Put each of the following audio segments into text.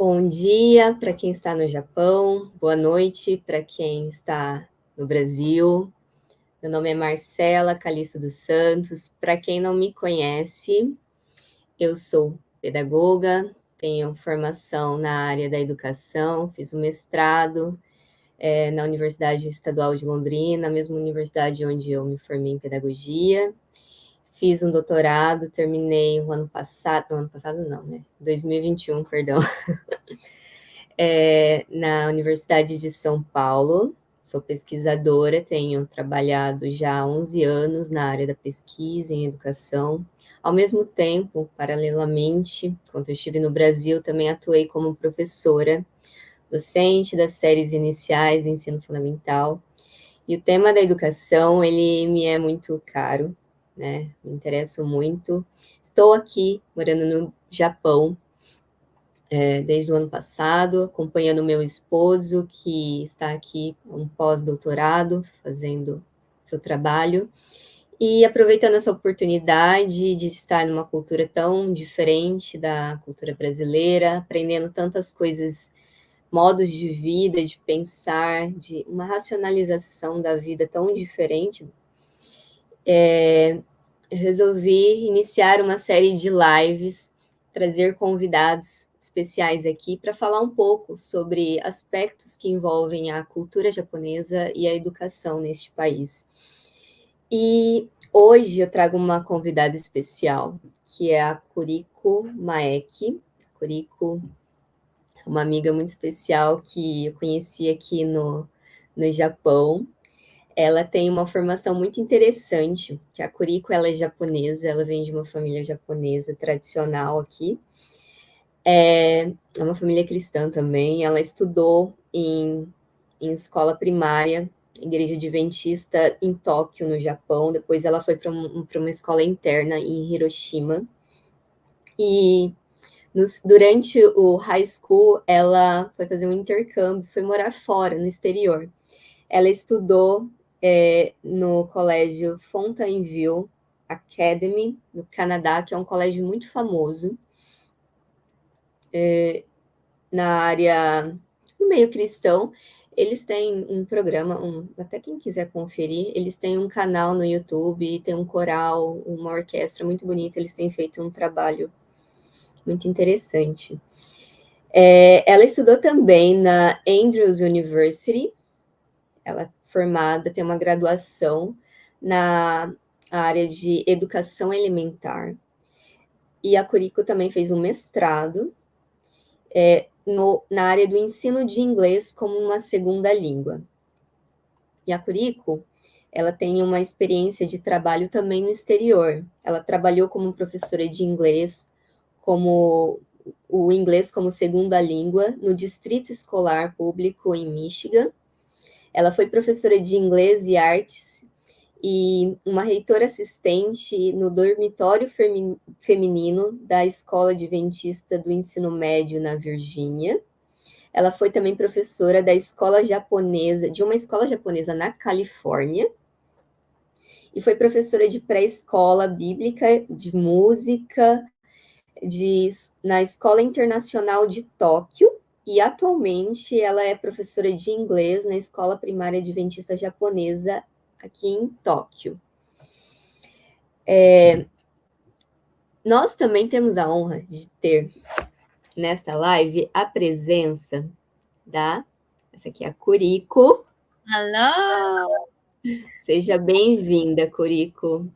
Bom dia para quem está no Japão, boa noite para quem está no Brasil. Meu nome é Marcela Calisto dos Santos. Para quem não me conhece, eu sou pedagoga, tenho formação na área da educação, fiz um mestrado na Universidade Estadual de Londrina, a mesma universidade onde eu me formei em pedagogia. Fiz um doutorado, terminei o ano passado, 2021, perdão, na Universidade de São Paulo. Sou pesquisadora, tenho trabalhado já há 11 anos na área da pesquisa em educação. Ao mesmo tempo, paralelamente, quando eu estive no Brasil, também atuei como professora, docente das séries iniciais do ensino fundamental. E o tema da educação, ele me é muito caro, né? Me interesso muito. Estou aqui, morando no Japão, desde o ano passado, acompanhando meu esposo, que está aqui um pós-doutorado, fazendo seu trabalho, e aproveitando essa oportunidade de estar numa cultura tão diferente da cultura brasileira, aprendendo tantas coisas, modos de vida, de pensar, de uma racionalização da vida tão diferente, eu resolvi iniciar uma série de lives, trazer convidados especiais aqui para falar um pouco sobre aspectos que envolvem a cultura japonesa e a educação neste país. E hoje eu trago uma convidada especial, que é a Kuriko Maeki. A Kuriko é uma amiga muito especial que eu conheci aqui no Japão. Ela tem uma formação muito interessante, que a Kuriko, ela é japonesa, ela vem de uma família japonesa tradicional aqui. É uma família cristã também. Ela estudou em escola primária, igreja adventista em Tóquio, no Japão. Depois ela foi para uma escola interna em Hiroshima. E durante o high school, ela foi fazer um intercâmbio, foi morar fora, no exterior. Ela estudou no colégio Fontaineville Academy, no Canadá, que é um colégio muito famoso na área do meio cristão. Eles têm um programa, até quem quiser conferir, eles têm um canal no YouTube, tem um coral, uma orquestra muito bonita, eles têm feito um trabalho muito interessante. Ela estudou também na Andrews University. Ela é formada, tem uma graduação na área de educação elementar. E a Kuriko também fez um mestrado na área do ensino de inglês como uma segunda língua. E a Kuriko, ela tem uma experiência de trabalho também no exterior. Ela trabalhou como professora de inglês, como o inglês como segunda língua, no Distrito Escolar Público em Michigan. Ela foi professora de inglês e artes e uma reitora assistente no dormitório feminino da Escola Adventista do Ensino Médio na Virgínia. Ela foi também professora da escola japonesa, de uma escola japonesa na Califórnia, e foi professora de pré-escola bíblica, de música, na Escola Internacional de Tóquio, e atualmente ela é professora de inglês na Escola Primária Adventista Japonesa aqui em Tóquio. Nós também temos a honra de ter nesta live a presença essa aqui é a Kuriko. Alô! Seja bem-vinda, Kuriko.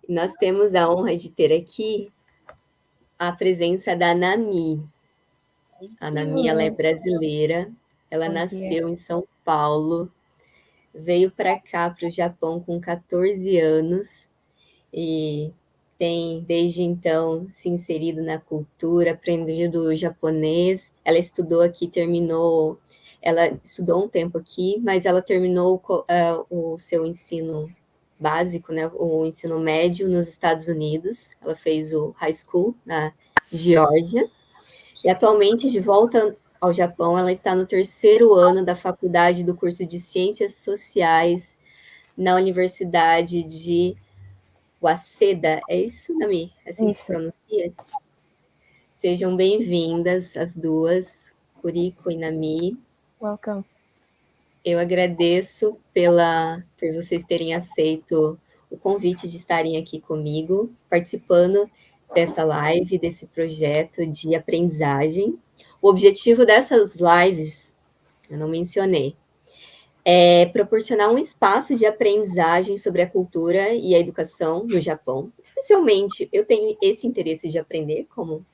Nós temos a honra de ter aqui a presença da Nami. A Nami, ela é brasileira, ela nasceu em São Paulo, veio para cá, para o Japão, com 14 anos, e tem, desde então, se inserido na cultura, aprendido o japonês. Ela estudou aqui, ela estudou um tempo aqui, mas ela terminou o seu ensino básico, né, o ensino médio nos Estados Unidos. Ela fez o high school na Geórgia, e atualmente, de volta ao Japão, ela está no 3º ano da faculdade do curso de Ciências Sociais na Universidade de Waseda. É isso, Nami? É assim que se pronuncia? Sejam bem-vindas as duas, Kuriko e Nami. Welcome. Eu agradeço por vocês terem aceito o convite de estarem aqui comigo, participando dessa live, desse projeto de aprendizagem. O objetivo dessas lives, eu não mencionei, é proporcionar um espaço de aprendizagem sobre a cultura e a educação no Japão. Especialmente, eu tenho esse interesse de aprender, como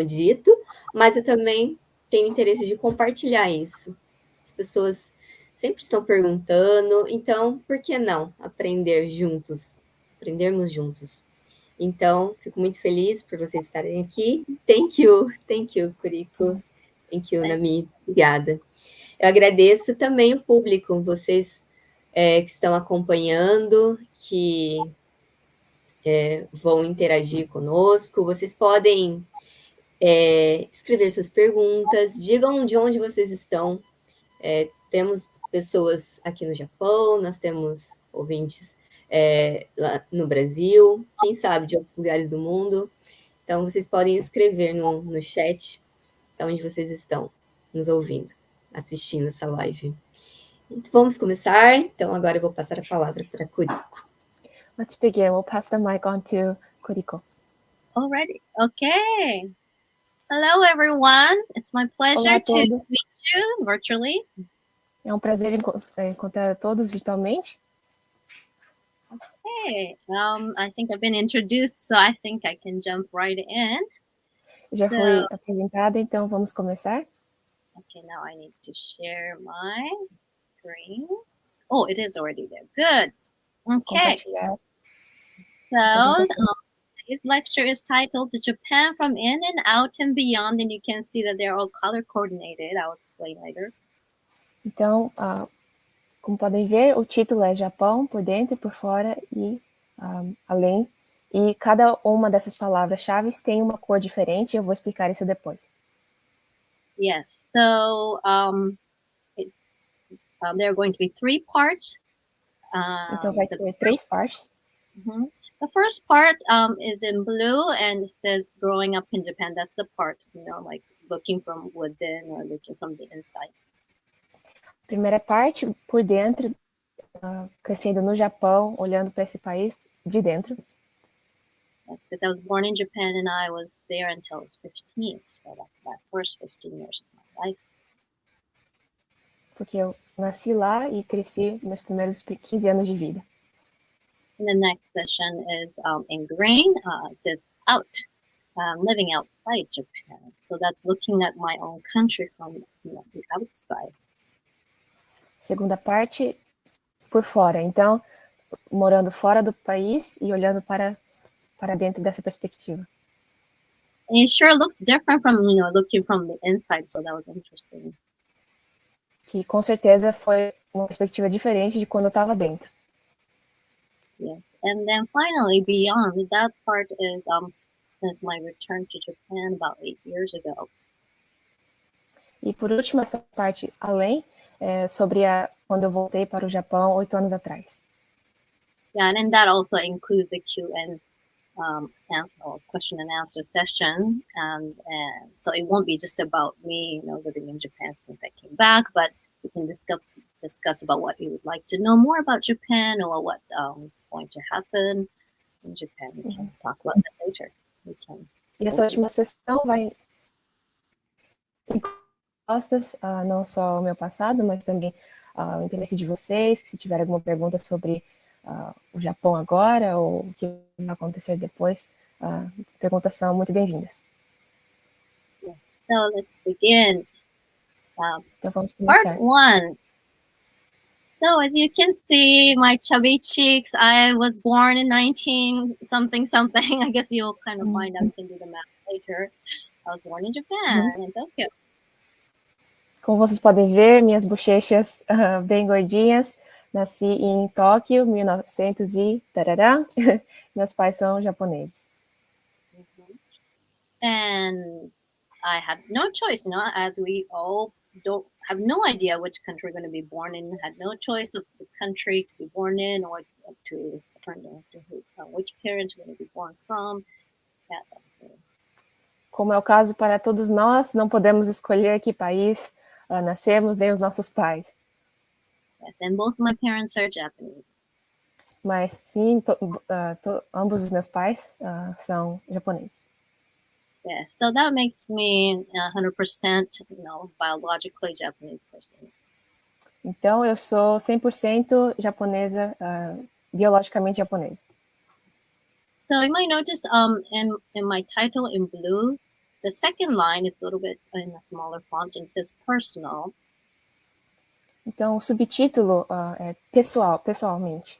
dito, mas eu também tenho interesse de compartilhar isso. As pessoas sempre estão perguntando, então, por que não aprender juntos? Aprendermos juntos. Então, fico muito feliz por vocês estarem aqui. Thank you, Kuriko. Thank you, Nami. Obrigada. Eu agradeço também o público, vocês que estão acompanhando, que vão interagir conosco. Vocês podem escrever suas perguntas, digam de onde vocês estão. Temos pessoas aqui no Japão, nós temos ouvintes lá no Brasil, quem sabe de outros lugares do mundo. Então, vocês podem escrever no chat de onde vocês estão nos ouvindo, assistindo essa live. Então, vamos começar. Então, agora eu vou passar a palavra para Kuriko. Let's begin. We'll pass the mic on to Kuriko. Already? Okay. Hello, everyone. It's my pleasure to meet you virtually. É um prazer encontrar a todos virtualmente. Okay. I think I've been introduced, so I think I can jump right in. Já fui apresentada, então vamos começar. Okay, now I need to share my screen. Oh, it is already there. Good. Okay. So this lecture is titled Japan from in and out and beyond, and you can see that they're all color coordinated. I'll explain later. Então, como podem ver, o título é Japão por dentro, por fora e além. E cada uma dessas palavras-chave tem uma cor diferente. Eu vou explicar isso depois. Yes. So there are going to be 3 parts. Então vai ter 3 partes. The first part is in blue and it says growing up in Japan. That's the part, like looking from within or looking from the inside. Primeira parte, por dentro, crescendo no Japão, olhando para esse país de dentro. Yes, because I was born in Japan and I was there until I was 15. So that's my first 15 years of my life. Porque eu nasci lá e cresci meus primeiros 15 anos de vida. And the next session is in green. It says out, living outside Japan. So that's looking at my own country from the outside. Segunda parte, por fora. Então, morando fora do país e olhando para dentro dessa perspectiva. And it sure looked different from, looking from the inside. So that was interesting. Que com certeza foi uma perspectiva diferente de quando eu estava dentro. Yes, and then finally beyond, that part is since my return to Japan about 8 years ago. E por último, essa parte além, sobre quando eu voltei para o Japão 8 anos atrás. Yeah, and then that also includes the question and answer session, and so it won't be just about me, living in Japan since I came back, but we can discuss about what you would like to know more about Japan or what is going to happen in Japan. We can talk about that later. E essa última sessão vai respostas, não só o meu passado, mas também o interesse de vocês, se tiver alguma pergunta sobre o Japão agora ou o que vai acontecer depois, perguntas são muito bem-vindas. Yes, so let's begin. Então vamos começar. Part 1. So as you can see, my chubby cheeks, I was born in 19 something. I guess you'll kind of find out, you can do the math later. I was born in Japan, in Tokyo. Como vocês podem ver, minhas bochechas bem gordinhas. Nasci em Tóquio, 1900 e tarará. Meus pais são japoneses. And I had no choice, as we all don't have no idea which country we're going to be born in, had no choice of the country to be born in or to which parents we're going to be born from. Yeah, that was it. como é o caso para todos nós, não podemos escolher que país nascemos, nem os nossos pais. Yes, and both my parents are Japanese. Mas sim, ambos os meus pais são japoneses. Yes, so that makes me 100%, biologically Japanese person. Então, eu sou 100% japonesa, biologicamente japonesa. So you might notice in my title in blue, the second line, it's a little bit in a smaller font, and it says personal. Então, o subtítulo é pessoal, pessoalmente.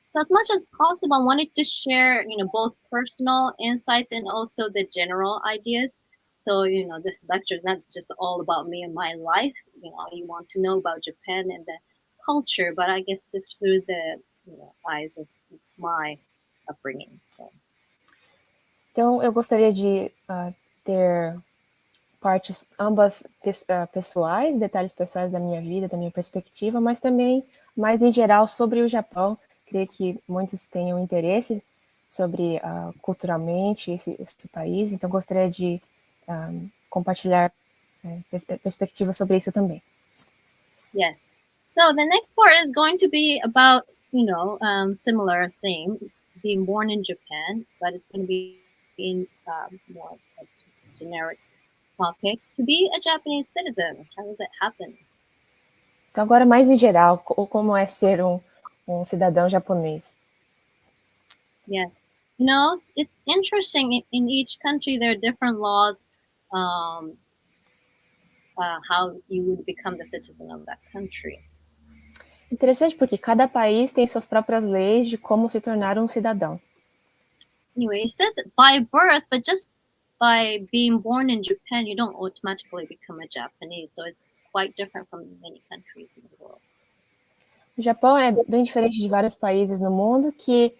So as much as possible, I wanted to share, both personal insights and also the general ideas. So, this lecture is not just all about me and my life. You want to know about Japan and the culture, but I guess it's through the eyes of my upbringing. So. Então, eu gostaria de ter partes ambas pessoais, detalhes pessoais da minha vida, da minha perspectiva, mas também mais em geral sobre o Japão. Creio que muitos tenham interesse sobre culturalmente esse país, então gostaria de compartilhar perspectivas sobre isso também. Yes. So the next part is going to be about, similar theme, being born in Japan, but it's going to be in more a generic topic. To be a Japanese citizen, how does it happen? Então agora mais em geral, como é ser um cidadão japonês? Yes. It's interesting. In each country, there are different laws how you would become the citizen of that country. Interessante porque cada país tem suas próprias leis de como se tornar um cidadão. Anyway, it says by birth, but just by being born in Japan, you don't automatically become a Japanese. So it's quite different from many countries in the world. O Japão é bem diferente de vários países no mundo que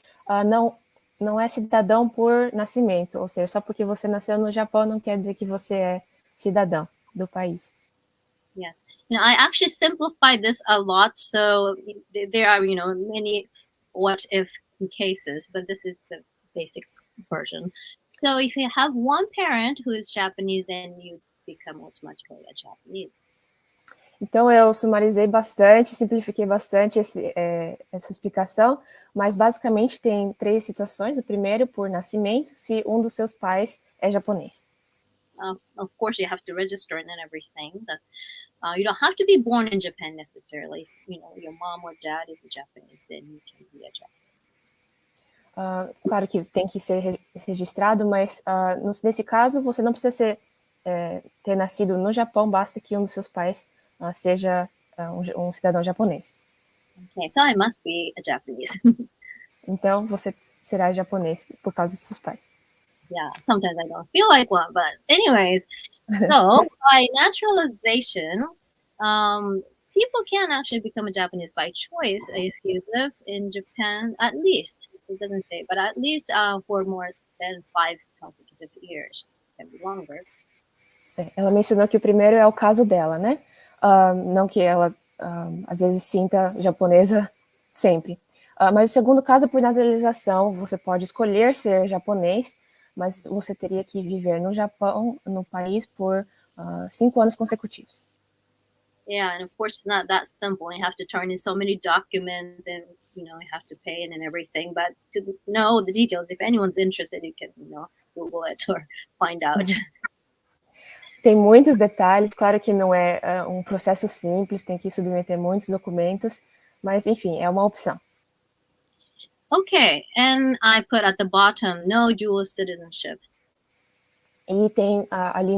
não é cidadão por nascimento, ou seja, só porque você nasceu no Japão não quer dizer que você é cidadão do país. Yes, I actually simplify this a lot, so there are many what if cases, but this is the basic version. So if you have one parent who is Japanese, and you become automatically a Japanese. Então, eu sumarizei bastante, simplifiquei bastante essa explicação, mas basicamente tem 3 situações. O primeiro, por nascimento, se um dos seus pais é japonês. Of course, you have to register and everything. But you don't have to be born in Japan necessarily. Your mom or dad is a Japanese, then you can be a Japanese. Claro que tem que ser registrado, mas nesse caso, você não precisa ter nascido no Japão, basta que um dos seus pais seja um cidadão japonês. Okay, so I must be a Japanese. Então, você será japonês por causa dos seus pais. Yeah, sometimes I don't feel like one, but anyways, so by naturalization, people can actually become a Japanese by choice if you live in Japan, at least, it doesn't say, but at least for more than 5 consecutive years. It can be longer. Ela mencionou que o primeiro é o caso dela, né? Não que ela, às vezes, sinta japonesa sempre. Mas o segundo caso, por naturalização, você pode escolher ser japonês, mas você teria que viver no Japão, no país, por 5 anos consecutivos. Yeah, and of course it's not that simple. You have to turn in so many documents, and you have to pay it and everything. But to know the details, if anyone's interested, you can Google it or find out. Tem muitos detalhes, claro que não é um processo simples, tem que submeter muitos documentos, mas enfim, é uma opção. Okay, and I put at the bottom, no dual citizenship. E tem ali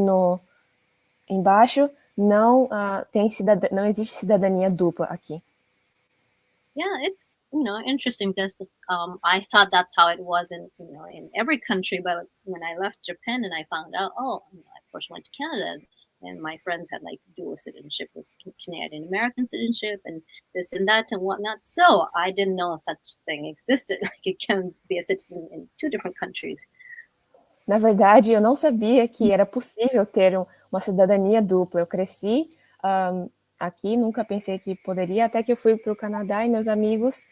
embaixo, não existe cidadania dupla aqui. Yeah, it's interesting because I thought that's how it was in every country, but when I left Japan and I found out, I first went to Canada, and my friends had like dual citizenship with Canadian American citizenship and this and that and whatnot. So I didn't know such thing existed. Like you can be a citizen in 2 different countries. Na verdade, eu não sabia que era possível ter uma cidadania dupla. Eu cresci aqui, nunca pensei que poderia, até que eu fui para o Canadá e meus amigos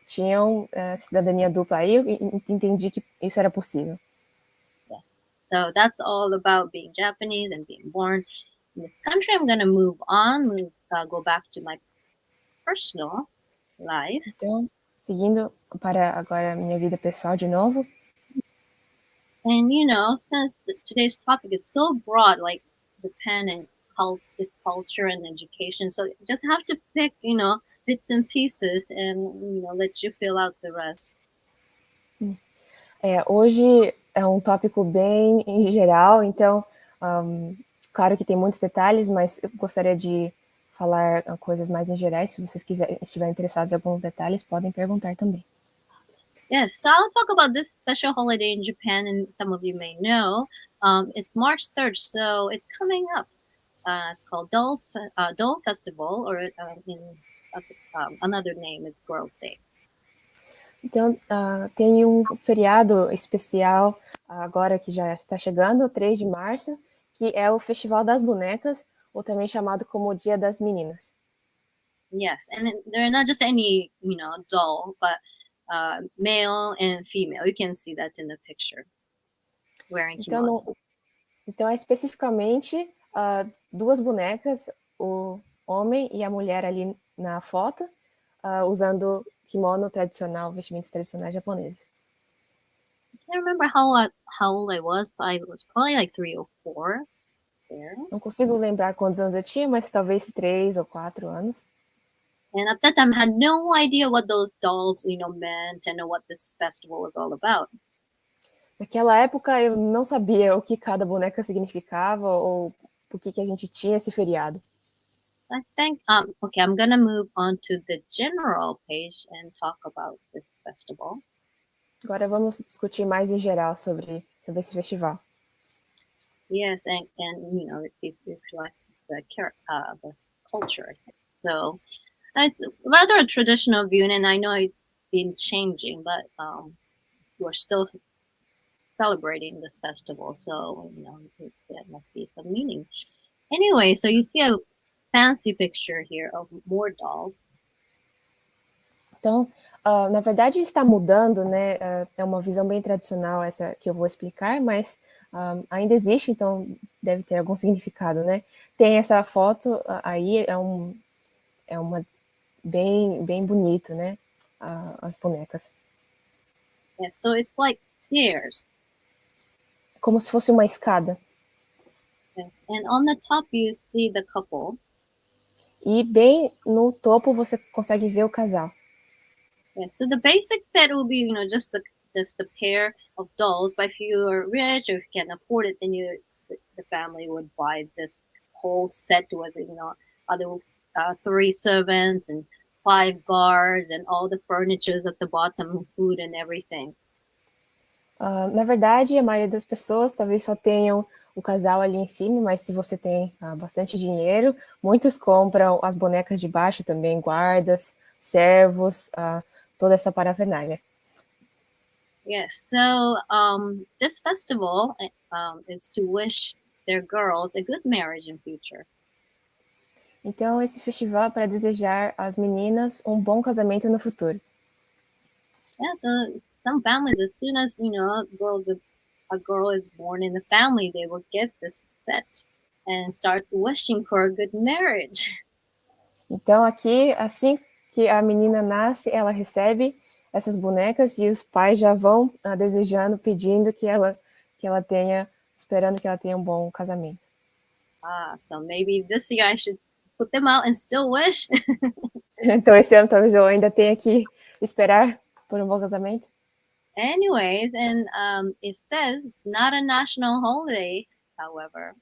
tinham cidadania dupla. Aí eu entendi que isso era possível. Yes. So that's all about being Japanese and being born in this country. I'm going to move on, go back to my personal life. Então, seguindo para agora a minha vida pessoal de novo. And, since today's topic is so broad, like Japan and its culture and education, so you just have to pick, bits and pieces and, let you fill out the rest. Hoje é um tópico bem em geral, então, claro que tem muitos detalhes, mas eu gostaria de falar coisas mais em gerais. Se vocês estiverem interessados em alguns detalhes, podem perguntar também. Yes, so I'll talk about this special holiday in Japan, and some of you may know. It's March 3rd, so it's coming up. It's called Dole Festival, or another name is Girls' Day. Então, tem um feriado especial agora que já está chegando, 3 de março, que é o Festival das Bonecas, ou também chamado como Dia das Meninas. Yes, and they're not just any, doll, but male and female. You can see that in the picture. Wearing kimono. Então é especificamente 2 bonecas, o homem e a mulher ali na foto, usando kimono tradicional, vestimentas tradicionais japoneses. I can't remember how old I was, but I was probably like 3 or 4 there. Não consigo lembrar quantos anos eu tinha, mas talvez 3 ou 4 anos. And at that time, I had no idea what those dolls, meant and what this festival was all about. Naquela época, eu não sabia o que cada boneca significava ou por que a gente tinha esse feriado. So I think, okay, I'm going to move on to the general page and talk about this festival. Agora vamos discutir mais em geral sobre esse festival. Yes, and it reflects the culture, I think. So it's rather a traditional view, and I know it's been changing, but we're still celebrating this festival, so there must be some meaning. Anyway, so you see a fancy picture here of more dolls. Então, na verdade está mudando, né? É uma visão bem tradicional essa que eu vou explicar, mas ainda existe, então deve ter algum significado, né? Tem essa foto aí, é uma bem bonito, né? As bonecas. Yeah, so it's like stairs. Como se fosse uma escada. Yes, and on the top you see the couple. E bem no topo você consegue ver o casal. Yeah, so the basic set will be, just the pair of dolls. But if you are rich or if you can afford it, then the family would buy this whole set with other 3 servants and 5 guards and all the furnitures at the bottom, food and everything. Na verdade, a maioria das pessoas talvez só tenham o casal ali em cima, mas se você tem bastante dinheiro, muitos compram as bonecas de baixo também, guardas, servos, toda essa parafernália. Yes, so this festival is to wish their girls a good marriage in future. Então, esse festival é para desejar às meninas um bom casamento no futuro. Yeah, so some families, as soon as a girl is born in the family, they will get this set and start wishing for a good marriage. Então, aqui, assim que a menina nasce, ela recebe essas bonecas e os pais já vão desejando, pedindo que ela tenha, esperando que ela tenha um bom casamento. So maybe this year I should put them out and still wish. Então, esse ano talvez eu ainda tenha que esperar por um bom casamento. Anyways, and it says it's not a national holiday, however.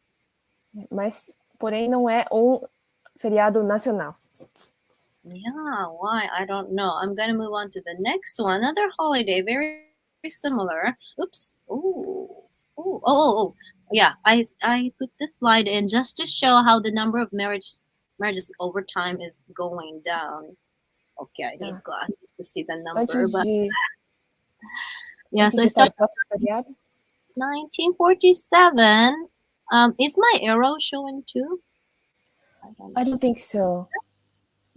Mas, porém, não é um feriado nacional. Yeah, why? I don't know. I'm going to move on to the next one. Another holiday, very, very similar. Oops. Oh. Yeah, I put this slide in just to show how the number of marriages over time is going down. Okay, I need glasses to see the number. Yeah, so it starts 1947. Is my arrow showing too? I don't think so.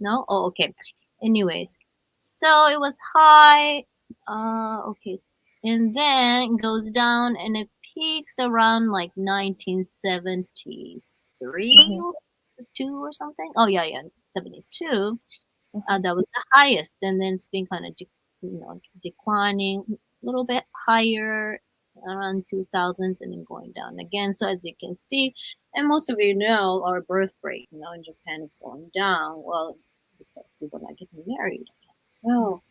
No? Oh, okay. Anyways, so it was high. Okay. And then it goes down and it peaks around like 1973 or 2 or something. Oh yeah, 72. That was the highest, and then it's been kind of declining a little bit higher around 2000s, and then going down again. So as you can see, and most of you know, our birth rate, in Japan is going down. Well, because people are not getting married. So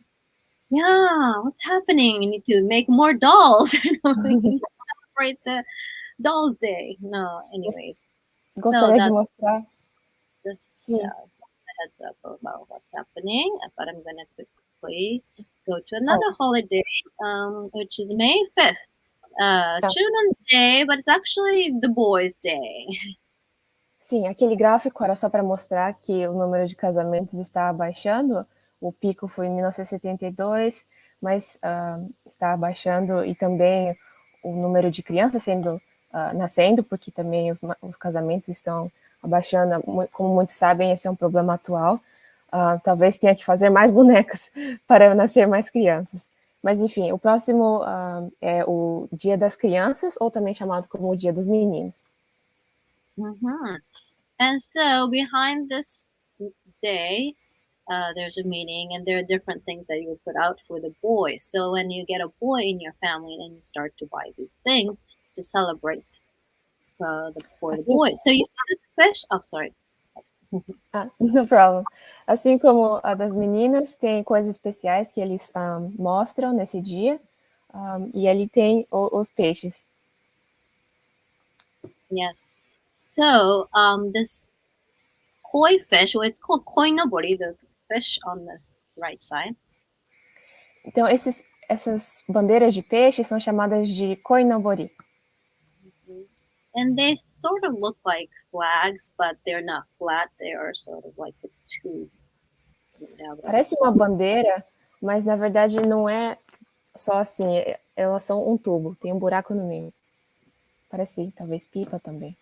yeah, what's happening? You need to make more dolls. We can celebrate the Dolls Day. No, anyways. Gostaria de mostrar. Just a heads up about what's happening. But I'm going to quickly go to another holiday, which is May 5th. Children's Day, but it's actually the Boys' Day. Sim, aquele gráfico era só para mostrar que o número de casamentos está abaixando. O pico foi em 1972, mas está abaixando, e também o número de crianças nascendo, porque também os casamentos estão abaixando. Como muitos sabem, esse é um problema atual. Talvez tenha que fazer mais bonecas para nascer mais crianças. Mas, enfim, o próximo é o Dia das Crianças, ou também chamado como o Dia dos Meninos. And so behind this day, there's a meaning, and there are different things that you put out for the boys. So when you get a boy in your family, then you start to buy these things to celebrate for the boys. So you see this fish? Oh, sorry. No problem. Assim como a das meninas, tem coisas especiais que eles mostram nesse dia, e ali tem os peixes. Yes. So this koi fish, well, it's called koinobori, the fish on the right side. Então, essas bandeiras de peixe são chamadas de koinobori. And they sort of look like flags, but they're not flat. They are sort of like a tube. Parece uma bandeira, mas na verdade não é só assim. Elas são um tubo, tem um buraco no meio. Parece talvez pipa também.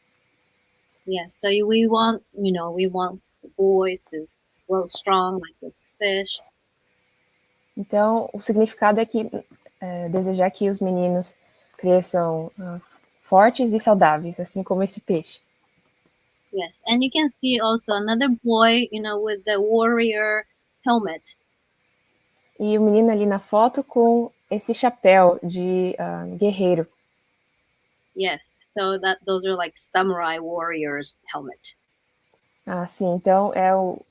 Yeah, so we want boys to grow strong like this fish. Então, o significado é que desejar que os meninos cresçam fortes e saudáveis, assim como esse peixe. Yes, and you can see also another boy, with the warrior helmet. E o menino ali na foto com esse chapéu de guerreiro. Yes, so those are like samurai warriors helmet. Sim, então é o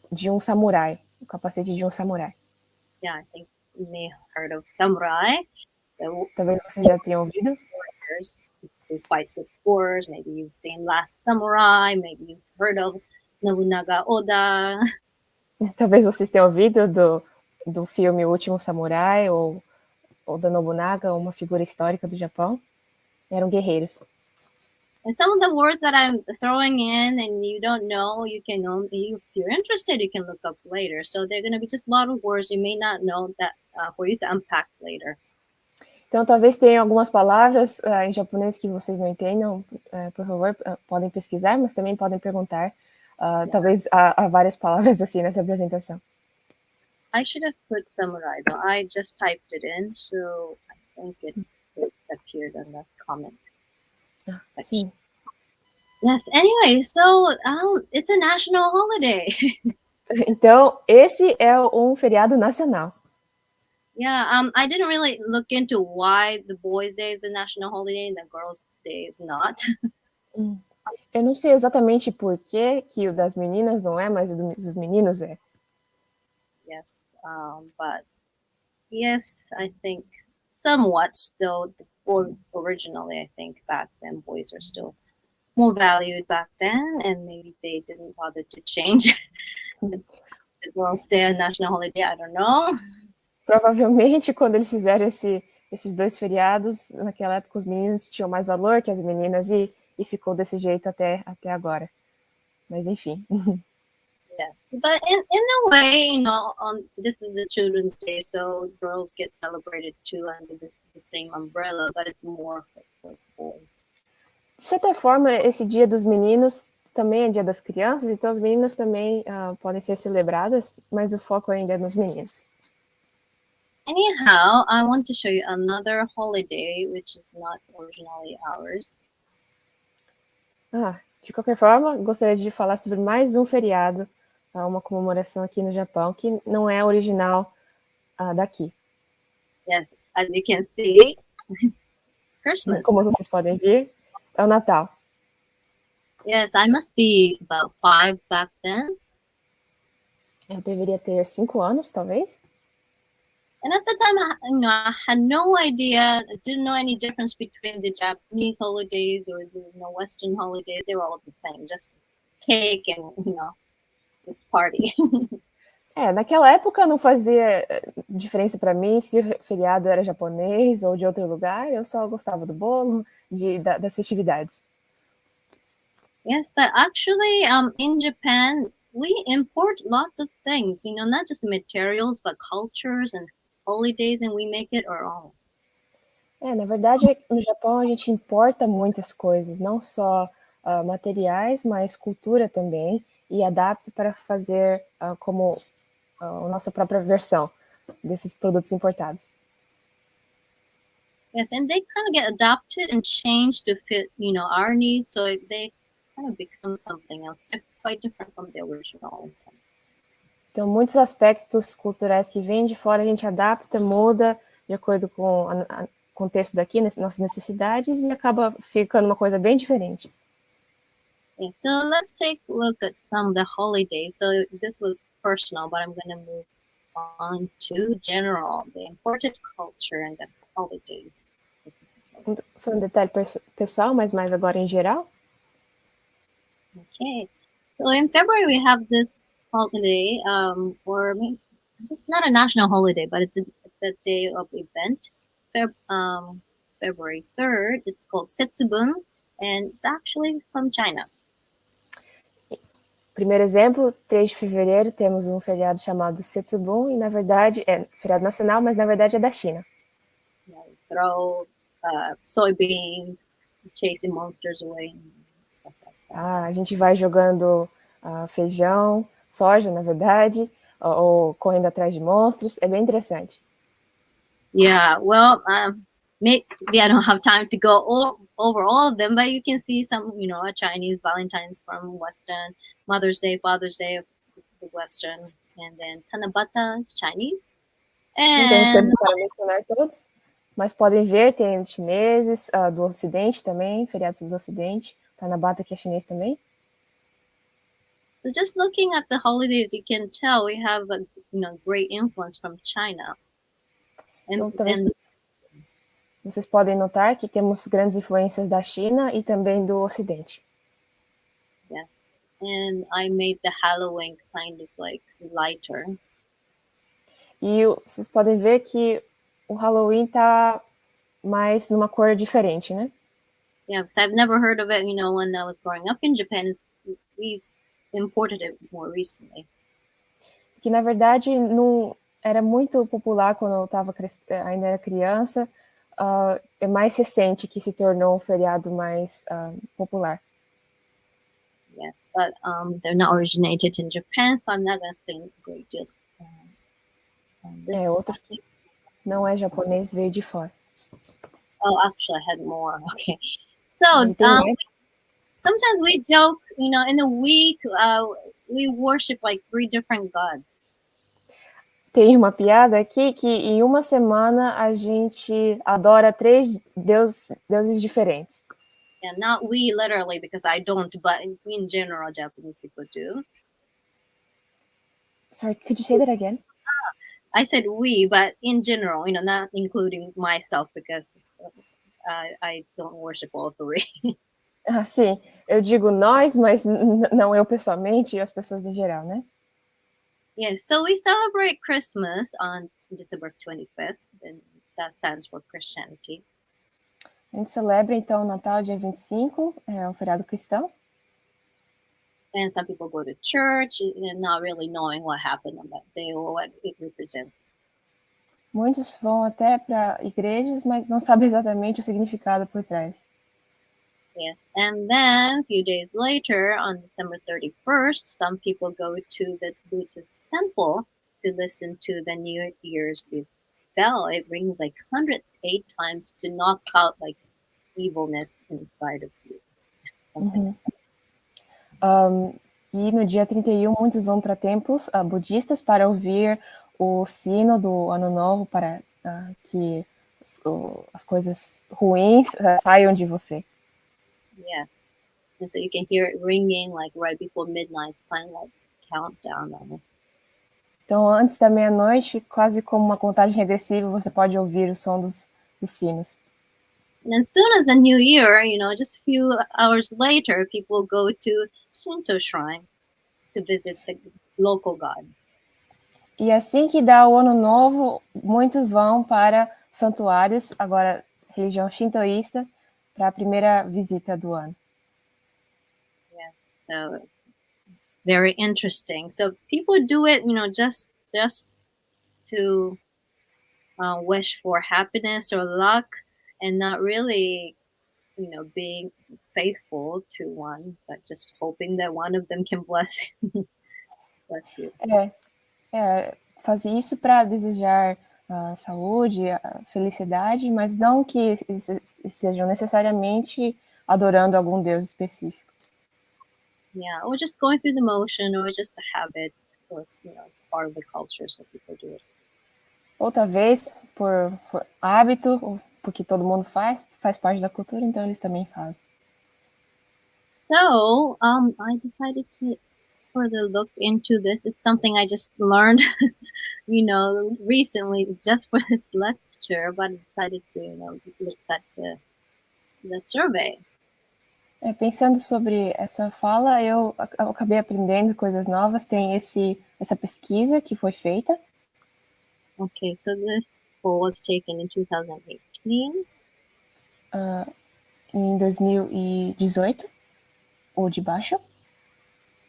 de um samurai, o capacete de um samurai. Yeah, I think you may have heard of samurai. Talvez você já tenha ouvido. Who fights with swords. Maybe you've seen Last Samurai. Maybe you've heard of Nobunaga Oda. Talvez vocês tenham ouvido do filme O Último Samurai, ou da Nobunaga, uma figura histórica do Japão. Eram guerreiros. And some of the words that I'm throwing in and you don't know, if you're interested, you can look up later. So they're going to be just a lot of words you may not know that for you to unpack later. Então, talvez tenha algumas palavras em japonês que vocês não entendam. Por favor, podem pesquisar, mas também podem perguntar. Talvez há várias palavras assim nessa apresentação. I should have put samurai, though. I just typed it in, so I think it appeared on the comment. Sim. Yes, anyway, so it's a national holiday. Então, esse é um feriado nacional. Yeah, I didn't really look into why the Boys' Day is a national holiday and the Girls' Day is not. Eu não sei exatamente por que o das meninas não é, mas o dos meninos é. Yes, but yes, I think somewhat still, or originally, I think back then boys were still more valued back then, and maybe they didn't bother to change. It will stay a national holiday, I don't know. Provavelmente, quando eles fizeram esses dois feriados, naquela época os meninos tinham mais valor que as meninas, e ficou desse jeito até agora. Mas, enfim. Yes, but in a way, this is a Children's Day, so girls get celebrated too under the same umbrella, but it's more for boys. De certa forma, esse Dia dos Meninos também é Dia das Crianças, então as meninas também podem ser celebradas, mas o foco ainda é nos meninos. Anyhow, I want to show you another holiday, which is not originally ours. De qualquer forma, gostaria de falar sobre mais um feriado, uma comemoração aqui no Japão, que não é original daqui. Yes, as you can see, Christmas. Como vocês podem ver, é o Natal. Yes, I must be about 5 back then. Eu deveria ter 5 anos, talvez. And at the time, I had no idea. I didn't know any difference between the Japanese holidays or the Western holidays. They were all the same, just cake and just party. Naquela época não fazia diferença para mim se o feriado era japonês ou de outro lugar. Eu só gostava do bolo, das festividades. Yes, but actually, in Japan, we import lots of things. Not just materials, but cultures and holidays, and we make it our own. Na verdade, no Japão a gente importa muitas coisas, não só materiais, mas cultura também, e adapta para fazer como a nossa própria versão desses produtos importados. Yes, and they kind of get adapted and changed to fit, our needs, so they kind of become something else, quite different from the original. Então, muitos aspectos culturais que vêm de fora a gente adapta, muda de acordo com o contexto daqui, nossas necessidades, e acaba ficando uma coisa bem diferente. Okay, so let's take a look at some of the holidays. So this was personal, but I'm going to move on to general, the imported culture and the holidays. Foi um detalhe pessoal, mas mais agora em geral. Okay, so in February we have this holiday, or maybe it's not a national holiday, but it's a day of event. February 3rd, it's called Setsubun, and it's actually from China. Primeiro exemplo, 3 de fevereiro, temos um feriado chamado Setsubun, e na verdade é feriado nacional, mas na verdade é da China. Throw soybeans, chasing monsters away. Stuff like that. A gente vai jogando feijão, soja, na verdade, ou correndo atrás de monstros, é bem interessante. Yeah, well, maybe I don't have time to go over all of them, but you can see some, a Chinese Valentine's from Western, Mother's Day, Father's Day of the Western, and then Tanabata is Chinese. Não temos tempo para mencionar todos, mas podem ver, tem chineses do Ocidente também, feriados do Ocidente, Tanabata que é chinês também. So just looking at the holidays, you can tell we have a great influence from China. Então, vocês podem notar que temos grandes influências da China e também do Ocidente. Yes, and I made the Halloween kind of like lighter. E vocês podem ver que o Halloween tá mais numa cor diferente, né? Yeah, because I've never heard of it, when I was growing up in Japan. We imported it more recently. Que na verdade não era muito popular quando eu ainda era criança. É mais recente que se tornou um feriado mais popular. Yes, but they're not originated in Japan, so I'm not going to spend a great deal on this. Outro que não é japonês, veio de fora. Oh, actually, I had more. Okay, so sometimes we joke, in a week we worship like 3 different gods. Tem uma piada aqui que em uma semana a gente adora 3 deuses diferentes. Yeah, not we literally, because I don't, but in general, Japanese people do. Sorry, could you say that again? I said we, but in general, not including myself, because I don't worship all 3. Sim, eu digo nós, mas não eu pessoalmente, e as pessoas em geral, né? Yes, so we celebrate Christmas on December 25th, and that stands for Christianity. A gente celebra, então, o Natal dia 25, é um feriado cristão. And some people go to church, not really knowing what happened on that day or what it represents. Muitos vão até para igrejas, mas não sabem exatamente o significado por trás. Yes, and then a few days later, on December 31st, some people go to the Buddhist temple to listen to the New Year's Eve bell, it rings like 108 times to knock out like evilness inside of you. Something. E no dia 31, muitos vão para templos budistas para ouvir o sino do Ano Novo para que as coisas ruins saiam de você. Yes. And so you can hear it ringing like right before midnight. It's kind of like countdown almost. Então, antes da meia-noite, quase como uma contagem regressiva, você pode ouvir o som dos sinos. And as soon as the new year, just a few hours later, people go to Shinto shrine to visit the local god. E assim que dá o Ano Novo, muitos vão para santuários, agora religião shintoísta, para a primeira visita do ano. Yes, so it's very interesting. So people do it, just to wish for happiness or luck, and not really, being faithful to one, but just hoping that one of them can bless you. Fazer isso para desejar saúde, felicidade, mas não que sejam necessariamente adorando algum Deus específico. Yeah, or just going through the motion, or just a habit, or it's part of the culture, so people do it. Ou talvez por hábito, ou porque todo mundo faz parte da cultura, então eles também fazem. So, I decided to further look into this. It's something I just learned, recently, just for this lecture, but I decided to, look at the survey. Pensando sobre essa fala, eu acabei aprendendo coisas novas. Tem essa pesquisa que foi feita. Okay, so this poll was taken in 2018. Em 2018, o de baixo.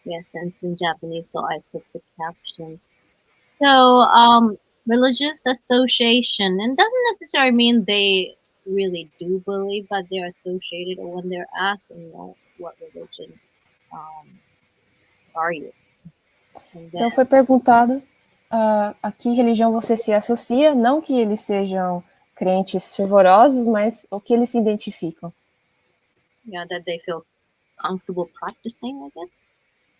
Yes, and it's in Japanese, so I put the captions. So, religious association, and doesn't necessarily mean they really do believe, but they're associated, or when they're asked, what religion are you? Então foi perguntado a que religião você se associa, não que eles sejam crentes fervorosos, mas o que eles se identificam. Yeah, that they feel comfortable practicing, I guess.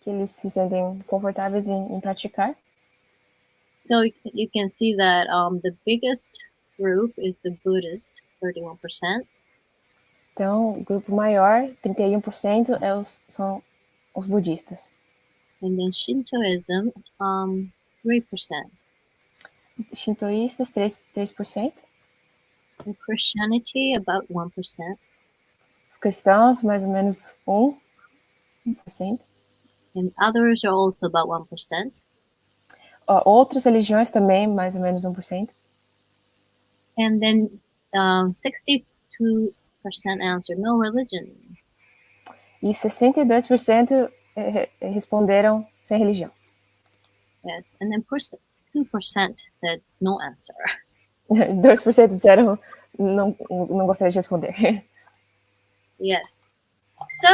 Que eles se sentem confortáveis em praticar. So you can see that the biggest group is the Buddhist, 31%. Então, o grupo maior, 31%, são os budistas. And then Shintoism, 3%. Shintoístas, 3%. And Christianity, about 1%. Os cristãos, mais ou menos 1%. And others are also about 1%. Outras religiões também, mais ou menos 1%. And then 62% answered no religion. E 62% responderam sem religião. Yes, and then 2% said no answer. 2% disseram não gostaria de responder. Yes. So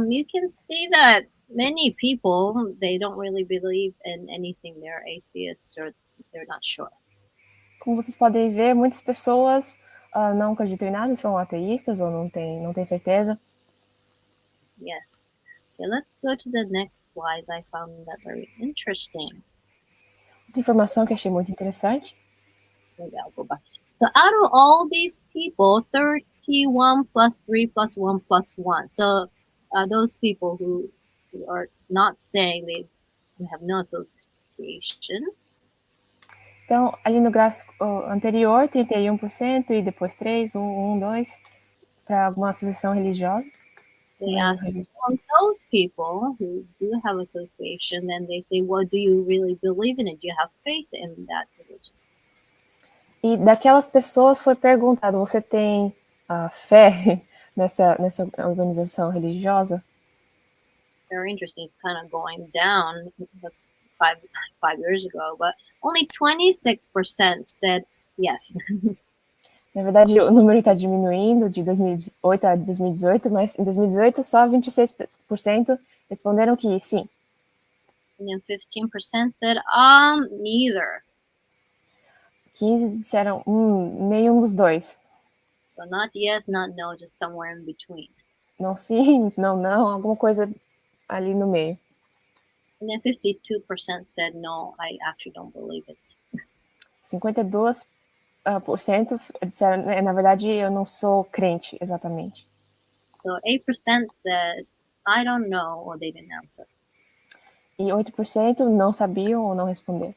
you can see that many people, they don't really believe in anything. They're atheists, or they're not sure. Como vocês podem ver, muitas pessoas não acreditam em nada, são ateístas ou não têm certeza. Yes. Okay, let's go to the next slides. I found that very interesting. Outra informação que achei muito interessante. Maybe I'll go back. So out of all these people, 31 plus 3 plus 1 plus 1. So those people who are not saying they have no association. Então, ali no gráfico anterior, 31% e depois 3, 1, 2, para alguma associação religiosa. They ask those people who do have association, then they say, well, do you really believe in it? Do you have faith in that religion? E daquelas pessoas foi perguntado, você tem fé nessa organização religiosa? Very interesting. It's kind of going down. It was five years ago, but only 26% said yes. Na verdade, o número está diminuindo de 2008 a 2018, mas em 2018 só 26% responderam que sim. And then 15% said, neither. 15 disseram nenhum dos dois. So not yes, not no, just somewhere in between. Não sim, não, alguma coisa ali no meio. And then 52% said no, I actually don't believe it. 52% disseram, na verdade, eu não sou crente, exatamente. So 8% said, I don't know, or they didn't answer. E 8% não sabiam ou não responderam.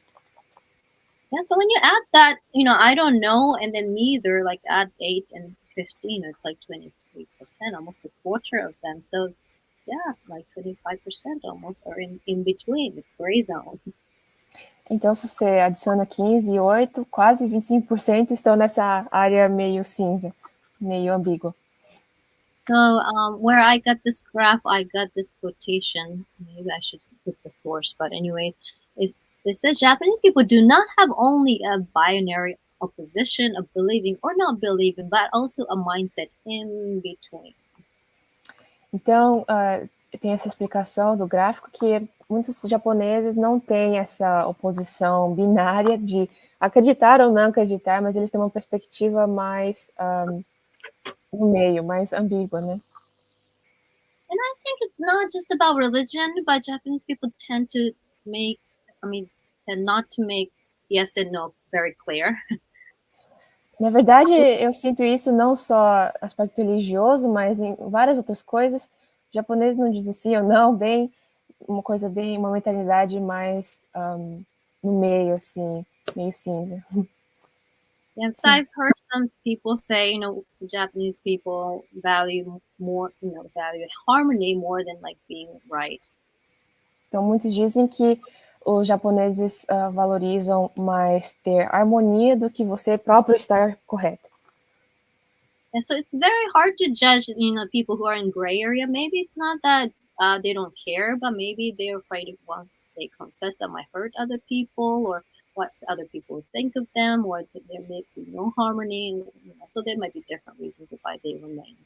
Yeah, so when you add that, I don't know, and then neither, like add 8 and 15, it's like 23%, almost a quarter of them. So yeah, like 25% almost are in between, the gray zone. Então, se você adiciona 15 e 8, quase 25% estão nessa área meio cinza, meio ambígua. So where I got this graph, I got this quotation. Maybe I should put the source, but anyways, it says Japanese people do not have only a binary opposition of believing or not believing, but also a mindset in between. Então, tem essa explicação do gráfico que muitos japoneses não têm essa oposição binária de acreditar ou não acreditar, mas eles têm uma perspectiva mais no meio, mais ambígua, né? And I think it's not just about religion, but Japanese people tend not to make yes and no very clear. Na verdade, eu sinto isso não só no aspecto religioso, mas em várias outras coisas. Os japoneses não dizem sim ou não, uma mentalidade mais no meio, assim, meio cinza. Yeah, because I've heard some people say, Japanese people value harmony more than like being right. Então, muitos dizem que os japoneses valorizam mais ter harmonia do que você próprio estar correto. And so it's very hard to judge, people who are in gray area. Maybe it's not that they don't care, but maybe they're afraid once they confess that might hurt other people, or what other people think of them, or there may be no harmony. So there might be different reasons why they remain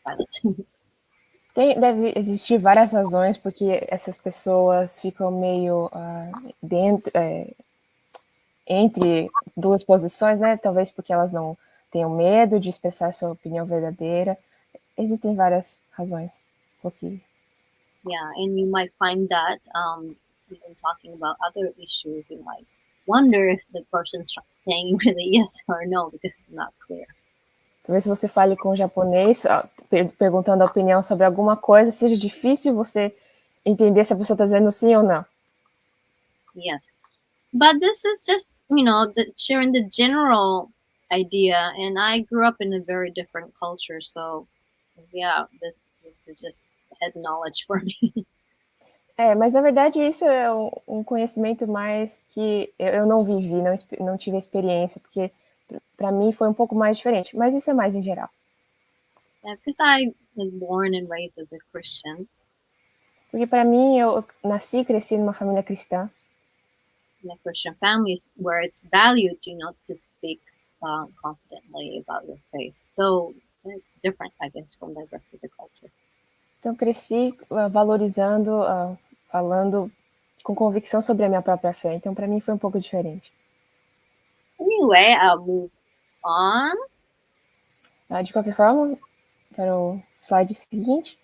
silent. Deve existir várias razões porque essas pessoas ficam meio entre duas posições, né? Talvez porque elas não tenham medo de expressar sua opinião verdadeira. Existem várias razões possíveis. Yeah, and you might find that even talking about other issues, you might wonder if the person's saying really yes or no because it's not clear. Talvez se você fale com um japonês, perguntando a opinião sobre alguma coisa, seja difícil você entender se a pessoa está dizendo sim ou não. Yes, but this is just, sharing the general idea, and I grew up in a very different culture, so yeah, this is just head knowledge for me. Mas na verdade isso é um conhecimento mais que eu não vivi, não tive experiência, porque para mim foi um pouco mais diferente, mas isso é mais em geral. Yeah, because I was born and raised as a Christian. Porque para mim, eu nasci e cresci numa família cristã. In a Christian family where it's valued, to speak confidently about your faith. So it's different, I guess, from the rest of the culture. Então cresci valorizando, falando com convicção sobre a minha própria fé. Então para mim foi um pouco diferente. Anyway, I'll move on. De qualquer forma, para o slide seguinte.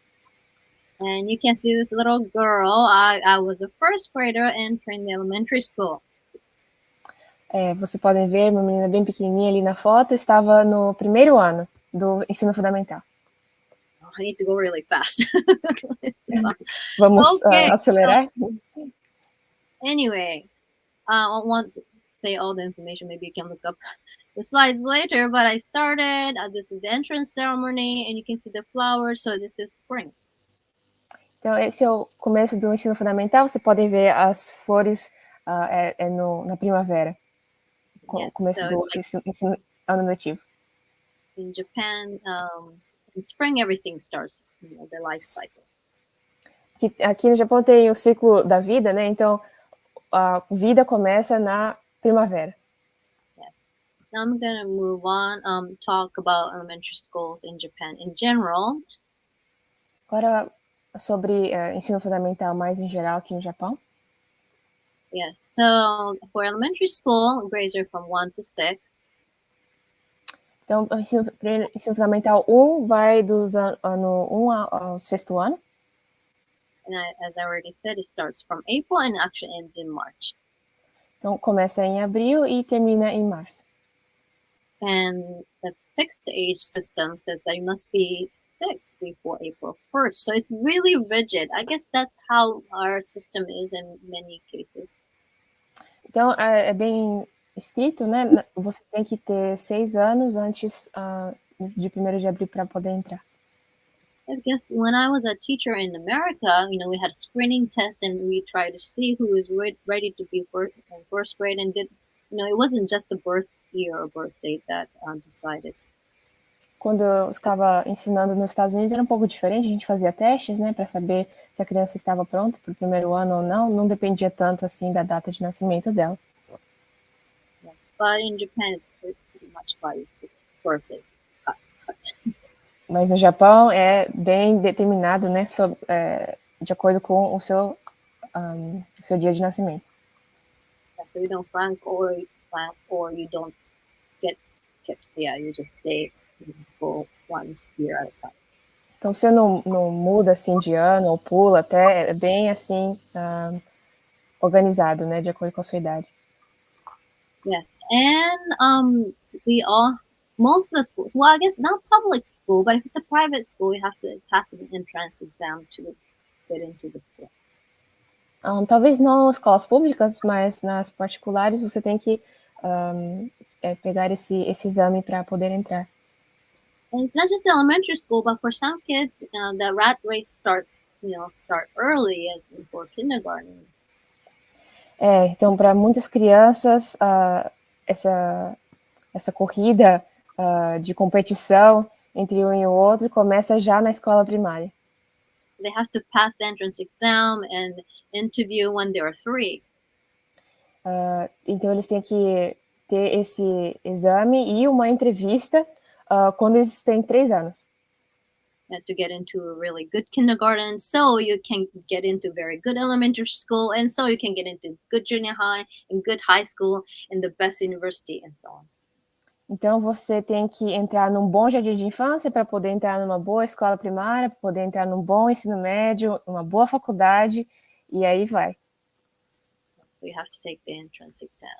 And you can see this little girl. I was a first grader entering the elementary school. Você podem ver uma menina bem pequenininha ali na foto, estava no primeiro ano do ensino fundamental. I need to go really fast. Vamos acelerar? So, anyway, I want to say all the information. Maybe you can look up the slides later, but I started. This is the entrance ceremony, and you can see the flowers. So this is spring. Então, esse é o começo do ensino fundamental. Você pode ver as flores na primavera. Yes, Começo do ensino ano letivo. In Japan, in spring, everything starts, the life cycle. Aqui no Japão tem o ciclo da vida, né? Então, a vida começa na primavera. Yes. Now I'm going to move on, talk about elementary schools in Japan in general. Agora, sobre ensino fundamental mais em geral aqui no Japão. Yes, so for elementary school, grades are from 1 to 6. Então, o ensino fundamental 1 vai do ano 1 ao 6º ano. And as I already said, it starts from April and actually ends in March. Então, começa em abril e termina em março. And the fixed age system says that you must be 6 before April 1st. So it's really rigid. I guess that's how our system is in many cases. Então, é bem estrito, né? Você tem que ter 6 anos antes de 1º de abril para poder entrar. I guess when I was a teacher in America, we had a screening test and we tried to see who is ready to be in first grade, and it wasn't just the birth year or birth date that decided. Quando eu estava ensinando nos Estados Unidos era um pouco diferente, a gente fazia testes, né, para saber se a criança estava pronta para o 1º ano ou não dependia tanto assim da data de nascimento dela. Yes, but in Japan it's pretty much by just birthday. Mas no Japão é bem determinado, né, de acordo com o seu dia de nascimento. Yeah, so you don't flank or you don't get skipped. Yeah, you just stay for 1 year at a time. Então você não muda assim de ano ou pula, até é bem assim organizado, né, de acordo com a sua idade. Yes, and most of the schools, well, I guess not public school, but if it's a private school, you have to pass an entrance exam to get into the school. Talvez não escolas públicas, mas nas particulares você tem que pegar esse exame para poder entrar. And it's not just elementary school, but for some kids, the rat race start early, as for kindergarten. Então, para muitas crianças, essa corrida de competição entre um e o outro começa já na escola primária. They have to pass the entrance exam and interview when they are 3. Então, eles têm que ter esse exame e uma entrevista quando eles têm 3 anos. To get into a really good kindergarten, so you can get into very good elementary school, and so you can get into good junior high and good high school and the best university and so on. Então, você tem que entrar num bom jardim de infância para poder entrar numa boa escola primária, para poder entrar num bom ensino médio, uma boa faculdade, e aí vai. So you have to take the entrance exam.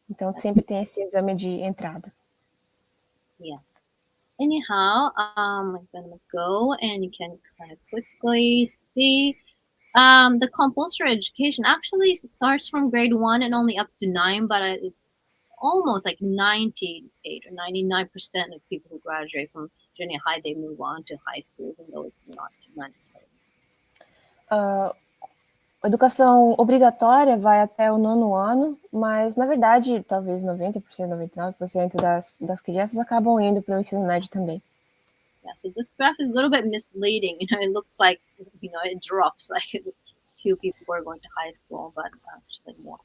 Então, sempre tem esse exame de entrada. Yes. Anyhow, I'm gonna go and you can kind of quickly see the compulsory education actually starts from grade 1 and only up to 9, but almost like 98 or 99% of people who graduate from junior high, they move on to high school, even though it's not mandatory. A educação obrigatória vai até o 9º ano, mas, na verdade, talvez 90%, 99% das crianças acabam indo para o ensino médio também. Yeah, so this graph is a little bit misleading. It looks like, it drops, like few people are going to high school, but actually more.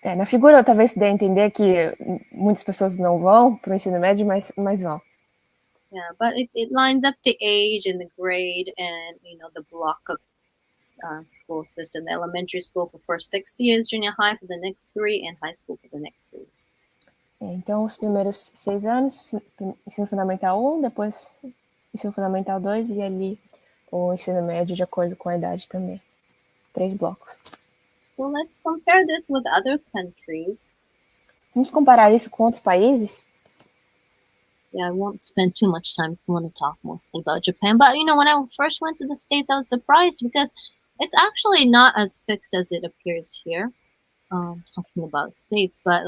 Na figura, talvez dê a entender que muitas pessoas não vão para o ensino médio, mas vão. Yeah, but it lines up the age and the grade and, the block of school system. The elementary school for first 6 years, junior high for the next 3, and high school for the next 3 years. Então, os primeiros 6 anos, ensino fundamental 1, depois ensino fundamental 2 e ali o ensino médio de acordo com a idade também. 3 blocos. So let's compare this with other countries. Vamos comparar isso com outros países? Yeah, I won't spend too much time because I want to talk mostly about Japan. But, when I first went to the States, I was surprised because it's actually not as fixed as it appears here, talking about states. But,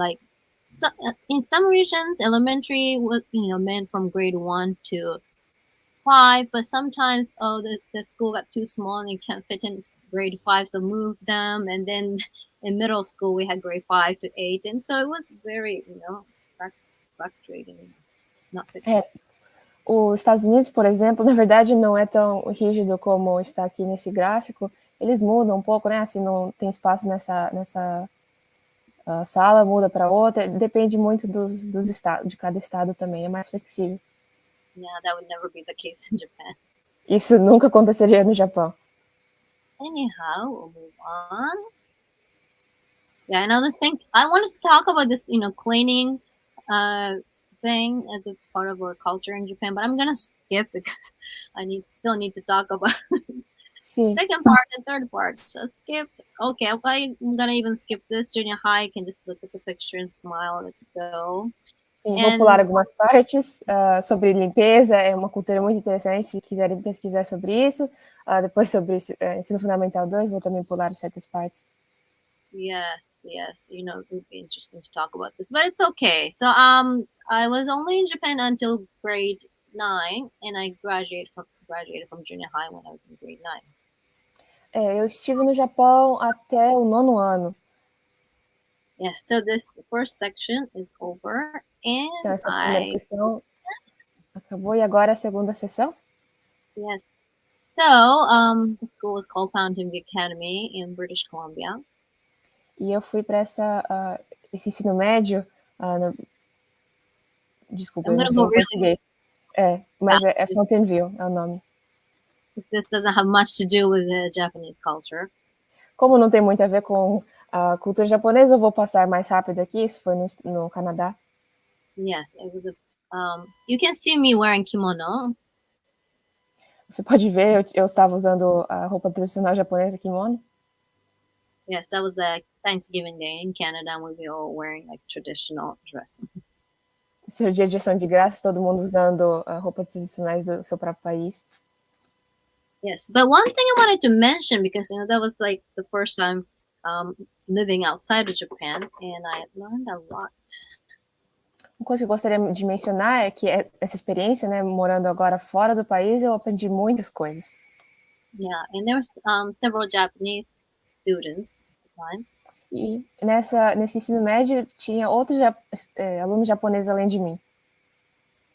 in some regions, elementary was, meant from grade 1 to 5. But sometimes, the school got too small and you can't fit in grade 5, so move them. And then in middle school, we had grade 5 to 8. And so it was very, fluctuating. Os Estados Unidos, por exemplo, na verdade não é tão rígido como está aqui nesse gráfico. Eles mudam um pouco, né? Assim, não tem espaço nessa sala, muda para outra. Depende muito dos estados, de cada estado também. É mais flexível. Yeah, that would never be the case in Japan. Isso nunca aconteceria no Japão. Anyhow, we'll move on. Yeah, another thing, I wanted to talk about this, cleaning thing as a part of our culture in Japan, but I'm gonna skip because I still need to talk about Sim. second part and third part. So skip. Okay, I'm gonna even skip this. Junior high, you can just look at the picture and smile. Let's go. Sim, vou pular algumas partes sobre limpeza, é uma cultura muito interessante, se quiserem pesquisar sobre isso. Depois sobre ensino fundamental 2, vou também pular certas partes. Yes, it would be interesting to talk about this, but it's okay. So I was only in Japan until grade 9, and I graduated from junior high when I was in grade 9. Eu estive no Japão até o 9º ano. Yes, so this first section is over, and Então, essa primeira sessão acabou, e agora a segunda sessão? Yes. So, the school was called Fountain View Academy in British Columbia. E eu fui para esse ensino médio, desculpa, eu não sei em português. Mas é Fountain View, é o nome. This doesn't have much to do with the Japanese culture. Como não tem muito a ver com a cultura japonesa, eu vou passar mais rápido aqui. Isso foi no Canadá. Yes, it was you can see me wearing kimono. Você pode ver, eu estava usando a roupa tradicional japonesa, kimono. Yes, that was the Thanksgiving Day in Canada, and we were all wearing like traditional dress. Esse é o dia de ação de graças, todo mundo usando roupas tradicionais do seu próprio país. Yes, but one thing I wanted to mention, because that was like the first time living outside of Japan, and I learned a lot. Uma coisa que eu gostaria de mencionar é que essa experiência, né, morando agora fora do país, eu aprendi muitas coisas. Yeah, and there was several Japanese students at the time. E nesse ensino médio tinha outros alunos japoneses além de mim.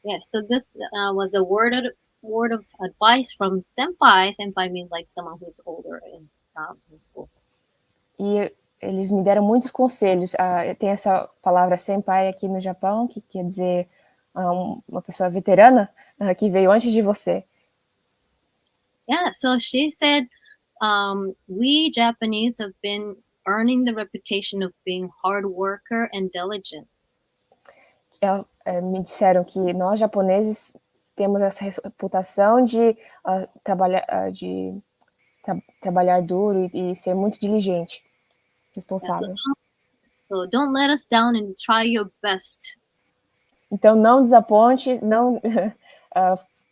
Yes, so this was a word of advice from senpai. Senpai means like someone who's older in school. E eles me deram muitos conselhos. Tem essa palavra senpai aqui no Japão, que quer dizer uma pessoa veterana que veio antes de você. Yeah, so she said, we Japanese have been earning the reputation of being hard worker and diligent. Me disseram que nós japoneses temos essa reputação de trabalhar duro e ser muito diligente, responsável. Yeah, so don't let us down and try your best. Então não desaponte, não,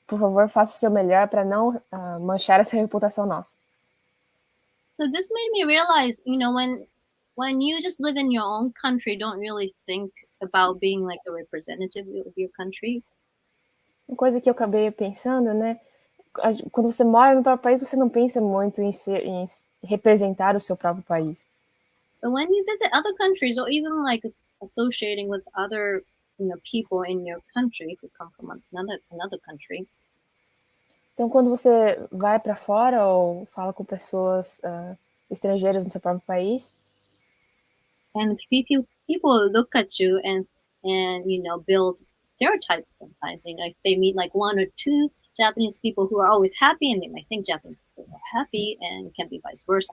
por favor, faça o seu melhor para não manchar essa reputação nossa. So this made me realize, when you just live in your own country, don't really think about being like a representative of your country. Uma coisa que eu acabei pensando, né? Quando você mora no próprio país, você não pensa muito em representar o seu próprio país. But when you visit other countries, or even like associating with other, people in your country, if you come from another country. Então, quando você vai para fora ou fala com pessoas estrangeiras no seu próprio país, and people look at you and build stereotypes sometimes. If they meet like one or two Japanese people who are always happy, and they might think Japanese people are happy, and it can be vice versa.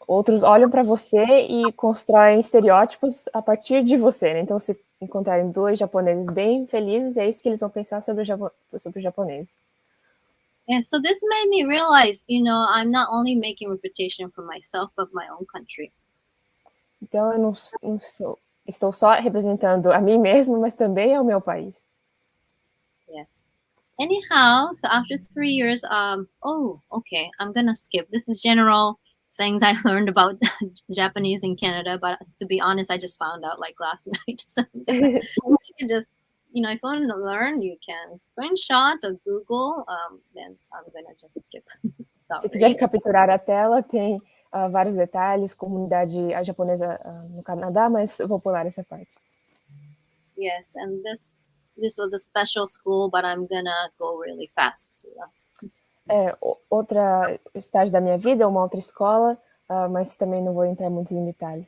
Outros olham para você e constroem estereótipos a partir de você, né? Então, se encontrarem dois japoneses bem felizes, é isso que eles vão pensar sobre o japonês. Yeah, so this made me realize, I'm not only making reputation for myself, but my own country. Então, eu não estou só representando a mim mesmo, mas também ao meu país. Yes. Anyhow, so after 3 years, okay, I'm gonna skip. This is general things I learned about Japanese in Canada, but to be honest, I just found out like last night. So you can just, if you want to learn, you can screenshot or Google. Then I'm gonna just skip. Se quiser capturar a tela, tem vários detalhes, comunidade japonesa no Canadá, mas eu vou pular essa parte. Yes, and this was a special school, but I'm gonna go really fast. Outra estágio da minha vida, uma outra escola, mas também não vou entrar muito em detalhe.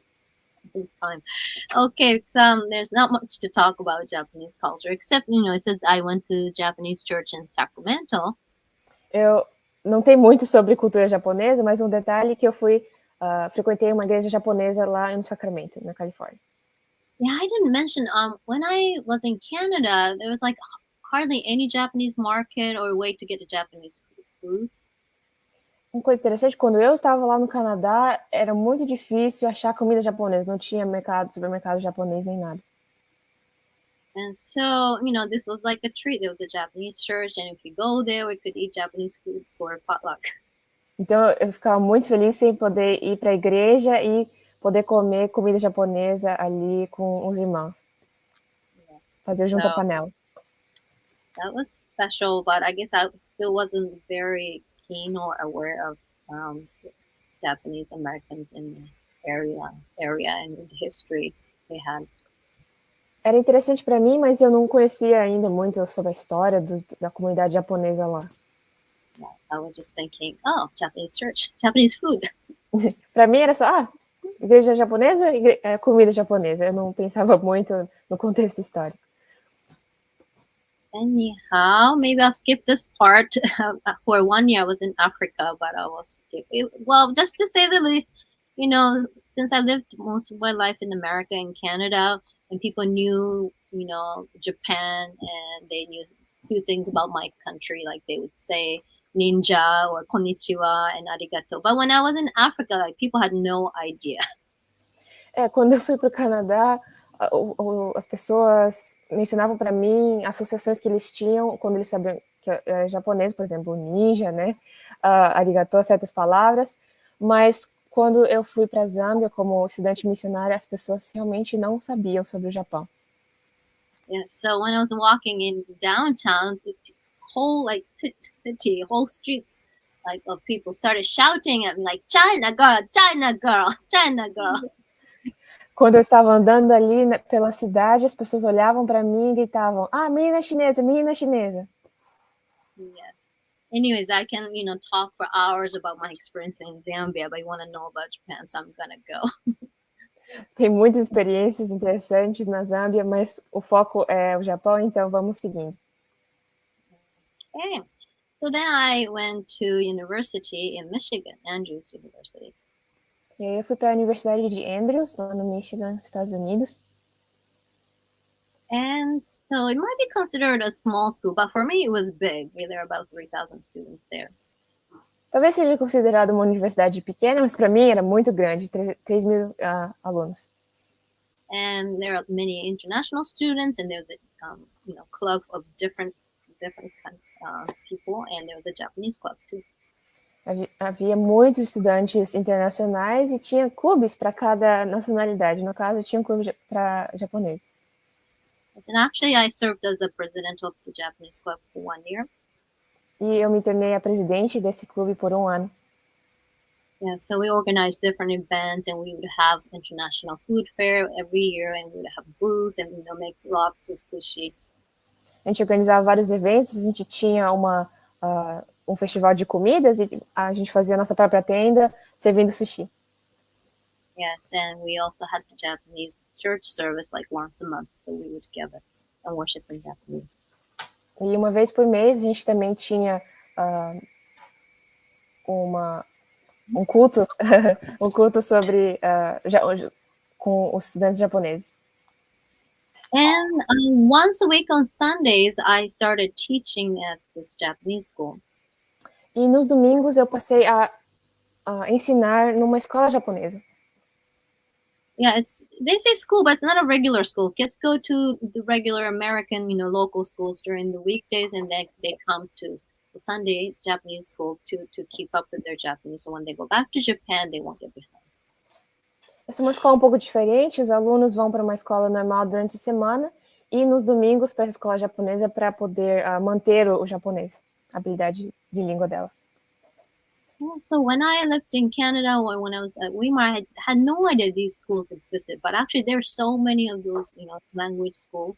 Time. Okay, so there's not much to talk about Japanese culture, except, it says I went to Japanese church in Sacramento. Eu não tem muito sobre cultura japonesa, mas um detalhe que eu fui frequentei uma igreja japonesa lá no Sacramento, na Califórnia. Yeah, I didn't mention, when I was in Canada, there was like hardly any Japanese market or way to get the Japanese food. Uma coisa interessante, quando eu estava lá no Canadá, era muito difícil achar comida japonesa, não tinha supermercado japonês nem nada. And so, this was like a treat. There was a Japanese church, and if we go there, we could eat Japanese food for potluck. Então eu ficava muito feliz em poder ir para a igreja e poder comer comida japonesa ali com os irmãos. Yes. Fazer junto à panela. That was special, but I guess I still wasn't very keen or aware of Japanese Americans in the area and the history they had. Era interessante para mim, mas eu não conhecia ainda muito sobre a história da comunidade japonesa lá. Yeah, I was just thinking, oh, Japanese church, Japanese food. Para mim era só, igreja japonesa, comida japonesa. Eu não pensava muito no contexto histórico. Anyhow, maybe I'll skip this part. For 1 year, I was in Africa, but I will skip it. Well, just to say the least, since I lived most of my life in America and Canada, and people knew, Japan, and they knew a few things about my country, like they would say ninja or konnichiwa and arigato. But when I was in Africa, like people had no idea. Quando eu fui para o Canadá, as pessoas mencionavam para mim associações que eles tinham quando eles sabiam que é japonês, por exemplo, ninja, né? Arigato, certas palavras, mas quando eu fui para a Zâmbia como estudante missionária, as pessoas realmente não sabiam sobre o Japão. Yeah, so when I was walking in downtown, the whole city, whole streets like of people started shouting at me like China girl, China girl, China girl. Quando eu estava andando ali pela cidade, as pessoas olhavam para mim e gritavam: menina chinesa, menina chinesa. Yes. Anyways, I can, talk for hours about my experience in Zambia, but you want to know about Japan, so I'm gonna go. Tem muitas experiências interessantes na Zâmbia, mas o foco é o Japão, então vamos seguindo. Okay. So then I went to university in Michigan, Andrews University. E aí eu fui para a Universidade de Andrews, lá no Michigan, Estados Unidos. And so it might be considered a small school, but for me it was big. There are about 3,000 students there. Talvez seja considerado uma universidade pequena, mas para mim era muito grande, 3.000 alunos. And there are many international students, and there's a club of different people, and there was a Japanese club too. Havia muitos estudantes internacionais e tinha clubes para cada nacionalidade. No caso, tinha um clube para japonês. Yes, and actually, I served as a president of the Japanese club for 1 year. E eu me tornei a presidente desse clube por 1 ano. Yeah, so we organized different events, and we would have international food fair every year, and we would have booths, and make lots of sushi. A gente organizava vários eventos, a gente tinha um festival de comidas e a gente fazia a nossa própria tenda servindo sushi. Yes, and we also had the Japanese church service like once a month, so we would gather and worship in Japanese. E uma vez por mês a gente também tinha um culto, um culto sobre com os estudantes japoneses. And once a week on Sundays, I started teaching at this Japanese school. E nos domingos eu passei a ensinar numa escola japonesa. Yeah, they say school, but it's not a regular school. Kids go to the regular American, local schools during the weekdays, and then they come to the Sunday Japanese school to keep up with their Japanese. So when they go back to Japan, they won't get behind. Essa é uma escola um pouco diferente. Os alunos vão para uma escola normal durante a semana e nos domingos para a escola japonesa para poder manter o japonês, a habilidade de língua delas. Yeah, so when I lived in Canada, or when I was at Weimar, I had no idea these schools existed. But actually, there are so many of those, language schools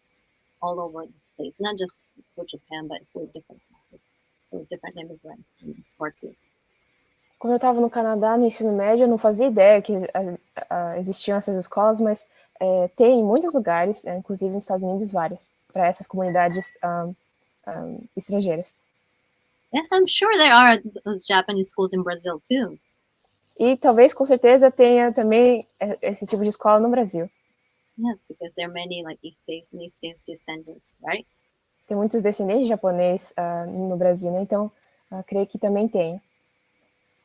all over this place. Not just for Japan, but for different immigrants and expatriates. Quando eu estava no Canadá, no ensino médio, eu não fazia ideia que existiam essas escolas, mas tem em muitos lugares, inclusive nos Estados Unidos, várias, para essas comunidades estrangeiras. Yes, I'm sure there are those Japanese schools in Brazil too. E talvez, com certeza, tenha também esse tipo de escola no Brasil. Yes, because there are many like Issei's descendants, right? Tem muitos descendentes de japonês no Brasil, né? Então, creio que também tem.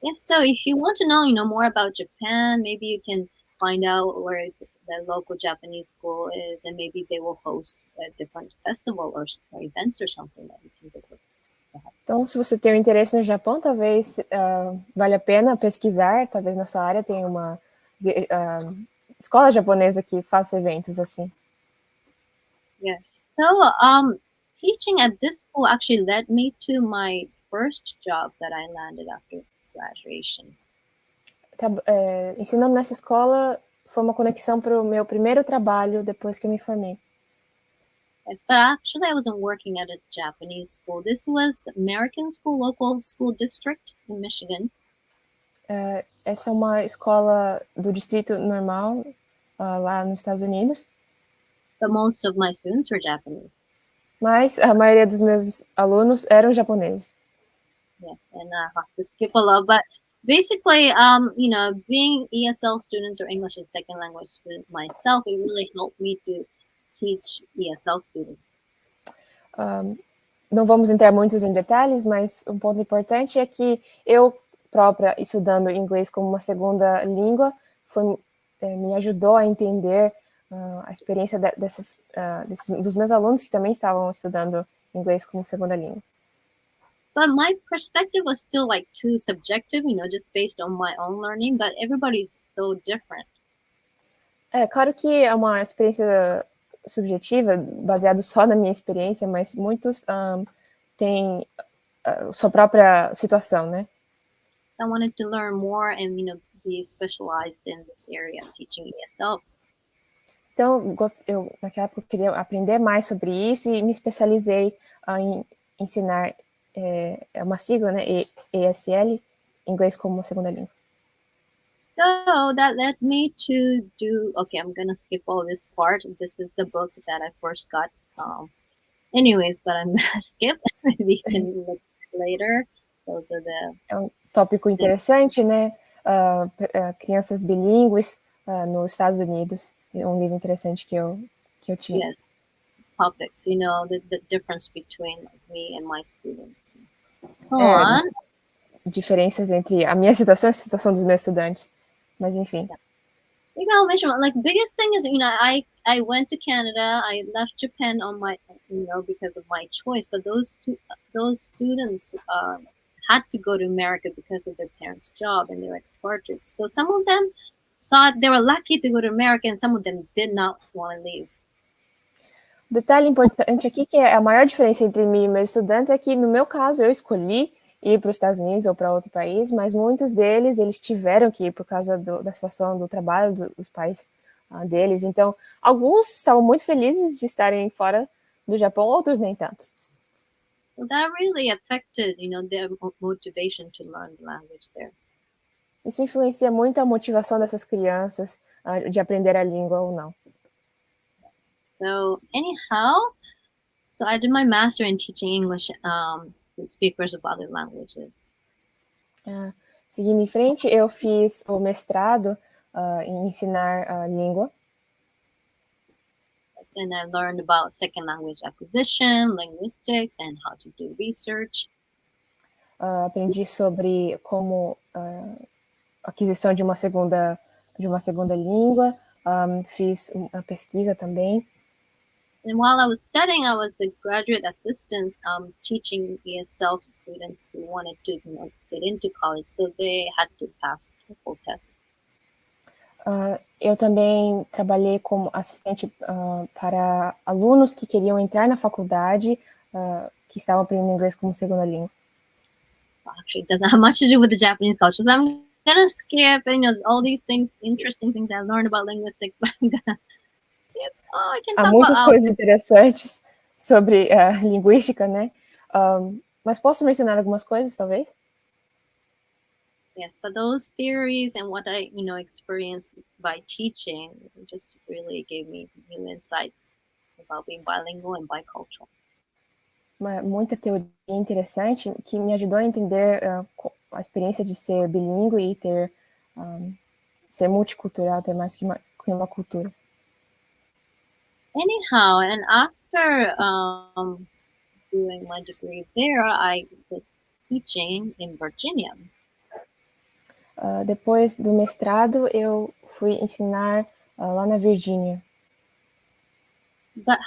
Yes, so if you want to know, more about Japan, maybe you can find out where the local Japanese school is, and maybe they will host a different festival or events or something that you can visit. Então, se você tem um interesse no Japão, talvez vale a pena pesquisar. Talvez na sua área tenha uma escola japonesa que faça eventos assim. Yes. So, teaching at this school actually led me to my first job that I landed after graduation. Ensinando nessa escola foi uma conexão para o meu primeiro trabalho depois que eu me formei. Yes, but actually I wasn't working at a Japanese school. This was American school, local school district in Michigan. Essa é uma escola do distrito normal lá nos Estados Unidos. But most of my students were Japanese. Mas a maioria dos meus alunos eram japoneses. Yes, and I have to skip a lot, but basically, being ESL students or English as second language student myself, it really helped me to teach ESL students. Não vamos entrar muitos em detalhes, mas um ponto importante é que eu própria, estudando inglês como uma segunda língua, me ajudou a entender a experiência dos meus alunos que também estavam estudando inglês como segunda língua. But my perspective was still like too subjective, just based on my own learning, but everybody's so different. Claro que é uma experiência subjetiva, baseado só na minha experiência, mas muitos têm sua própria situação, né? I wanted to learn more and, be specialized in this area of teaching ESL. Então, eu naquela época queria aprender mais sobre isso e me especializei em ensinar uma sigla, né? ESL, inglês como segunda língua. So that led me to okay, I'm going to skip all this part. This is the book that I first got. Anyways, but I'm going to skip. Maybe you can look later. Those are the... É um tópico interessante, né? Crianças bilíngues nos Estados Unidos. É um livro interessante que eu tinha. Yes, topics, the difference between me and my students. So on. Diferenças entre a minha situação e a situação dos meus estudantes. Mas, enfim. I'll mention, like, biggest thing is, I went to Canada. I left Japan on my, because of my choice. But those students had to go to America because of their parents' job, and they were expatriates. So some of them thought they were lucky to go to America, and some of them did not want to leave. Detalhe importante aqui, que a maior diferença entre mim e meus estudantes é que, no meu caso, eu escolhi ir para os Estados Unidos ou para outro país, mas muitos deles, eles tiveram que ir por causa da situação do trabalho dos pais deles. Então, alguns estavam muito felizes de estarem fora do Japão, outros nem tanto. So that really affected, their motivation to learn the language there. Isso influencia muito a motivação dessas crianças de aprender a língua ou não. So anyhow, I did my master in teaching English to speakers of other languages. Seguindo em frente, eu fiz o mestrado em ensinar língua. And I learned about second language acquisition, linguistics, and how to do research. Aprendi sobre como aquisição de uma segunda língua. Fiz uma pesquisa também. And while I was studying, I was the graduate assistant teaching ESL students who wanted to get into college, so they had to pass the full test. Eu também trabalhei como assistente para alunos que queriam entrar na faculdade, que estavam aprendendo inglês como segunda língua. Actually, it doesn't have much to do with the Japanese culture, so I'm gonna skip, all these things, interesting things I learned about linguistics, but I'm gonna skip. I can talk Há muitas about coisas interessantes sobre linguística, né? Mas posso mencionar algumas coisas, talvez? Yes, but those theories and what I, experienced by teaching just really gave me new insights about being bilingual and bicultural. Muita teoria interessante que me ajudou a entender a experiência de ser bilíngue e ter ser multicultural, ter mais que uma cultura. Anyhow, and after doing my degree there, I was teaching in Virginia. Depois do mestrado, eu fui ensinar lá na Virgínia. But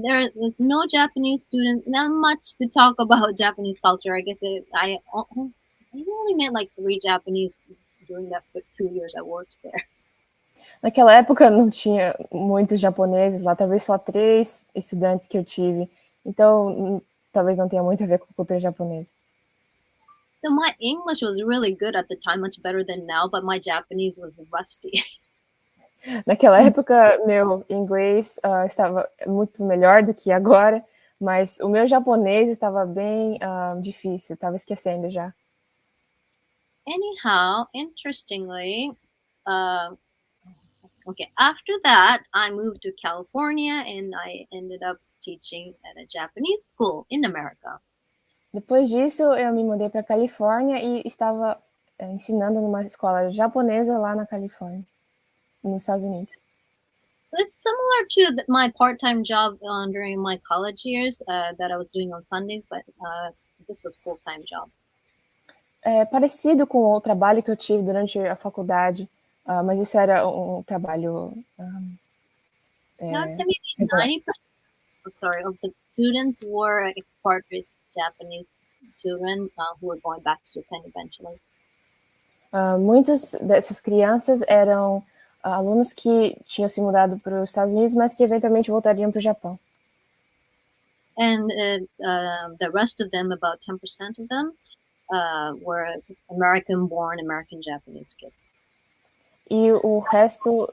there was no Japanese student, not much to talk about Japanese culture. I guess I only met like 3 Japanese during that 2 years I worked there. Naquela época não tinha muitos japoneses lá, talvez só 3 estudantes que eu tive. Então, talvez não tenha muito a ver com a cultura japonesa. So my English was really good at the time, much better than now, but my Japanese was rusty. Naquela época, meu inglês estava muito melhor do que agora, mas o meu japonês estava bem difícil, estava esquecendo já. Anyhow, interestingly, okay, after that, I moved to California and I ended up teaching at a Japanese school in America. Depois disso, eu me mudei para a Califórnia e estava ensinando numa escola japonesa lá na Califórnia, nos Estados Unidos. So it's similar to my part-time job during my college years that I was doing on Sundays, but this was full-time job. É parecido com o trabalho que eu tive durante a faculdade, mas isso era um trabalho... Now, maybe 90% of the students were expatriates, Japanese children who were going back to Japan eventually. Muitas dessas crianças eram alunos que tinham se mudado para os Estados Unidos, mas que eventualmente voltariam para o Japão. And the rest of them, about 10% of them, were American-born, American-Japanese kids. E o resto,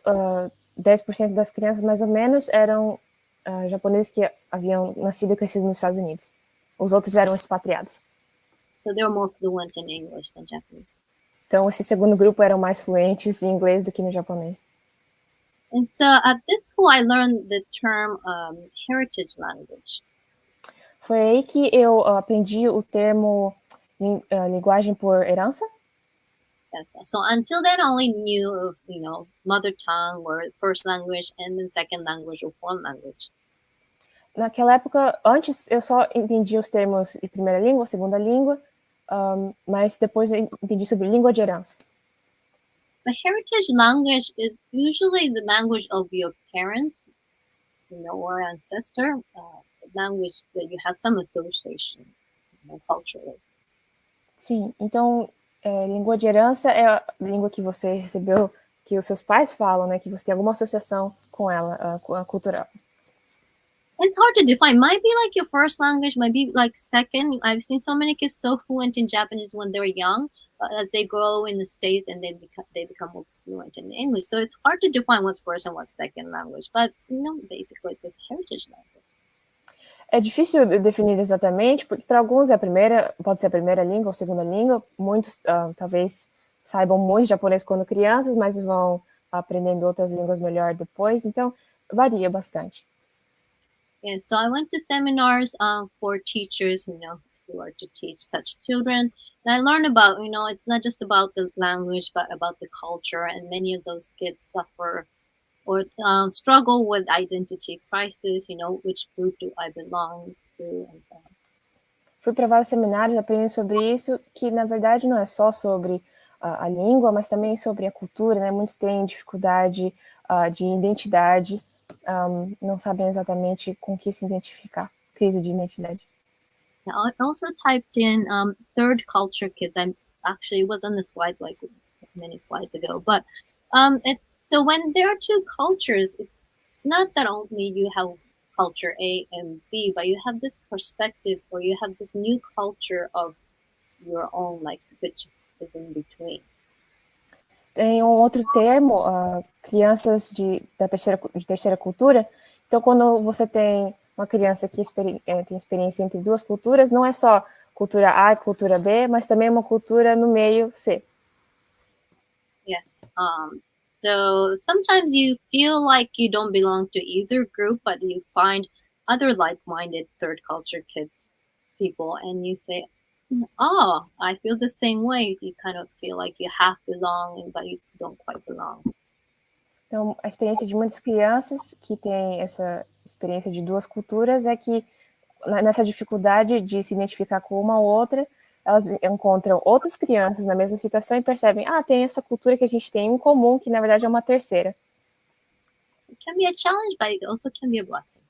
10% das crianças, mais ou menos, eram japoneses que haviam nascido e crescido nos Estados Unidos. Os outros eram expatriados. So they were more fluent in English than Japanese. Então, esse segundo grupo eram mais fluentes em inglês do que no japonês. And so at this school, I learned the term heritage language. Foi aí que eu aprendi o termo linguagem por herança. Yes. So until then, I only knew of, mother tongue or first language and then second language or foreign language. Naquela época, antes eu só entendia os termos de primeira língua, segunda língua, mas depois eu entendi sobre língua de herança. The heritage language is usually the language of your parents, or ancestor, language that you have some association, culturally. Sim, então língua de herança é a língua que você recebeu, que os seus pais falam, né? Que você tem alguma associação com ela, cultural. It's hard to define. Might be like your first language, might be like second. I've seen so many kids so fluent in Japanese when they're young, but as they grow in the States and they become more fluent in English. So it's hard to define what's first and what's second language. But basically it's a heritage language. É difícil definir exatamente, porque para alguns pode ser a primeira língua ou segunda língua. Muitos talvez saibam muito japonês quando crianças, mas vão aprendendo outras línguas melhor depois. Então, varia bastante. Yeah, so I went to seminars for teachers, who are to teach such children. And I learned about, it's not just about the language, but about the culture. And many of those kids suffer or struggle with identity crisis, which group do I belong to, and so on. Fui para vários seminários aprendendo sobre isso, que na verdade não é só sobre a língua, mas também sobre a cultura, né? Muitos têm dificuldade de identidade, não sabem exatamente com que se identificar, crise de identidade. I also typed in third culture kids. It was on the slide like many slides ago, but so when there are two cultures, it's not that only you have culture A and B, but you have this perspective or you have this new culture of your own, which is in between. Tem um outro termo, crianças de terceira cultura. Então, quando você tem uma criança que tem experiência entre duas culturas, não é só cultura A e cultura B, mas também uma cultura no meio C. Yes. So sometimes you feel like you don't belong to either group, but you find other like-minded third culture kids, people, and you say, Oh, I feel the same way. You kind of feel like you have to belong, but you don't quite belong. Então, a experiência de muitas crianças que têm essa experiência de duas culturas é que, nessa dificuldade de se identificar com uma ou outra, elas encontram outras crianças na mesma situação e percebem, tem essa cultura que a gente tem em comum, que na verdade é uma terceira. It can be a challenge, but it also can be a blessing.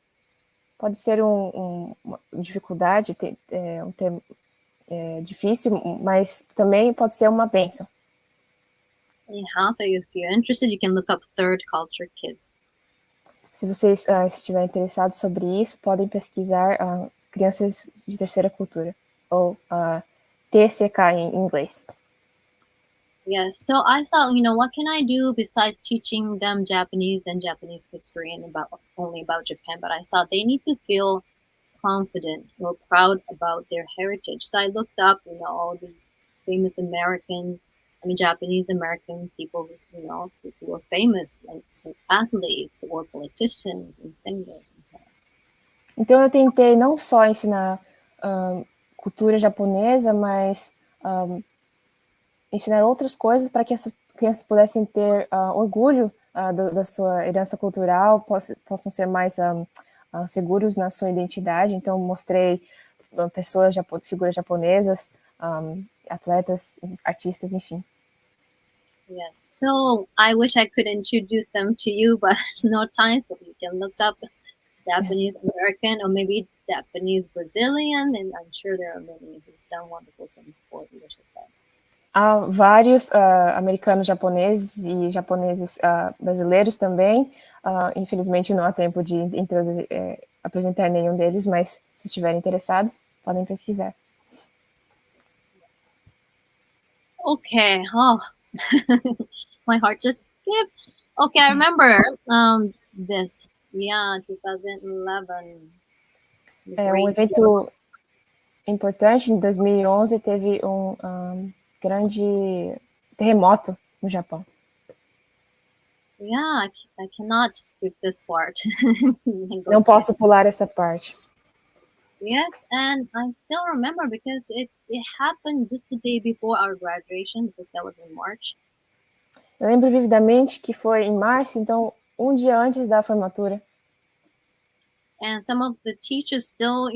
Pode ser uma dificuldade, um tema difícil, mas também pode ser uma bênção. Anyhow, so if you're interested, you can look up third culture kids. Se vocês estiverem interessados sobre isso, podem pesquisar crianças de terceira cultura, ou TCK em inglês. Yes, so I thought, what can I do besides teaching them Japanese and Japanese history and only about Japan? But I thought they need to feel confident or proud about their heritage. So I looked up, all these famous Japanese American people, who were famous and athletes or politicians and singers and so on. Então eu tentei não só ensinar cultura japonesa, mas ensinar outras coisas para que essas crianças pudessem ter orgulho da sua herança cultural, possam ser mais seguros na sua identidade. Então mostrei figuras japonesas, atletas, artistas, enfim. Yes, so I wish I could introduce them to you, but there's no time, so you can look up Japanese American or maybe Japanese Brazilian, and I'm sure there are many who've done wonderful things for your society. Há vários americanos japoneses e japoneses brasileiros também. Infelizmente não há tempo de apresentar nenhum deles, mas se estiverem interessados, podem pesquisar. Okay, my heart just skipped. Okay, I remember this. Yeah, 2011. Um evento importante, em 2011, teve grande terremoto no Japão. Yeah, I cannot skip this part. Não posso pular essa parte. Yes, and I still remember because it happened just the day before our graduation, because that was in March. Eu lembro vividamente que foi em março, então um dia antes da formatura. And some of the teachers still,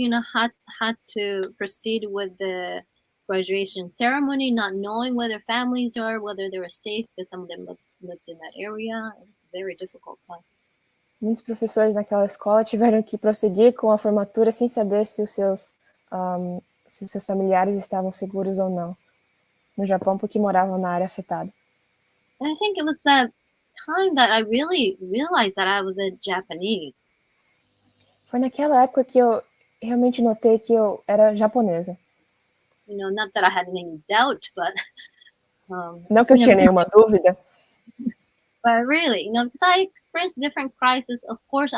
had to proceed with the graduation ceremony, not knowing where their families are, whether they were safe, because some of them lived in that area. It was a very difficult time. Muitos professores naquela escola tiveram que prosseguir com a formatura sem saber se os seus familiares estavam seguros ou não no Japão, porque moravam na área afetada. And I think it was that time that I really realized that I was a Japanese. Foi naquela época que eu realmente notei que eu era japonesa. Not that I had any doubt, but não que eu tinha nenhuma dúvida. But really, because I experienced different crises. Of course,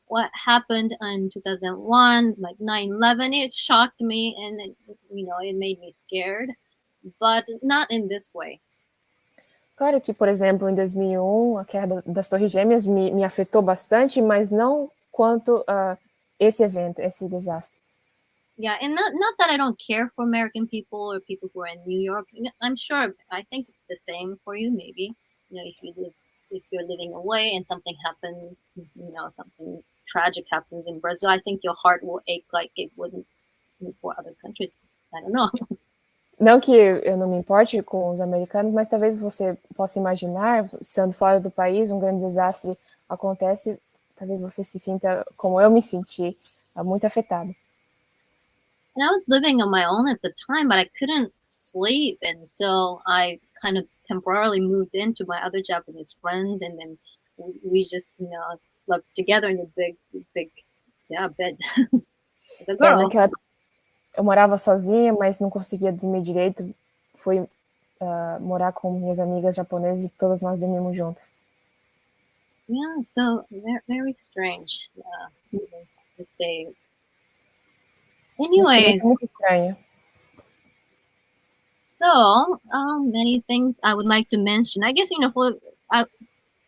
what happened in 2001, like 9/11, it shocked me, and it made me scared, but not in this way. Claro que, por exemplo, em 2001, a queda das Torres Gêmeas me afetou bastante, mas não quanto esse evento, esse desastre. Yeah, and not that I don't care for American people or people who are in New York. I'm sure, I think it's the same for you, maybe. If you're living away and something happens, something tragic happens in Brazil, I think your heart will ache like it wouldn't for other countries. I don't know. Não que eu não me importe com os americanos, mas talvez você possa imaginar, estando fora do país, um grande desastre acontece, talvez você se sinta como eu me senti, muito afetado. And I was living on my own at the time, but I couldn't sleep, and so I kind of temporarily moved into my other Japanese friends, and then we just slept together in a big bed. As a girl. Eu morava sozinha, mas não conseguia dormir direito. Fui morar com minhas amigas japonesas e todas nós dormimos juntas. Yeah, so very strange. This day. Anyways, muito estranha. So many things I would like to mention. I guess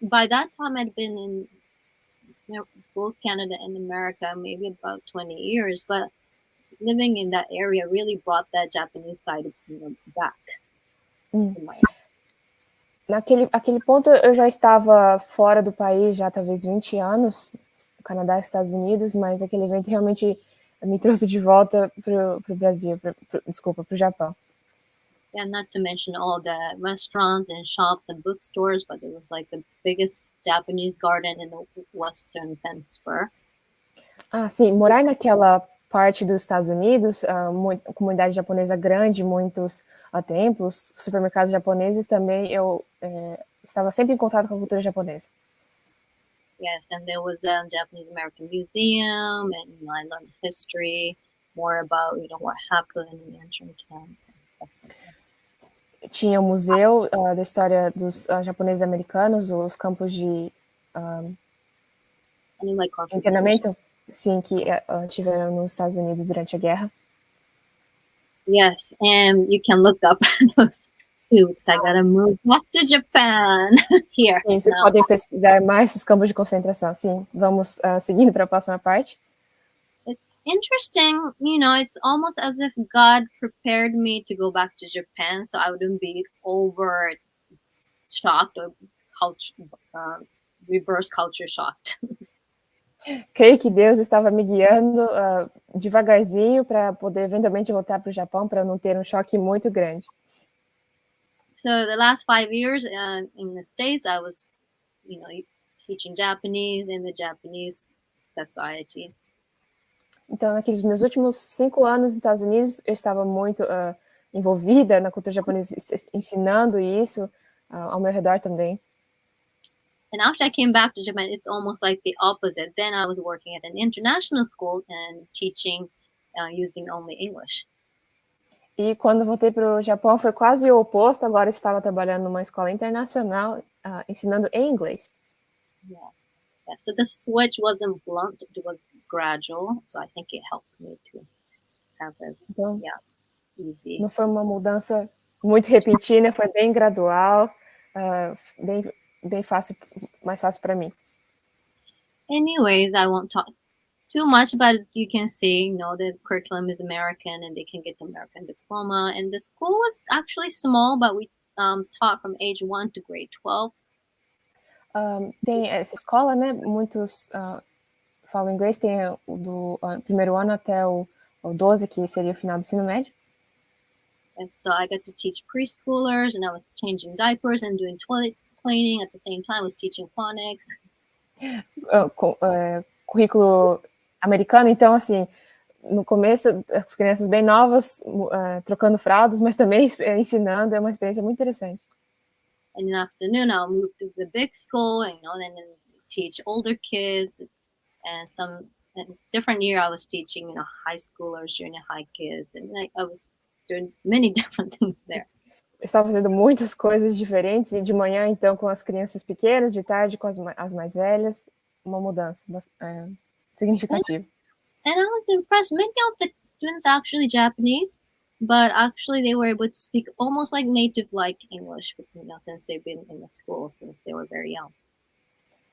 by that time I'd been in both Canada and America maybe about 20 years, but living in that area really brought that Japanese side, back. Naquele ponto eu já estava fora do país, já talvez 20 anos, Canadá e Estados Unidos, mas aquele evento realmente me trouxe de volta para o Brasil, para o Japão. Yeah, not to mention all the restaurants and shops and bookstores, but it was like the biggest Japanese garden in the Western Hemisphere. Ah, sim, morar naquela parte dos Estados Unidos, comunidade japonesa grande, muitos templos, supermercados japoneses também, eu estava sempre em contato com a cultura japonesa. Yes, and there was a Japanese American Museum, and I learned history, more about what happened in the intern camp and stuff like that. Tinha o museu da história dos japoneses americanos, os campos de internamento, sim, que tiveram nos Estados Unidos durante a guerra. Yes, and you can look up those too, because I gotta move back to Japan here. Sim, vocês podem pesquisar mais os campos de concentração. Sim, vamos seguindo para a próxima parte. It's interesting, it's almost as if God prepared me to go back to Japan, so I wouldn't be over shocked or reverse culture shocked. Creio que Deus estava me guiando devagarzinho para poder eventualmente voltar para o Japão, para não ter choque muito grande. So the last 5 years in the States, I was, teaching Japanese in the Japanese society. Então, naqueles meus últimos 5 anos nos Estados Unidos, eu estava muito envolvida na cultura japonesa, ensinando isso ao meu redor também. And after I came back to Japan, it's almost like the opposite. Then I was working at an international school and teaching using only English. E quando voltei para o Japão, foi quase o oposto. Agora estava trabalhando numa escola internacional, ensinando em inglês. Yeah. So the switch wasn't blunt, it was gradual. So I think it helped me to have it, então, easy. Não foi uma mudança muito repentina, foi bem gradual, bem fácil, mais fácil para mim. Anyways, I won't talk too much, but as you can see, the curriculum is American and they can get the American diploma. And the school was actually small, but we taught from age 1 to grade 12. Tem essa escola, né? Muitos falam inglês, tem do primeiro ano até o 12, que seria o final do ensino médio. And so I got to teach preschoolers, and I was changing diapers and doing toilet cleaning at the same time. I was teaching phonics. Currículo americano, então, assim, no começo, as crianças bem novas, trocando fraldas, mas também ensinando, é uma experiência muito interessante. And in the afternoon, I'll move to the big school, and then teach older kids. And some different year, I was teaching, high schoolers, junior high kids, and I was doing many different things there. Eu estava fazendo muitas coisas diferentes, e de manhã, então, com as crianças pequenas, de tarde com as mais velhas, uma mudança significativa. And I was impressed. Many of the students are actually Japanese, but actually they were able to speak almost like native, like English, since they've been in the school since they were very young.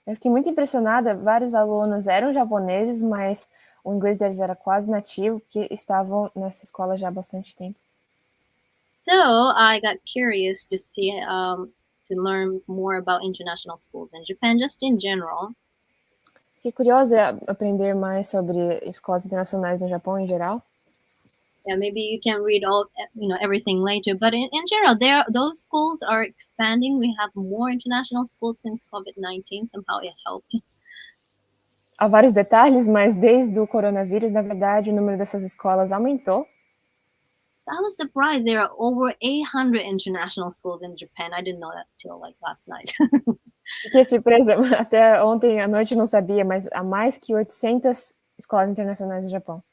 Eu fiquei muito impressionada. Vários alunos eram japoneses, mas o inglês deles era quase nativo, porque estavam nessa escola já há bastante tempo. So I got curious to see, to learn more about international schools in Japan, just in general. Fiquei curiosa em aprender mais sobre escolas internacionais no Japão em geral. Yeah, maybe you can read everything later, but in general, those schools are expanding. We have more international schools since COVID-19. Somehow it helped. Há vários detalhes, mas desde o coronavírus, na verdade, o número dessas escolas aumentou. So I was surprised there are over 800 international schools in Japan. I didn't know that till last night. Fiquei surpresa, até ontem à noite não sabia, mas há mais que 800 escolas internacionais no Japão.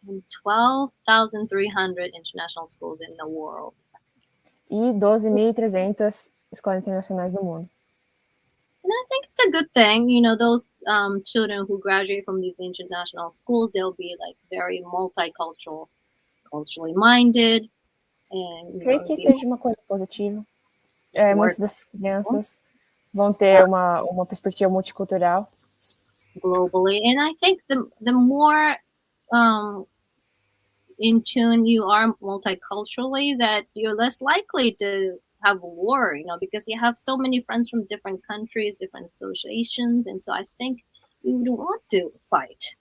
And 12,300 international schools in the world. E 12.300 escolas internacionais no mundo. And I think it's a good thing, those children who graduate from these international schools, they'll be like very multicultural, culturally minded. And, creio que seja uma coisa positiva. Muitas dessas crianças vão ter uma perspectiva multicultural. Globally. And I think the more in tune you are multiculturally, that you're less likely to have a war, because you have so many friends from different countries, different associations, and so I think you would want to fight.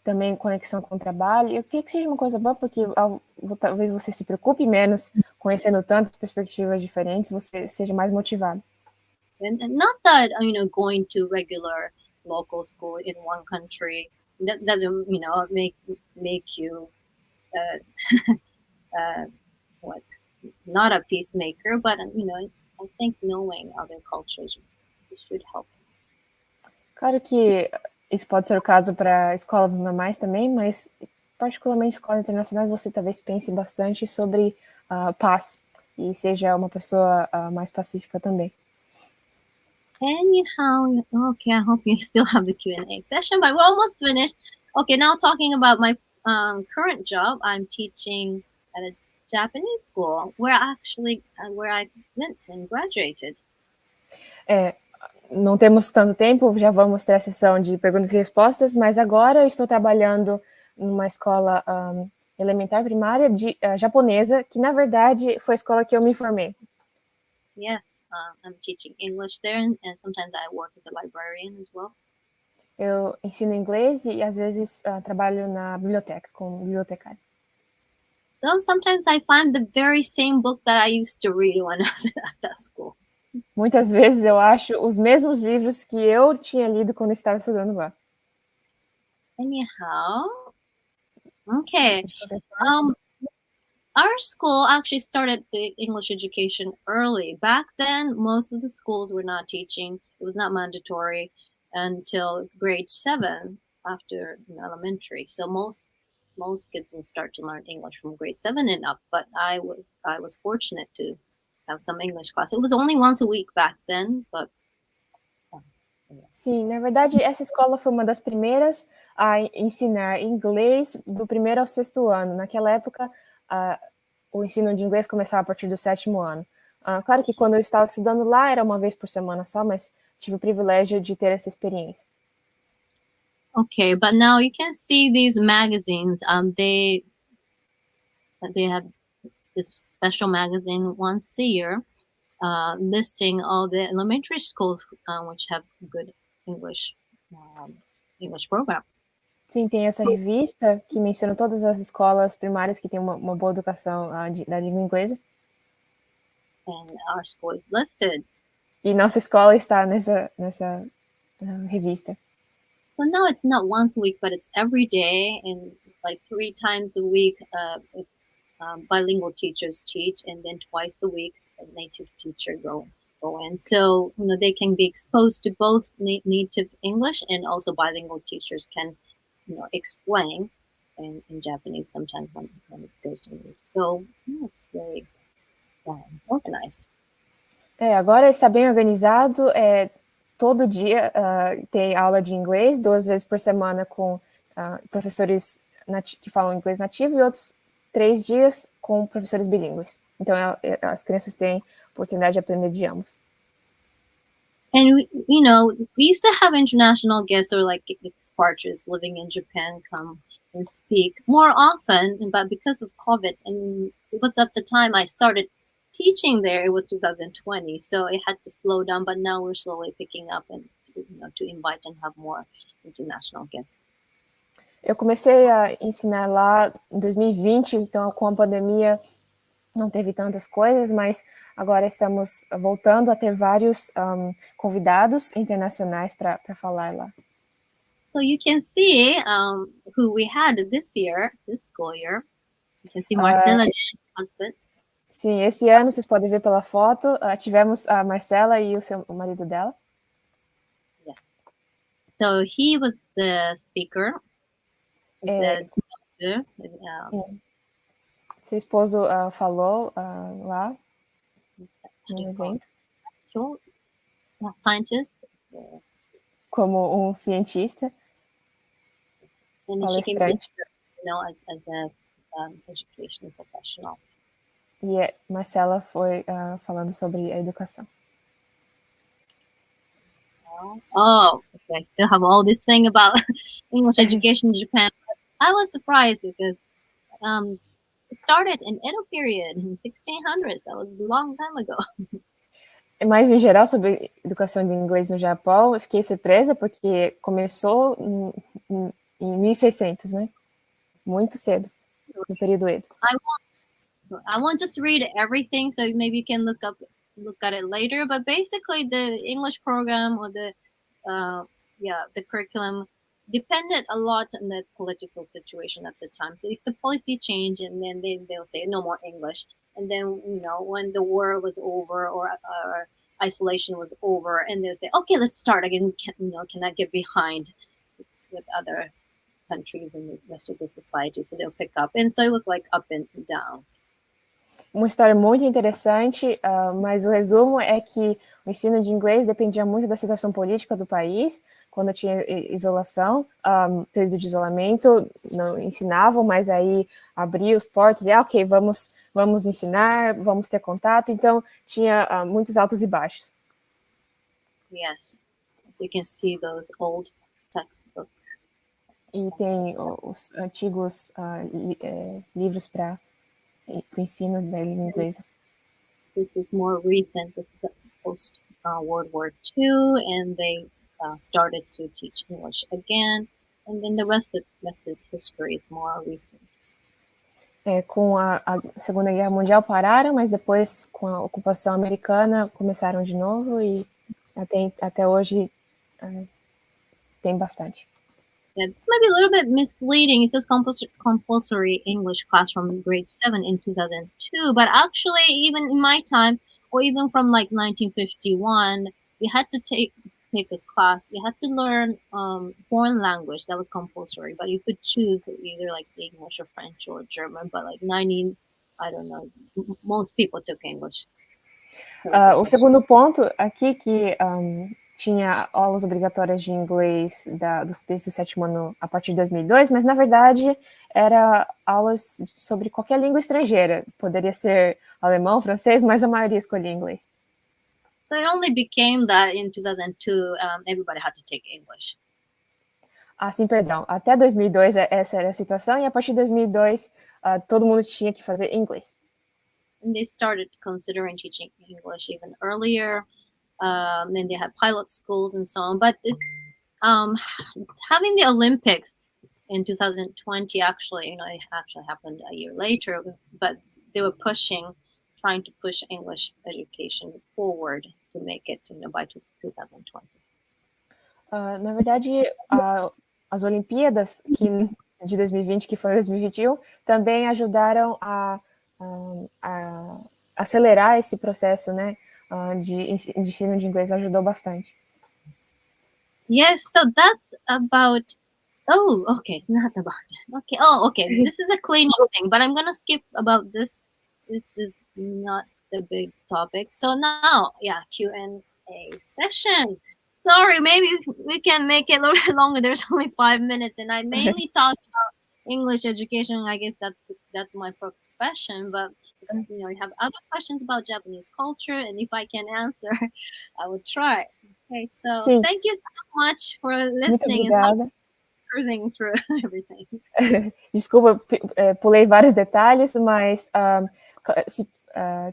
Também conexão com o trabalho. Eu queria que seja uma coisa boa, porque talvez você se preocupe menos, conhecendo tantas perspectivas diferentes, você seja mais motivado. And not that, going to regular local school in one country that doesn't, make you not a peacemaker, but I think knowing other cultures should help. Claro que isso pode ser o caso para escolas normais também, mas particularmente escolas internacionais, você talvez pense bastante sobre paz e seja uma pessoa mais pacífica também. Anyhow, okay, I hope you still have the Q&A session, but we're almost finished. Okay, now talking about my current job, I'm teaching at a Japanese school where I went and graduated. Não temos tanto tempo, já vamos ter a sessão de perguntas e respostas, mas agora eu estou trabalhando numa escola elementar primária japonesa, que na verdade foi a escola que eu me formei. Yes, I'm teaching English there, and sometimes I work as a librarian as well. Eu ensino inglês e às vezes trabalho na biblioteca, como bibliotecária. So sometimes I find the very same book that I used to read when I was at that school. Muitas vezes eu acho os mesmos livros que eu tinha lido quando estava estudando lá. Anyhow, okay. Our school actually started the English education early. Back then, most of the schools were not teaching. It was not mandatory until grade 7 after elementary. So most kids will start to learn English from grade 7 and up. But I was fortunate to have some English class. It was only once a week back then, but Sim, na verdade, essa escola foi uma das primeiras a ensinar inglês do primeiro ao 6º ano. Naquela época, o ensino de inglês começava a partir do 7º ano. Claro que quando eu estava estudando lá, era uma vez por semana só, mas tive o privilégio de ter essa experiência. Okay, but now you can see these magazines. They have this special magazine once a year, listing all the elementary schools which have good English program. Sim, tem essa revista que menciona todas as escolas primárias que têm uma boa educação da língua inglesa. And our school is listed. E nossa escola está nessa revista. So now it's not once a week, but it's every day, and it's like 3 times a week. Bilingual teachers teach, and then twice a week a native teacher go in. So they can be exposed to both native English, and also bilingual teachers can explain in Japanese sometimes when it goes in English. So it's very organized. Agora está bem organizado. Todo dia tem aula de inglês, 2 vezes por semana com professores que falam inglês nativo e outros 3 dias com professores bilíngues. Então, as crianças têm oportunidade de aprender de ambos. And we used to have international guests or like expatriates living in Japan come and speak more often, but because of COVID, and it was at the time I started teaching there, it was 2020, so it had to slow down, but now we're slowly picking up and to invite and have more international guests. Eu comecei a ensinar lá em 2020, então com a pandemia não teve tantas coisas, mas agora estamos voltando a ter vários convidados internacionais para falar lá. So you can see who we had this school year. You can see Marcela, husband. Sim, esse ano, vocês podem ver pela foto, tivemos a Marcela e o marido dela. Yes. So he was the speaker. Seu esposo falou lá no evento. Scientist. Como cientista. And she came to, as a education professional. E Marcela foi falando sobre a educação. Oh, okay. I still have all this thing about English education in Japan. I was surprised because it started in Edo period in 1600s. That was a long time ago. Mas, em geral, sobre educação de inglês no Japão, eu fiquei surpresa porque começou em 1600, né? Muito cedo, no período Edo. I won't just read everything, so maybe you can look at it later. But basically, the English program or the curriculum depended a lot on the political situation at the time. So if the policy changed, and then they'll say no more English, and then when the war was over or isolation was over, and they'll say, okay, let's start again. Cannot get behind with other countries in the rest of the society, so they'll pick up. And so it was like up and down. Uma história muito interessante, mas o resumo é que o ensino de inglês dependia muito da situação política do país. Quando tinha isolação, período de isolamento, não ensinavam, mas aí abria os portos e, ok, vamos ensinar, vamos ter contato. Então, tinha muitos altos e baixos. Yes, so you can see those old textbooks. E tem os antigos livros para o ensino da língua inglesa. This is more recent. This is post World War II, and they started to teach English again. And then the rest is history. It's more recent. Com a Segunda Guerra Mundial pararam, mas depois, com a ocupação americana, começaram de novo e até hoje tem bastante. Yeah, this might be a little bit misleading. It says compulsory English class from grade 7 in 2002, but actually, even in my time, or even from like 1951, you had to take a class. You had to learn foreign language that was compulsory, but you could choose either like English or French or German. But like most people took English. O segundo ponto aqui que tinha aulas obrigatórias de inglês desde o sétimo ano a partir de 2002, mas na verdade era aulas sobre qualquer língua estrangeira. Poderia ser alemão, francês, mas a maioria escolhia inglês. So it only became that in 2002, everybody had to take English. Sim, perdão. Até 2002 essa era a situação, e a partir de 2002 todo mundo tinha que fazer inglês. And they started considering teaching English even earlier. Then they had pilot schools and so on. But having the Olympics in 2020, actually, it actually happened a year later, but they were trying to push English education forward to make it by 2020. Na verdade, as Olimpíadas de 2020, que foi 2021, também ajudaram a acelerar esse processo, né? De ensino de inglês, ajudou bastante. Yes, so that's about. Oh, okay, it's not about it. Okay. Oh, okay. This is a cleaning thing, but I'm gonna skip about this. This is not the big topic. So now, Q&A session. Sorry, maybe we can make it a little bit longer. There's only 5 minutes, and I mainly talk about English education. I guess that's my profession, but you have other questions about Japanese culture, and if I can answer, I will try. Okay, so Sim. Thank you so much for listening and cruising through everything. Desculpa, pulei vários detalhes, mas se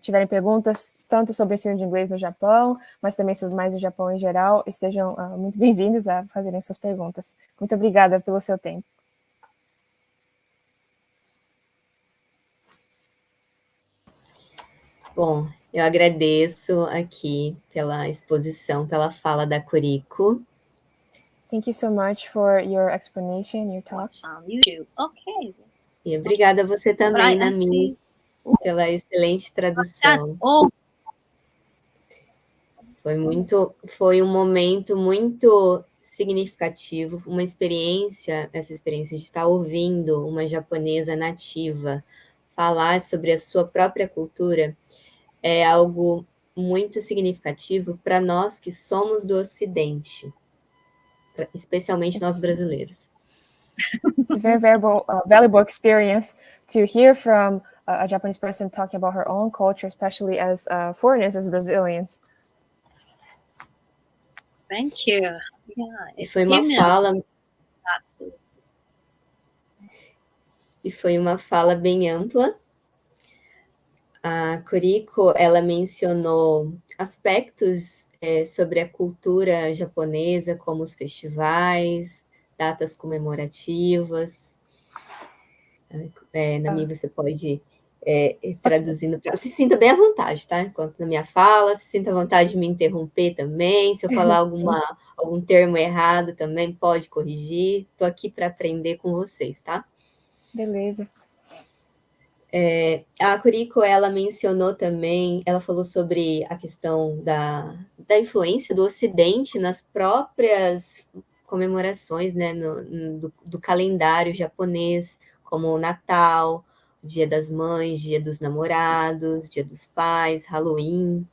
tiverem perguntas tanto sobre o ensino de inglês no Japão, mas também sobre mais o Japão em geral, estejam muito bem-vindos a fazerem suas perguntas. Muito obrigada pelo seu tempo. Bom, eu agradeço aqui pela exposição, pela fala da Kuriko. Thank you so much for your explanation, your talk. YouTube. Okay. E obrigada a você também, Nami, pela excelente tradução. Foi um momento muito significativo, essa experiência de estar ouvindo uma japonesa nativa falar sobre a sua própria cultura é algo muito significativo para nós que somos do Ocidente, especialmente nós brasileiros. It's a very valuable experience to hear from a Japanese person talking about her own culture, especially as foreigners, as Brazilians. Thank you. Yeah, e foi uma fala... e foi uma fala bem ampla. A Kuriko, ela mencionou aspectos sobre a cultura japonesa, como os festivais, datas comemorativas. Nami, você pode ir traduzindo. Se sinta bem à vontade, tá? Enquanto na minha fala, se sinta à vontade de me interromper também. Se eu falar algum termo errado também, pode corrigir. Estou aqui para aprender com vocês, tá? Beleza. A Kuriko, ela mencionou também, ela falou sobre a questão da influência do Ocidente nas próprias comemorações, né, do calendário japonês, como o Natal, Dia das Mães, Dia dos Namorados, Dia dos Pais, Halloween.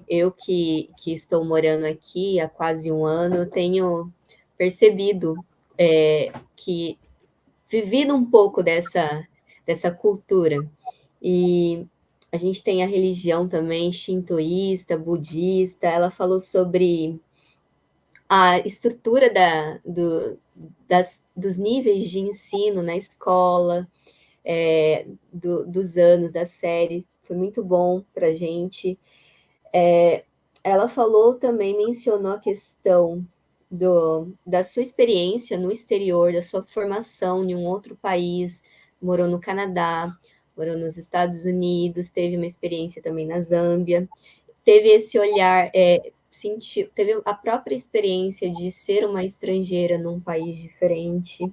Eu que estou morando aqui há quase um ano, tenho percebido que vivido um pouco dessa cultura. E a gente tem a religião também shintoísta, budista. Ela falou sobre a estrutura dos níveis de ensino na escola, dos anos da série. Foi muito bom para a gente. Ela falou também, mencionou a questão da sua experiência no exterior, da sua formação em um outro país, morou no Canadá, morou nos Estados Unidos, teve uma experiência também na Zâmbia, teve esse olhar, teve a própria experiência de ser uma estrangeira num país diferente.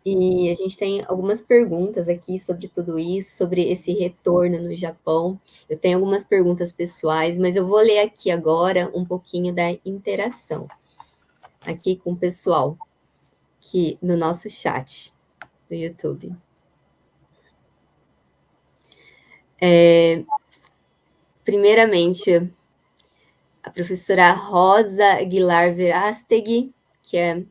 E a gente tem algumas perguntas aqui sobre tudo isso, sobre esse retorno no Japão. Eu tenho algumas perguntas pessoais, mas eu vou ler aqui agora um pouquinho da interação aqui com o pessoal aqui no nosso chat do YouTube. Primeiramente, a professora Rosa Aguilar Verástegui, que é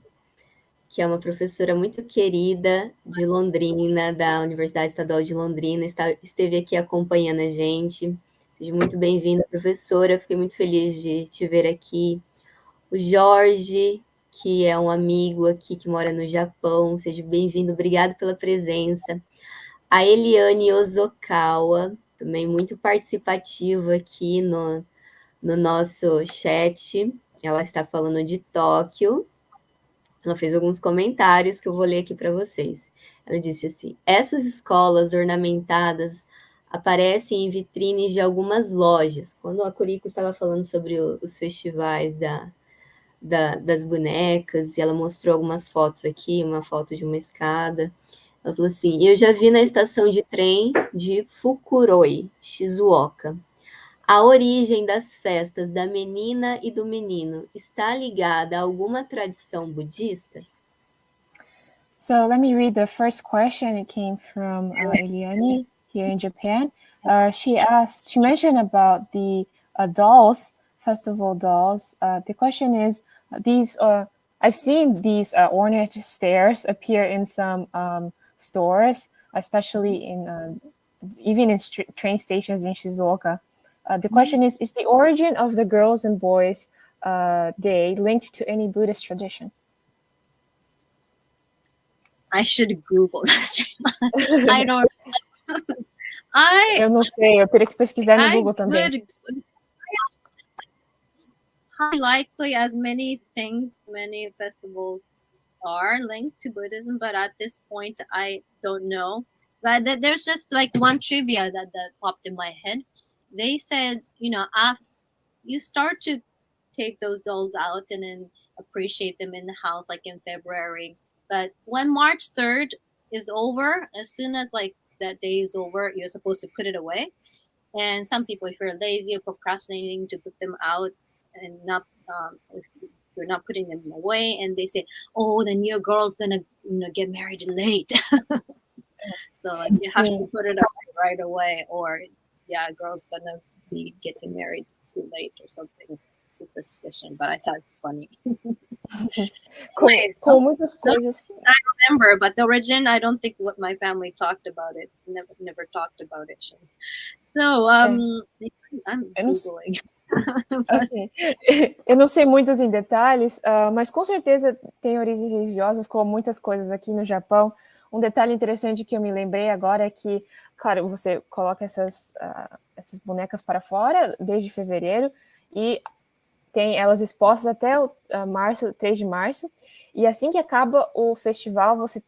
uma professora muito querida de Londrina, da Universidade Estadual de Londrina, esteve aqui acompanhando a gente. Seja muito bem-vinda, professora. Fiquei muito feliz de te ver aqui. O Jorge, que é um amigo aqui que mora no Japão, seja bem-vindo. Obrigada pela presença. A Eliane Ozokawa, também muito participativa aqui no nosso chat. Ela está falando de Tóquio. Ela fez alguns comentários que eu vou ler aqui para vocês. Ela disse assim: essas escolas ornamentadas aparecem em vitrines de algumas lojas. Quando a Kuriko estava falando sobre os festivais das bonecas, e ela mostrou algumas fotos aqui, uma foto de uma escada. Ela falou assim: eu já vi na estação de trem de Fukuroi, Shizuoka. A origem das festas da menina e do menino está ligada a alguma tradição budista? So let me read the first question. It came from Eliane here in Japan. She mentioned about the dolls, festival dolls. The question is, I've seen these ornate stairs appear in some stores, especially even in train stations in Shizuoka. The question is the origin of the Girls and Boys Day linked to any Buddhist tradition? I should Google this. I don't. Eu não sei, eu teria que pesquisar no Google também. How likely as many festivals are linked to Buddhism, but at this point, I don't know. But there's just like one trivia that popped in my head. They said, after you start to take those dolls out and then appreciate them in the house, like in February. But when March 3rd is over, as soon as like that day is over, you're supposed to put it away. And some people, if you're lazy or procrastinating to put them out and not, if you're not putting them away, and they say, "Oh, then your girl's gonna, get married late." So like you have to put it away right away, or girl's gonna be getting married too late or something. It's superstition, but I thought it's funny. Com muitas coisas. I remember, but the origin, I don't think what my family talked about it. Never talked about it. So I'm Googling. Ok. Eu não sei muitos em detalhes, mas com certeza tem origens religiosas, como muitas coisas aqui no Japão. Um detalhe interessante que eu me lembrei agora é que, claro, você coloca essas bonecas para fora desde fevereiro e tem elas expostas até o março, 3 de março, e assim que acaba o festival, você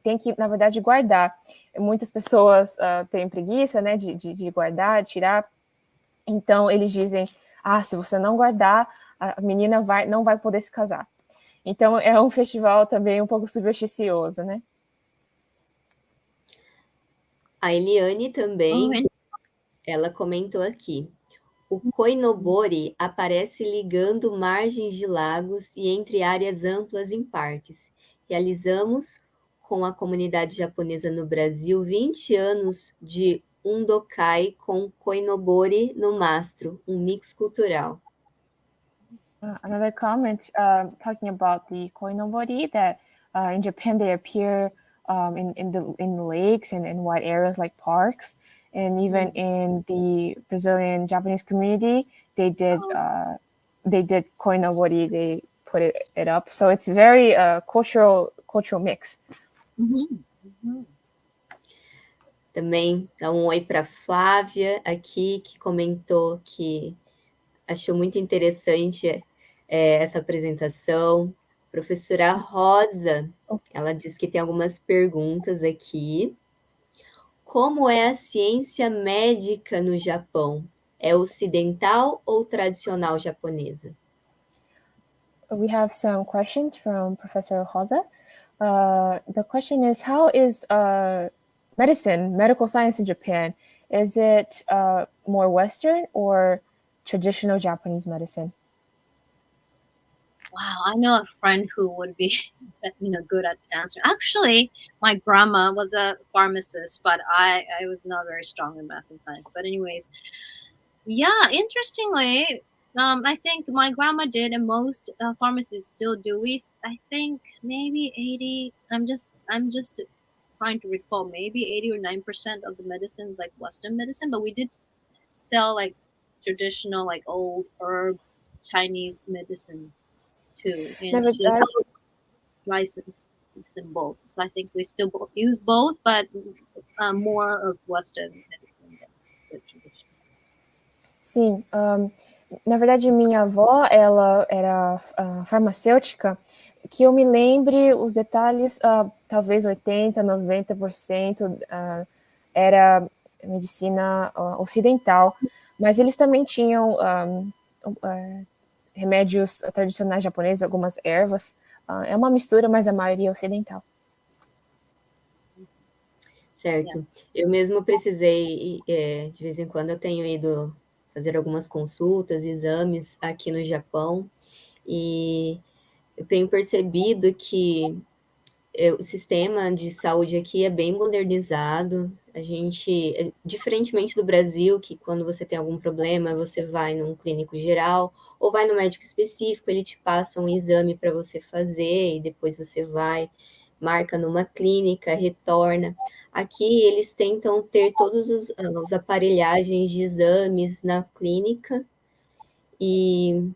tem que, na verdade, guardar. Muitas pessoas têm preguiça, né, de guardar, tirar, então eles dizem, se você não guardar, a menina não vai poder se casar. Então é um festival também um pouco supersticioso, né? A Eliane também, ela comentou aqui. O koinobori aparece ligando margens de lagos e entre áreas amplas em parques. Realizamos, com a comunidade japonesa no Brasil, 20 anos de undokai com koinobori no mastro, um mix cultural. Another comment talking about the koinobori, that in Japan they appear in the lakes and in wide areas like parks, and even in the Brazilian Japanese community they did koinobori. They put it up, so it's very cultural mix. Também dá um oi para Flávia aqui, que comentou que achou muito interessante essa apresentação. Professora Rosa, ela diz que tem algumas perguntas aqui. Como é a ciência médica no Japão? É ocidental ou tradicional japonesa? We have some questions from Professor Hoza. The question is, how is medical science in Japan? Is it more Western or traditional Japanese medicine? Wow, I know a friend who would be, good at answering. Actually, my grandma was a pharmacist, but I was not very strong in math and science. But anyways, yeah, interestingly, I think my grandma did, and most pharmacists still do. I think maybe 80. I'm just trying to recall. Maybe 80 or 9% of the medicines like Western medicine, but we did sell like traditional, like old herb Chinese medicines too, and she licensed in both. So I think we still use both, but more of Western medicine than the traditional. Sim, na verdade minha avó, ela era farmacêutica, que eu me lembre os detalhes, talvez 80, 90% era medicina ocidental, mas eles também tinham remédios tradicionais japoneses, algumas ervas, é uma mistura, mas a maioria é ocidental. Certo. Yes. Eu mesmo precisei, de vez em quando eu tenho ido fazer algumas consultas, exames aqui no Japão, e eu tenho percebido que o sistema de saúde aqui é bem modernizado. A gente, diferentemente do Brasil, que quando você tem algum problema, você vai num clínico geral ou vai no médico específico, ele te passa um exame para você fazer e depois você vai, marca numa clínica, retorna. Aqui eles tentam ter todos os aparelhagens de exames na clínica e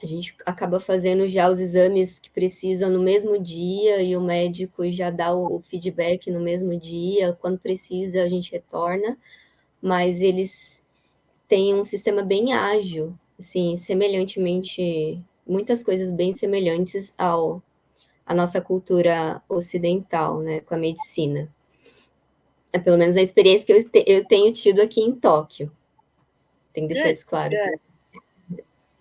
a gente acaba fazendo já os exames que precisam no mesmo dia e o médico já dá o feedback no mesmo dia. Quando precisa, a gente retorna, mas eles têm um sistema bem ágil, assim, semelhantemente, muitas coisas bem semelhantes à nossa cultura ocidental, né, com a medicina. É pelo menos a experiência que eu tenho tido aqui em Tóquio. Tem que deixar isso claro.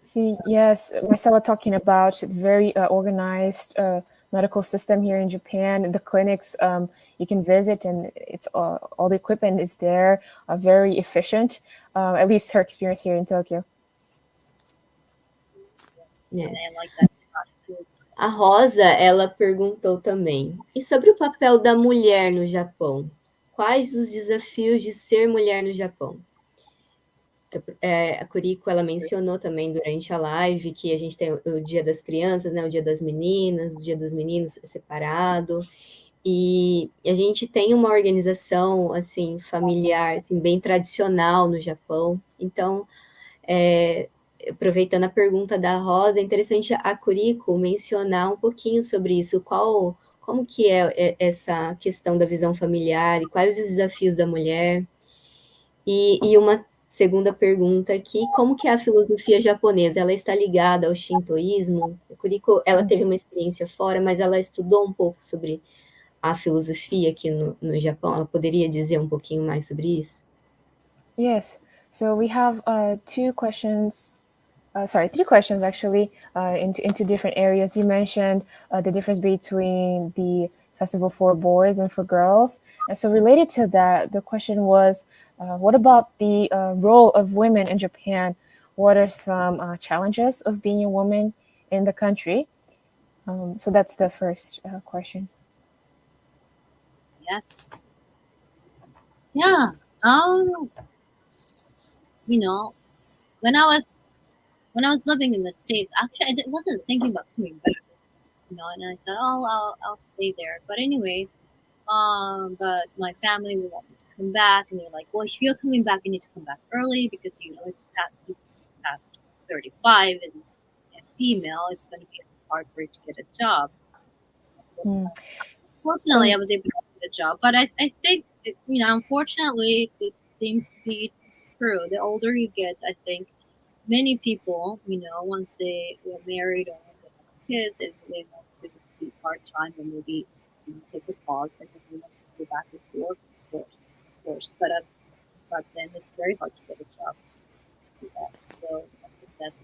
See, yes, Marcella talking about very organized medical system here in Japan. The clinics you can visit, and it's all the equipment is there, very efficient. At least her experience here in Tokyo. Yes. I like that. A Rosa, ela perguntou também, e sobre o papel da mulher no Japão? Quais os desafios de ser mulher no Japão? A Kuriko, ela mencionou também durante a live que a gente tem o Dia das Crianças, né, o Dia das Meninas, o Dia dos Meninos separado, e a gente tem uma organização, assim, familiar, assim, bem tradicional no Japão, então Aproveitando a pergunta da Rosa, é interessante a Kuriko mencionar um pouquinho sobre isso, como que é essa questão da visão familiar e quais os desafios da mulher. E uma segunda pergunta aqui, como que é a filosofia japonesa? Ela está ligada ao shintoísmo? A Kuriko, ela teve uma experiência fora, mas ela estudou um pouco sobre a filosofia aqui no Japão. Ela poderia dizer um pouquinho mais sobre isso? Yes. So we have three questions actually, into different areas. You mentioned the difference between the festival for boys and for girls. And so related to that, the question was, what about the role of women in Japan? What are some challenges of being a woman in the country? So that's the first question. Yes. Yeah. You know, when I was living in the States, actually, I wasn't thinking about coming back. And I thought, oh, I'll stay there. But anyways, but my family would want me to come back, and they're like, well, if you're coming back, you need to come back early because if you past 35 and female, it's going to be hard for you to get a job. Fortunately, I was able to get a job, but I think unfortunately, it seems to be true. The older you get, I think many people, once they are married or they have kids and they want to be part-time or maybe take a pause and then they want to go back into work, of course. But then it's very hard to get a job to do that. So I think that's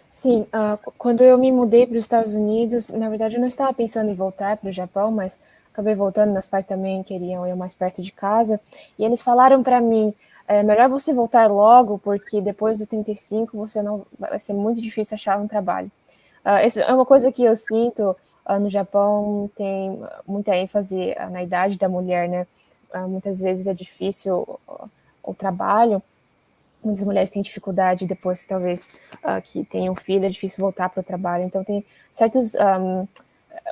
Sim, quando eu me mudei para os Estados Unidos, na verdade eu não estava pensando em voltar para o Japão, mas acabei voltando, meus pais também queriam ir mais perto de casa, e eles falaram para mim, é melhor você voltar logo, porque depois dos 35 vai ser muito difícil achar um trabalho. Isso é uma coisa que eu sinto no Japão, tem muita ênfase na idade da mulher, né? Muitas vezes é difícil o trabalho, muitas mulheres têm dificuldade depois, talvez, que tenham filho, é difícil voltar para o trabalho. Então, tem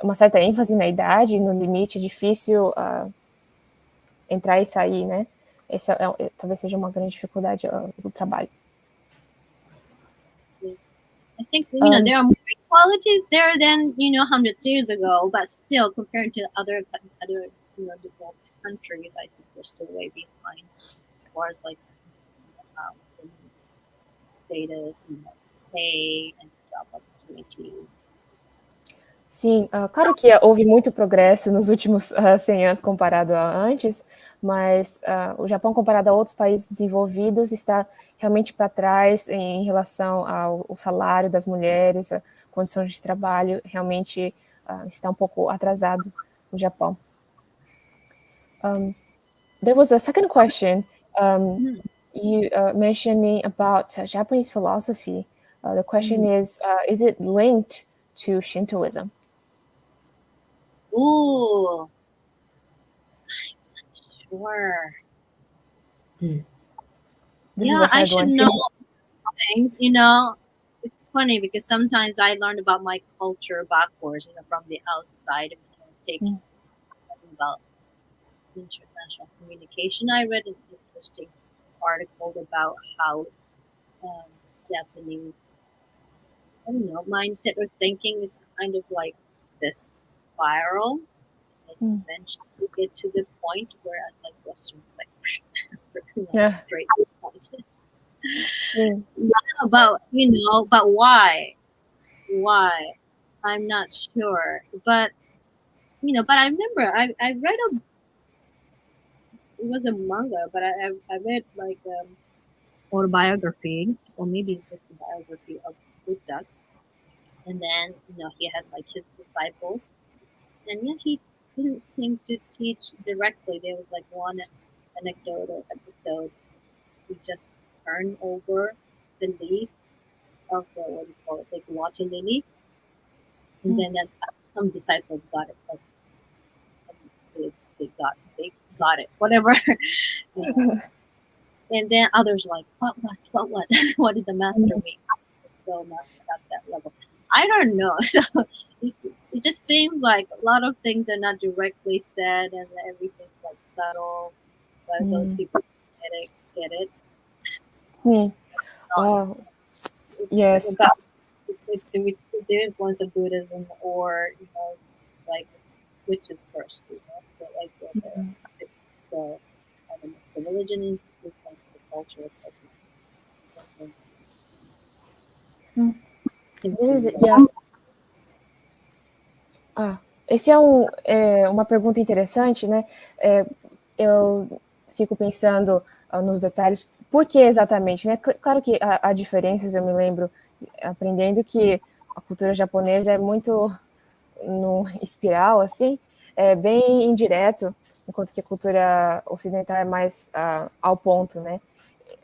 uma certa ênfase na idade, no limite, é difícil entrar e sair, né? Essa talvez seja uma grande dificuldade do trabalho. Yes. I think, there are more equalities there than, hundreds of years ago, but still, compared to other developed countries, I think we're still way behind as far as, like, status and pay and job opportunities. Sim, claro que houve muito progresso nos últimos 100 anos comparado a antes, mas o Japão, comparado a outros países desenvolvidos, está realmente para trás em relação ao salário das mulheres, a condições de trabalho, realmente está um pouco atrasado no Japão. There was a second question. You mentioning about Japanese philosophy. The question is it linked to Shintoism? Ooh, I'm not sure. Yeah, I should know things. It's funny because sometimes I learned about my culture backwards, from the outside. When I was taking about international communication, I read an interesting article about how Japanese, mindset or thinking is kind of like this spiral. And eventually you get to the point, whereas like Western is like straight to the point. But why? Why? I'm not sure. But but I remember I read it was a manga, but I read like autobiography, or maybe it's just a biography of Buddha. And then he had like his disciples, and he didn't seem to teach directly. There was like one anecdote or episode. He just turned over the leaf of the, what do you call it, like water lily, and then some disciples got it. It's like they got it, whatever. And then others like, what? What did the master mean? We're still not at that level. I don't know. So it just seems like a lot of things are not directly said, and everything's like subtle. But those people get it. Yes. About it's with the influence of Buddhism, or it's like which is first, like so I don't know, the religion is influence the culture. Esse uma pergunta interessante, né? Eu fico pensando nos detalhes, por que exatamente, né? Claro que há diferenças, eu me lembro aprendendo que a cultura japonesa é muito no espiral, assim, bem indireto, enquanto que a cultura ocidental é mais ao ponto, né?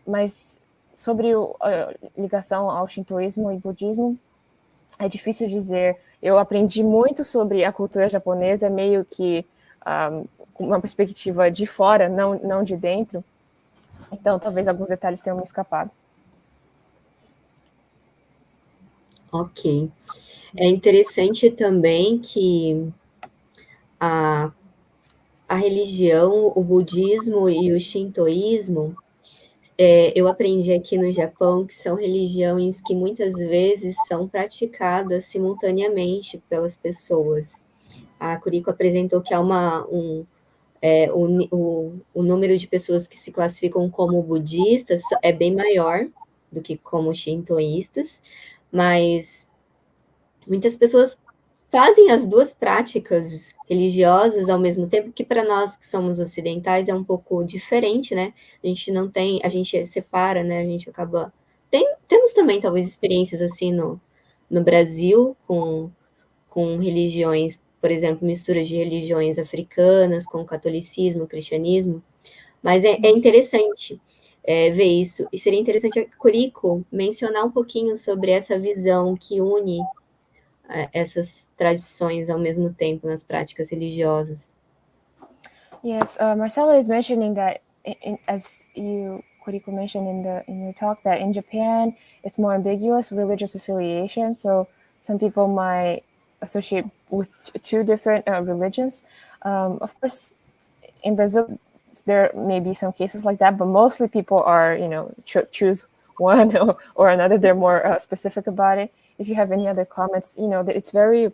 Mas sobre a ligação ao shintoísmo e budismo, é difícil dizer. Eu aprendi muito sobre a cultura japonesa, meio que com uma perspectiva de fora, não de dentro. Então, talvez alguns detalhes tenham me escapado. Ok. É interessante também que a religião, o budismo e o shintoísmo, eu aprendi aqui no Japão que são religiões que muitas vezes são praticadas simultaneamente pelas pessoas. A Kuriko apresentou que há o número de pessoas que se classificam como budistas é bem maior do que como shintoístas, mas muitas pessoas fazem as duas práticas religiosas ao mesmo tempo, que para nós que somos ocidentais é um pouco diferente, né? A gente não tem, a gente separa, né? A gente acaba... Temos também, talvez, experiências assim no Brasil, com religiões, por exemplo, misturas de religiões africanas com catolicismo, cristianismo, mas é interessante ver isso. E seria interessante a Kuriko mencionar um pouquinho sobre essa visão que une essas tradições ao mesmo tempo nas práticas religiosas. Yes, Marcela is mentioning that, as you, Kuriko, mentioned in your talk, that in Japan it's more ambiguous religious affiliation. So some people might associate with two different religions. Of course, in Brazil there may be some cases like that, but mostly people are choose one or another. They're more specific about it. If you have any other comments, it's very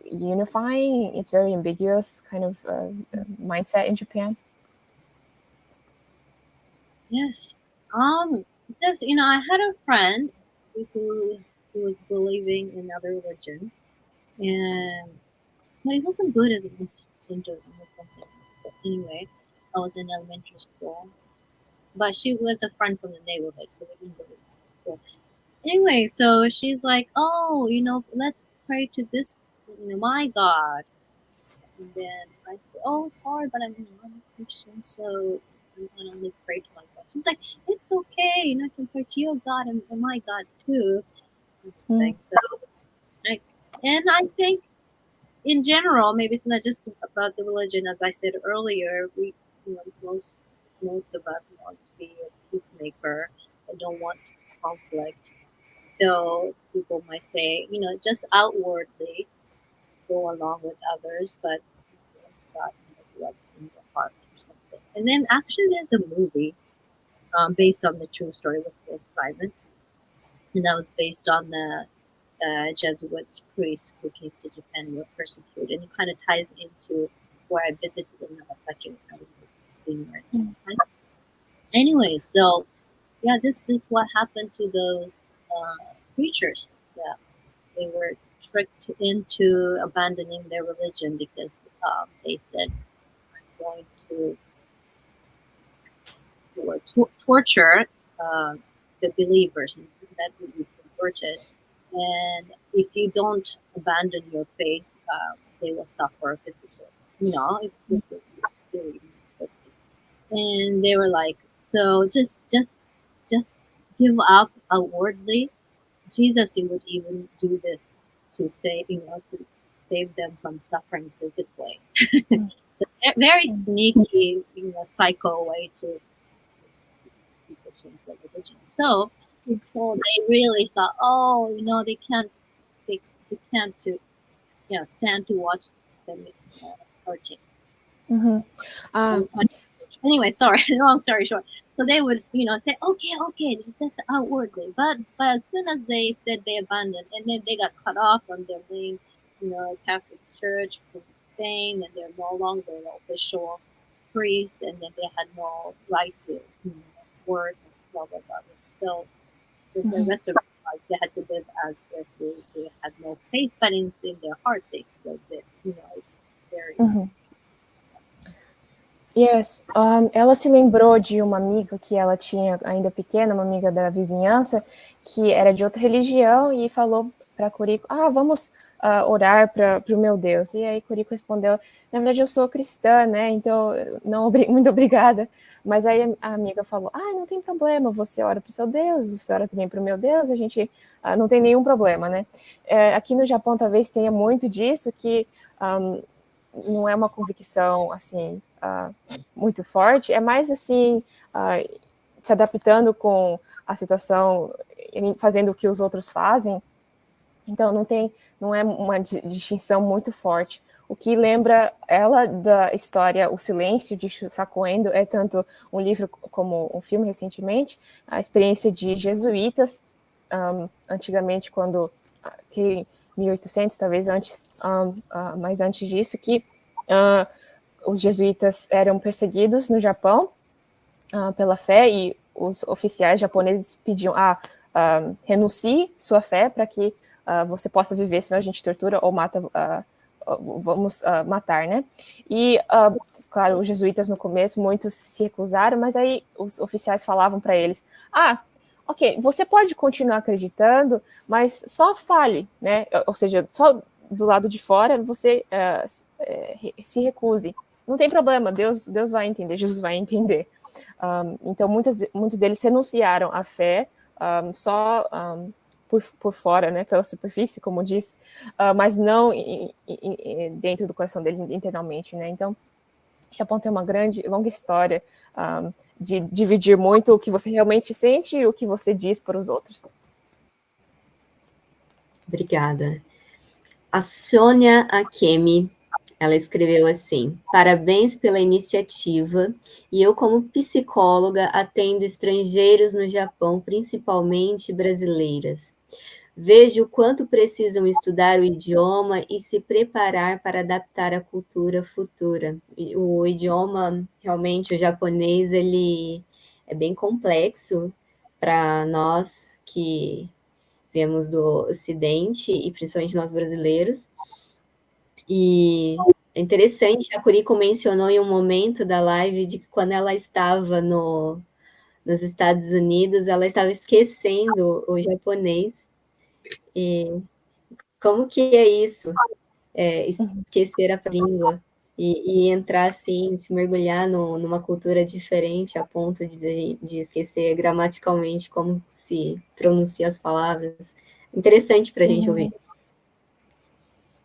unifying. It's very ambiguous kind of mindset in Japan. Yes. Because I had a friend who was believing in another religion, but it wasn't Buddhism, it was just Shintoism or something. But anyway, I was in elementary school, but she was a friend from the neighborhood, so we didn't go to the same school. Anyway, so she's like, "Oh, let's pray to this, my God." And then I said, "Oh, sorry, but I'm a Christian, so I can only pray to my God." She's like, "It's okay, I can pray to your God and my God too." So, and I think in general, maybe it's not just about the religion. As I said earlier, we, most of us want to be a peacemaker and don't want conflict. So people might say, just outwardly go along with others, but God knows what's in your heart or something. And then actually there's a movie based on the true story. It was called Silent. And that was based on the Jesuits priest who came to Japan and were persecuted. And it kind of ties into where I visited in Nagasaki when I was a senior in high school. Anyway, so yeah, this is what happened to those preachers. Yeah, they were tricked into abandoning their religion because they said, "I'm going to torture the believers that will be converted, and if you don't abandon your faith, they will suffer physically." It's just really interesting. And they were like, "So just give up outwardly." Jesus would even do this to save them from suffering physically. So very sneaky, psycho way to people change their religion. So they really thought, they can't stand to watch them hurting. Mm-hmm. Anyway, sorry, long story short. So they would, say, okay, just outwardly. But as soon as they said they abandoned, and then they got cut off from their main, Catholic Church from Spain, and they're no longer the official priests, and then they had no right to work and blah blah blah. So for the rest of their lives, they had to live as if they had no faith, but in their hearts they still did. It's very. Yes, ela se lembrou de uma amiga que ela tinha ainda pequena, uma amiga da vizinhança, que era de outra religião e falou para Kuriko, vamos orar para o meu Deus. E aí Kuriko respondeu, na verdade eu sou cristã, né, então não, muito obrigada. Mas aí a amiga falou, não tem problema, você ora para o seu Deus, você ora também para o meu Deus, a gente não tem nenhum problema, né. Aqui no Japão talvez tenha muito disso, que não é uma convicção, assim, muito forte, é mais, assim, se adaptando com a situação, fazendo o que os outros fazem. Então, não é uma distinção muito forte. O que lembra ela da história O Silêncio, de Shusaku Endo, é tanto um livro como um filme recentemente, a experiência de jesuítas, antigamente, quando... que 1800, talvez antes, mas antes disso, que os jesuítas eram perseguidos no Japão pela fé, e os oficiais japoneses pediam, renuncie sua fé para que você possa viver, senão a gente tortura ou mata, vamos matar, né? E, claro, os jesuítas no começo, muitos se recusaram, mas aí os oficiais falavam para eles, ok, você pode continuar acreditando, mas só fale, né? Ou seja, só do lado de fora você se recuse. Não tem problema, Deus vai entender, Jesus vai entender. Então, muitos deles renunciaram à fé só por fora, né? Pela superfície, como disse, mas não dentro do coração deles internamente, né? Então, o Japão tem uma longa história de dividir muito o que você realmente sente e o que você diz para os outros. Obrigada. A Sônia Akemi, ela escreveu assim: parabéns pela iniciativa, e eu, como psicóloga, atendo estrangeiros no Japão, principalmente brasileiras. Vejo o quanto precisam estudar o idioma e se preparar para adaptar a cultura futura. O idioma, realmente, o japonês, ele é bem complexo para nós que viemos do Ocidente, e principalmente nós brasileiros. E é interessante, a Kuriko mencionou em um momento da live de que quando ela estava nos Estados Unidos, ela estava esquecendo o japonês. E como que é isso? Esquecer a língua e entrar assim, se mergulhar numa cultura diferente a ponto de esquecer gramaticalmente como se pronuncia as palavras. Interessante para a gente ouvir.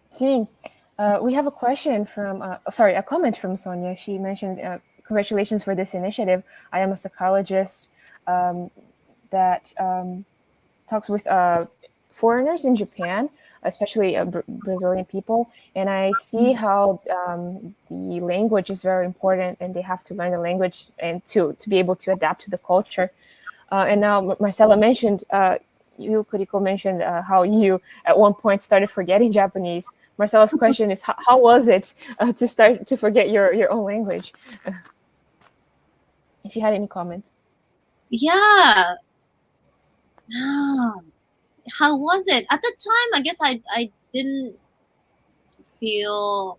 Sim. We have a question from, a comment from Sonia. She mentioned, congratulations for this initiative. I am a psychologist that talks with foreigners in Japan, especially Brazilian people, and I see how the language is very important, and they have to learn the language and to be able to adapt to the culture. And now Marcela mentioned, you, Kuriko, mentioned how you at one point started forgetting Japanese. Marcela's question is, how was it to start to forget your own language? If you had any comments. Yeah. How was it? At the time, I guess I didn't feel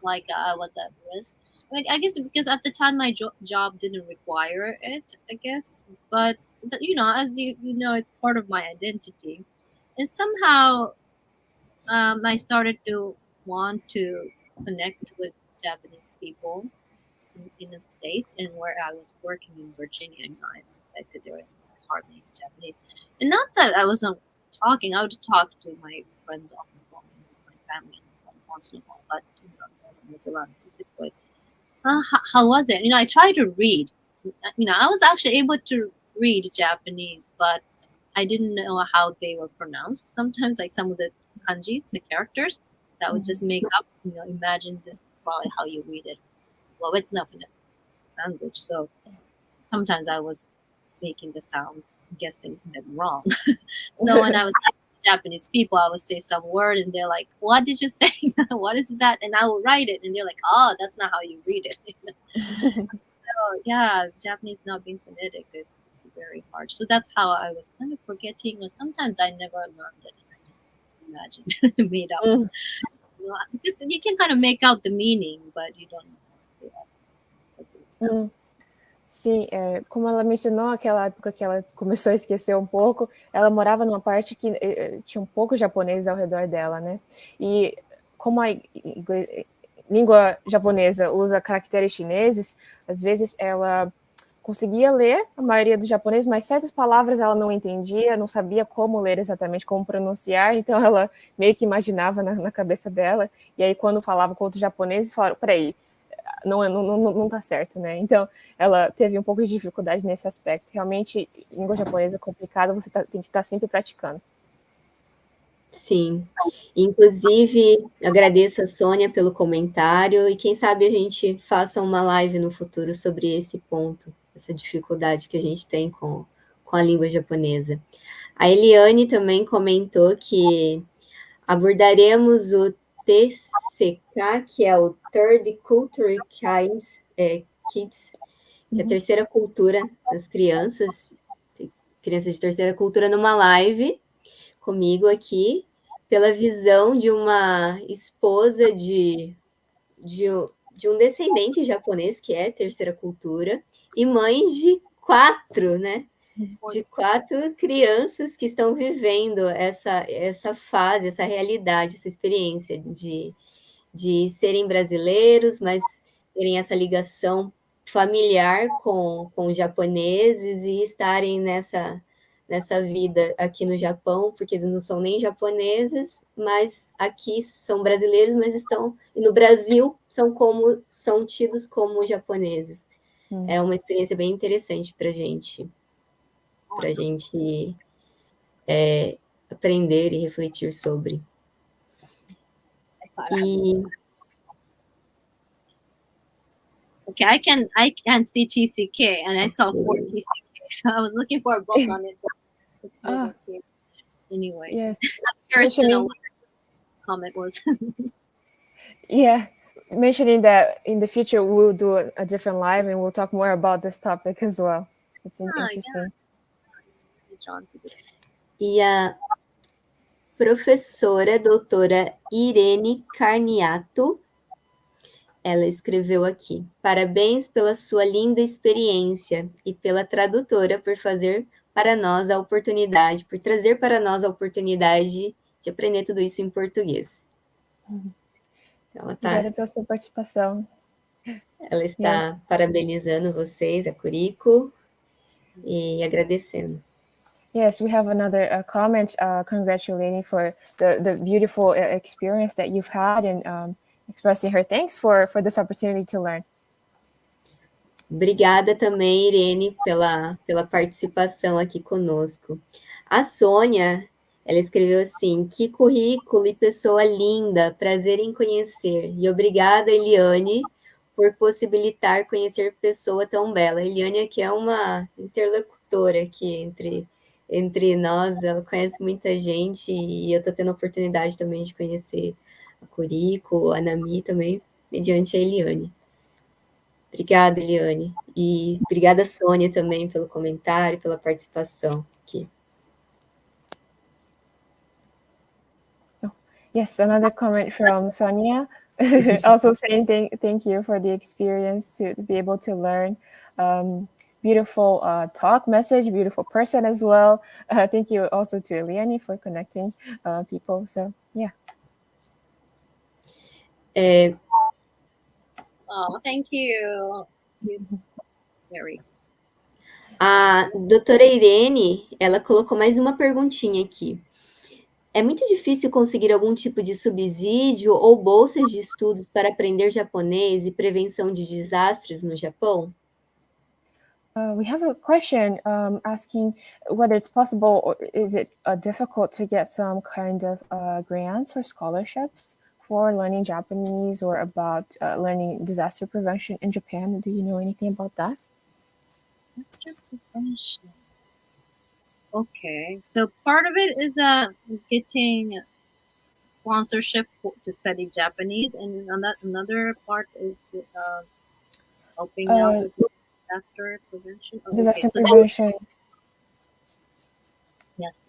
like I was at risk. Like, I guess because at the time my job didn't require it, I guess. But as you know, it's part of my identity. And somehow I started to want to connect with Japanese people in the States, and where I was working in Virginia, and as I said, there were hardly any Japanese. And not that I wasn't talking, I would talk to my friends on the phone, my family once in a while, but it was around physically. How was it? I tried to read. I was actually able to read Japanese, but I didn't know how they were pronounced. Sometimes, like some of the kanjis, the characters, so I would just make up, imagine this is probably how you read it. Well, it's not in a language, so sometimes I was making the sounds, guessing them wrong. So when I was Japanese people, I would say some word and they're like, what did you say? What is that? And I will write it and they're like, oh, that's not how you read it. So yeah, Japanese not being phonetic, it's very hard. So that's how I was kind of forgetting, or sometimes I never learned it and I just imagined, made up. Because you can kind of make out the meaning, but you don't know. Sim, como ela mencionou, aquela época que ela começou a esquecer um pouco, ela morava numa parte que tinha um pouco japonês ao redor dela, né? E como a língua japonesa usa caracteres chineses, às vezes ela conseguia ler a maioria do japonês, mas certas palavras ela não entendia, não sabia como ler exatamente, como pronunciar, então ela meio que imaginava na cabeça dela, e aí quando falava com outros japoneses, falaram, peraí, não tá certo, né? Então, ela teve um pouco de dificuldade nesse aspecto. Realmente, língua japonesa é complicada, você tem que estar sempre praticando. Sim. Inclusive, agradeço a Sônia pelo comentário e quem sabe a gente faça uma live no futuro sobre esse ponto, essa dificuldade que a gente tem com a língua japonesa. A Eliane também comentou que abordaremos o TCK, que é o Third Culture Kids, que é a terceira cultura das crianças de terceira cultura, numa live comigo aqui, pela visão de uma esposa de um descendente japonês, que é terceira cultura, e mãe de 4, né? De 4 crianças que estão vivendo essa fase, essa realidade, essa experiência de serem brasileiros, mas terem essa ligação familiar com os japoneses e estarem nessa vida aqui no Japão, porque eles não são nem japoneses, mas aqui são brasileiros, mas estão, e no Brasil são tidos como japoneses. É uma experiência bem interessante para a gente aprender e refletir sobre. Okay, I can see TCK, and I saw 4 TCK, so I was looking for a book on it. Anyways, yes. I'm curious to know what the comment was. Yeah, mentioning that in the future we'll do a different live and we'll talk more about this topic as well. It's interesting. E a professora doutora Irene Carniato, ela escreveu aqui: parabéns pela sua linda experiência e pela tradutora por trazer para nós a oportunidade de aprender tudo isso em português. Obrigada pela sua participação. Ela está parabenizando vocês, a Kuriko, e agradecendo. Yes, we have another comment congratulating for the beautiful experience that you've had and expressing her thanks for this opportunity to learn. Obrigada também, Irene, pela participação aqui conosco. A Sônia, ela escreveu assim: que currículo e pessoa linda, prazer em conhecer. E obrigada, Eliane, por possibilitar conhecer pessoa tão bela. A Eliane aqui é uma interlocutora aqui entre nós, ela conhece muita gente e eu estou tendo a oportunidade também de conhecer a Kuriko, a Nami também, mediante a Eliane. Obrigada, Eliane. E obrigada, Sônia, também, pelo comentário, pela participação aqui. Yes, another comment from Sonia, also saying thank you for the experience to be able to learn. Beautiful talk message, beautiful person as well. Thank you also to Eliane for connecting people. So, yeah. Oh, thank you. Very. A doutora Irene, ela colocou mais uma perguntinha aqui. É muito difícil conseguir algum tipo de subsídio ou bolsas de estudos para aprender japonês e prevenção de desastres no Japão? We have a question asking whether it's possible or is it difficult to get some kind of grants or scholarships for learning Japanese or about learning disaster prevention in Japan. Do you know anything about that? What's your profession? Okay, so part of it is getting sponsorship to study Japanese, and another part is helping out with disaster prevention. Oh, okay, Disaster so that, prevention. yes.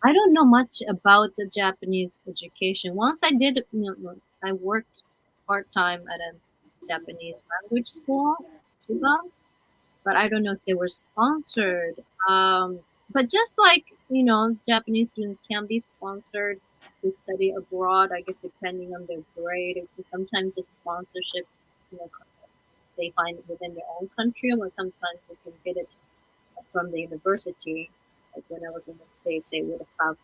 I don't know much about the Japanese education. Once I did, I worked part-time at a Japanese language school, Chiba, but I don't know if they were sponsored. But just like, Japanese students can be sponsored to study abroad, I guess depending on their grade. Sometimes the sponsorship, you know, they find it within their own country, or sometimes they can get it from the university. Like when I was in the States, they would have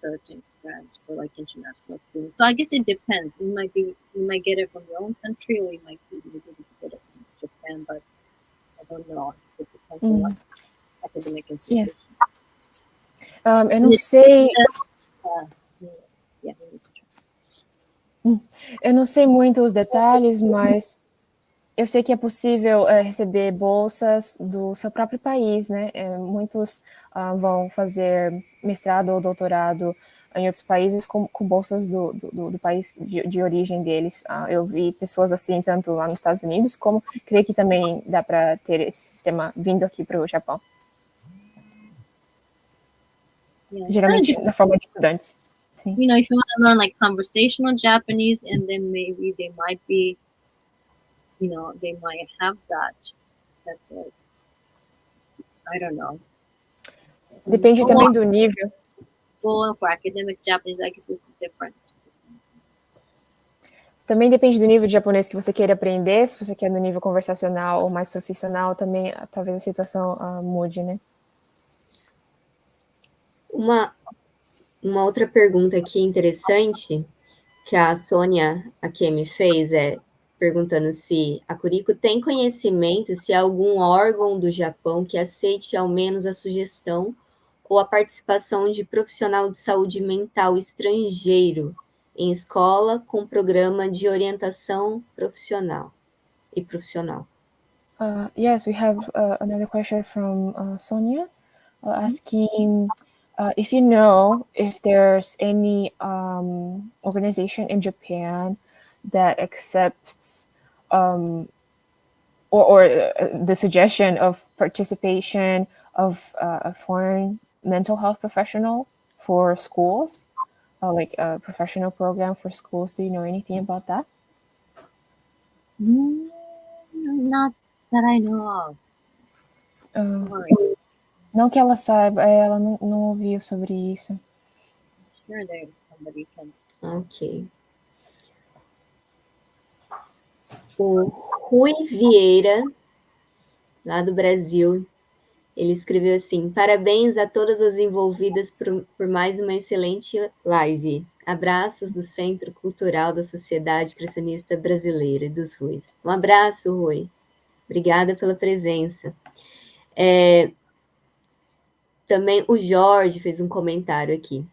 certain grants for like international students. So I guess it depends. You might get it from your own country, or you might be able to get it from Japan, but I don't know. It depends on what academic institution. Eu não sei. Eu não sei muito os detalhes, mas eu sei que é possível receber bolsas do seu próprio país, né? Muitos vão fazer mestrado ou doutorado em outros países com bolsas do país de origem deles. Eu vi pessoas assim, tanto lá nos Estados Unidos, como creio que também dá para ter esse sistema vindo aqui para o Japão. Geralmente na forma de estudantes. Sim. If you want to learn like conversational Japanese, and then maybe they might be, they might have that. That's like, I don't know. Depende também do nível. Well, for academic Japanese, I guess it's different. Também depende do nível de japonês que você queira aprender. Se você quer no nível conversacional ou mais profissional, também talvez a situação mude, né? Uma outra pergunta aqui interessante que a Sônia aqui me fez perguntando se a Kuriko tem conhecimento se há algum órgão do Japão que aceite ao menos a sugestão ou a participação de profissional de saúde mental estrangeiro em escola com programa de orientação profissional e profissional. Yes, we have another question from Sonia asking if you know if there's any organization in Japan that accepts or the suggestion of participation of a foreign mental health professional for schools, like a professional program for schools. Do you know anything about that? Not that I know of. Sorry. Não que ela saiba, ela não ouviu sobre isso. Sure, there's somebody can. Ok. O Rui Vieira, lá do Brasil, ele escreveu assim: parabéns a todas as envolvidas por mais uma excelente live. Abraços do Centro Cultural da Sociedade Criacionista Brasileira e dos Ruis. Um abraço, Rui. Obrigada pela presença. Também o Jorge fez um comentário aqui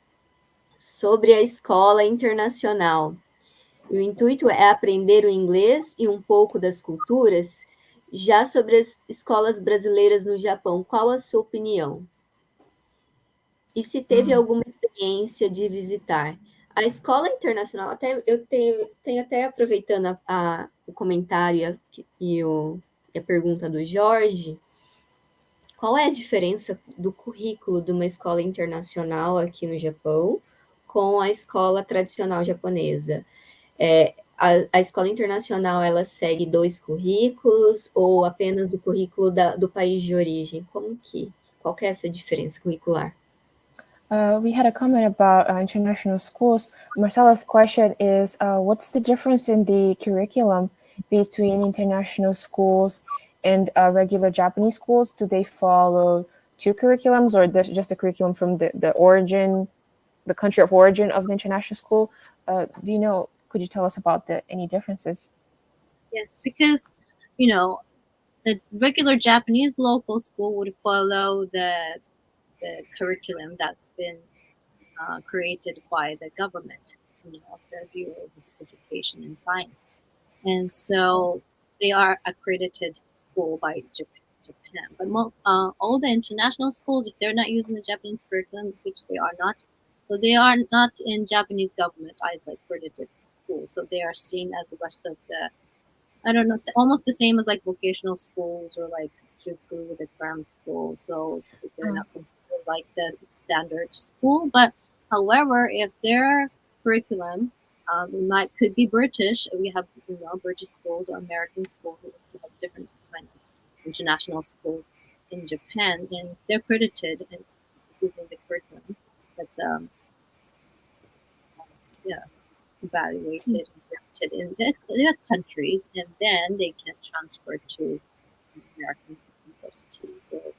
sobre a escola internacional. O intuito é aprender o inglês e um pouco das culturas. Já sobre as escolas brasileiras no Japão, qual a sua opinião? E se teve alguma experiência de visitar? A escola internacional, eu tenho até aproveitando o comentário e a pergunta do Jorge, qual é a diferença do currículo de uma escola internacional aqui no Japão com a escola tradicional japonesa? A escola internacional, ela segue 2 currículos ou apenas o currículo do país de origem? Qual que é essa diferença curricular? We had a comment about international schools. Marcela's question is, what's the difference in the curriculum between international schools and regular Japanese schools? Do they follow 2 curriculums, or just the curriculum from the origin, the country of origin of the international school? Do you know, could you tell us about any differences? Yes, because, the regular Japanese local school would follow the curriculum that's been created by the government, the Bureau of Education and Science. And so they are accredited school by Japan. But all the international schools, if they're not using the Japanese curriculum, which they are not, so they are not in Japanese government as accredited schools. So they are seen as the rest of the, I don't know, almost the same as like vocational schools or like Juku, the cram school. So they're not considered like the standard school. But however, if their curriculum could be British, we have British schools or American schools. We have different kinds of international schools in Japan, and they're credited and using the curriculum that's evaluated in their countries, and then they can transfer to American universities or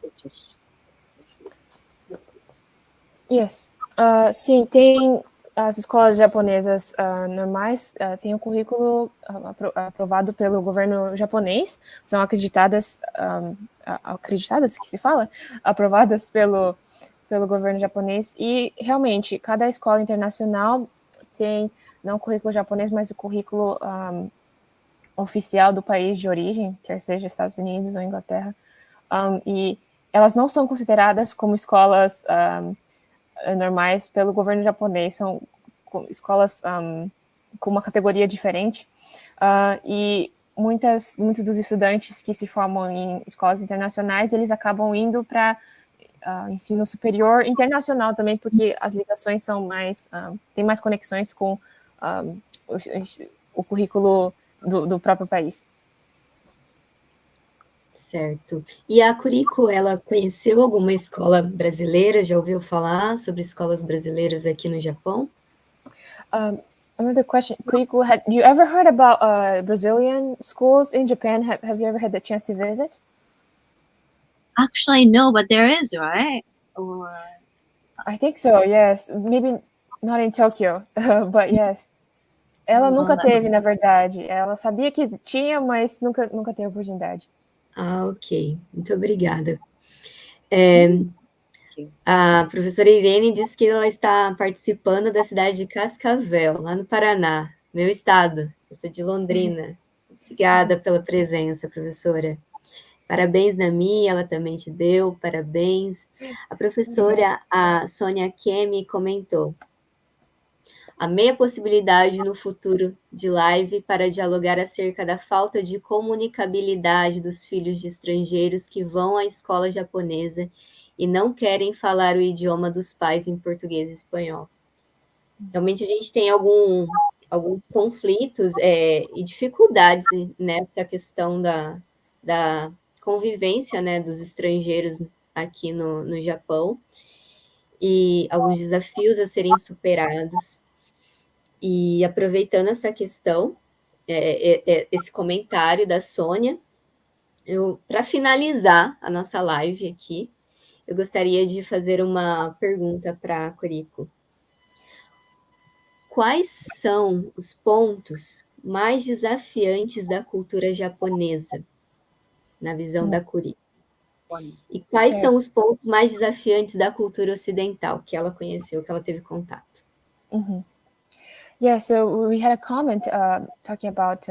British. Yes. Sim, tem as escolas japonesas normais, tem o currículo aprovado pelo governo japonês, são acreditadas que se fala, aprovadas pelo governo japonês, e realmente cada escola internacional tem não o currículo japonês, mas o currículo oficial do país de origem, quer seja Estados Unidos ou Inglaterra, e elas não são consideradas como escolas normais pelo governo japonês, são escolas com uma categoria diferente, e muitos dos estudantes que se formam em escolas internacionais, eles acabam indo para ensino superior internacional também, porque as ligações são mais, tem mais conexões com o currículo do próprio país. Certo. E a Kuriko, ela conheceu alguma escola brasileira? Já ouviu falar sobre escolas brasileiras aqui no Japão? Another question, Kuriko, had you ever heard about Brazilian schools in Japan? Have you ever had the chance to visit? Actually, no, but there is, right? Or I think so, yes. Maybe not in Tokyo, but yes. Ela nunca teve, na verdade. Ela sabia que tinha, mas nunca teve oportunidade. Ah, ok. Muito obrigada. A professora Irene disse que ela está participando da cidade de Cascavel, lá no Paraná, meu estado. Eu sou de Londrina. Obrigada pela presença, professora. Parabéns na minha, ela também te deu, parabéns. A professora, a Sônia Kemi, comentou: amei a possibilidade no futuro de live para dialogar acerca da falta de comunicabilidade dos filhos de estrangeiros que vão à escola japonesa e não querem falar o idioma dos pais em português e espanhol. Realmente a gente tem alguns conflitos e dificuldades nessa questão da convivência, né, dos estrangeiros aqui no Japão, e alguns desafios a serem superados. E aproveitando essa questão, esse comentário da Sônia, para finalizar a nossa live aqui, eu gostaria de fazer uma pergunta para a Kuriko. Quais são os pontos mais desafiantes da cultura japonesa, na visão da Kuriko? E quais são os pontos mais desafiantes da cultura ocidental que ela conheceu, que ela teve contato? Yeah, so we had a comment talking about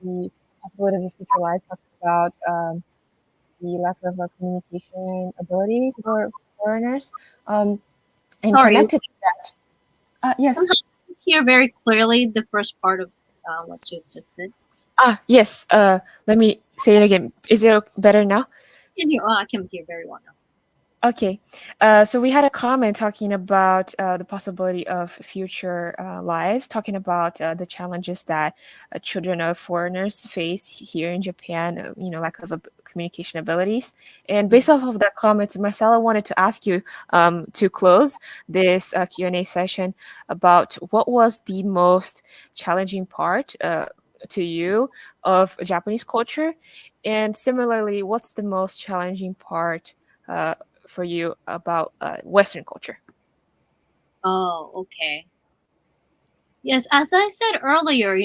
the possibility of future life, talking about the lack of communication abilities for foreigners. And sorry, connected to that. Yes. Sometimes you hear very clearly the first part of what you just said. Yes. Let me say it again. Is it better now? I can hear very well now. Okay. So we had a comment talking about the possibility of future lives, talking about the challenges that children of foreigners face here in Japan, lack of communication abilities. And based off of that comment, Marcella wanted to ask you to close this Q&A session about what was the most challenging part to you of Japanese culture, and similarly, what's the most challenging part for you about Western culture? Oh, okay. Yes, as I said earlier,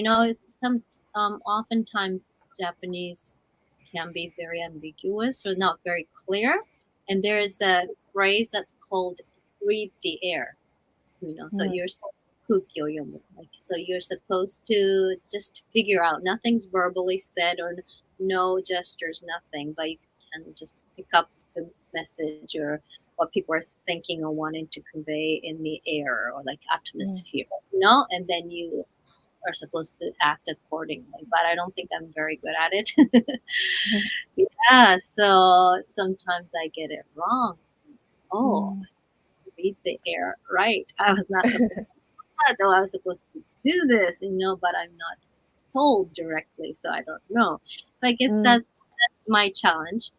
some oftentimes Japanese can be very ambiguous or not very clear, and there's a phrase that's called "read the air." So you're kukyoyomu. Like, so you're supposed to just figure out, nothing's verbally said or no gestures, nothing, but you can just pick up the message or what people are thinking or wanting to convey in the air or like atmosphere, and then you are supposed to act accordingly. But I don't think I'm very good at it. Yeah, so sometimes I get it wrong. Read the air right. I was not supposed to do that, though I was supposed to do this, but I'm not told directly, so I don't know. So I guess that's my challenge.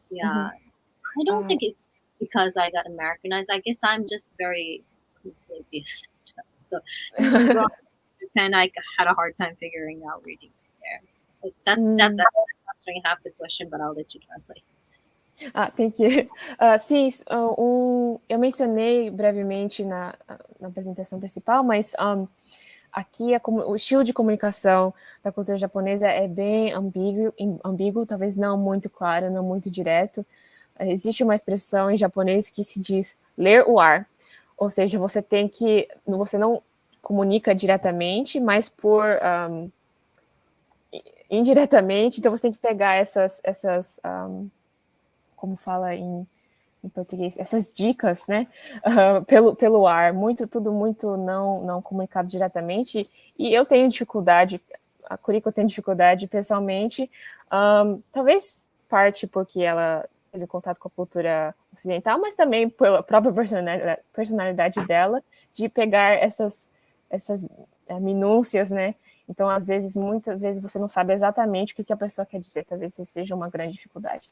Yeah. I don't think it's because I got Americanized. I guess I'm just very oblivious. So even growing up in Japan, I had a hard time figuring out reading there. But that's answering half the question, but I'll let you translate. Thank you. Sim, eu mencionei brevemente na apresentação principal, mas aqui o estilo de comunicação da cultura japonesa é bem ambíguo, talvez não muito claro, não muito direto. Existe uma expressão em japonês que se diz ler o ar, ou seja, você não comunica diretamente, mas indiretamente, então você tem que pegar essas como fala em português, essas dicas, né, pelo ar, tudo muito não comunicado diretamente, e eu tenho dificuldade, a Kuriko tem dificuldade pessoalmente, talvez parte porque ela teve contato com a cultura ocidental, mas também pela própria personalidade dela, de pegar essas minúcias, né, então muitas vezes você não sabe exatamente o que a pessoa quer dizer, talvez isso seja uma grande dificuldade.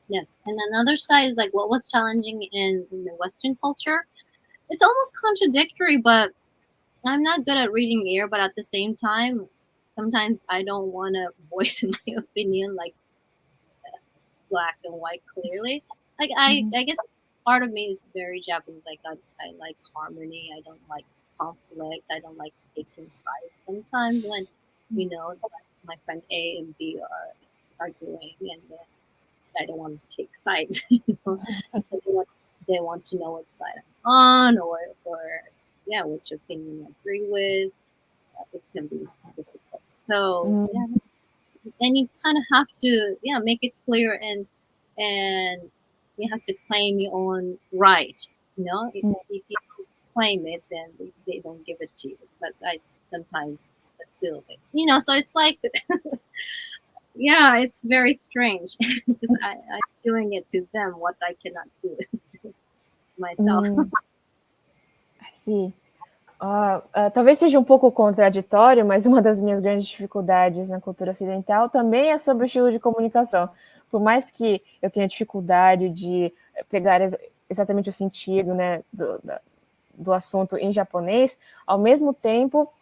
Yes, and another side is like what was challenging in the Western culture. It's almost contradictory, but I'm not good at reading air, but at the same time, sometimes I don't want to voice my opinion like black and white clearly. Like I guess part of me is very Japanese. Like I like harmony. I don't like conflict. I don't like taking sides. Sometimes when my friend A and B are arguing and I don't want to take sides. So they want to know which side I'm on, or which opinion I agree with. It can be difficult. So and you kind of have to make it clear, and you have to claim your own right. If you claim it, then they don't give it to you. But I sometimes assume it. So it's like. Yeah, it's very strange because I'm doing it to them what I cannot do to myself. Sim. Talvez seja um pouco contraditório, mas uma das minhas grandes dificuldades na cultura ocidental também é sobre o estilo de comunicação. Por mais que eu tenha dificuldade de pegar exatamente o sentido, né, do assunto em japonês, ao mesmo tempo,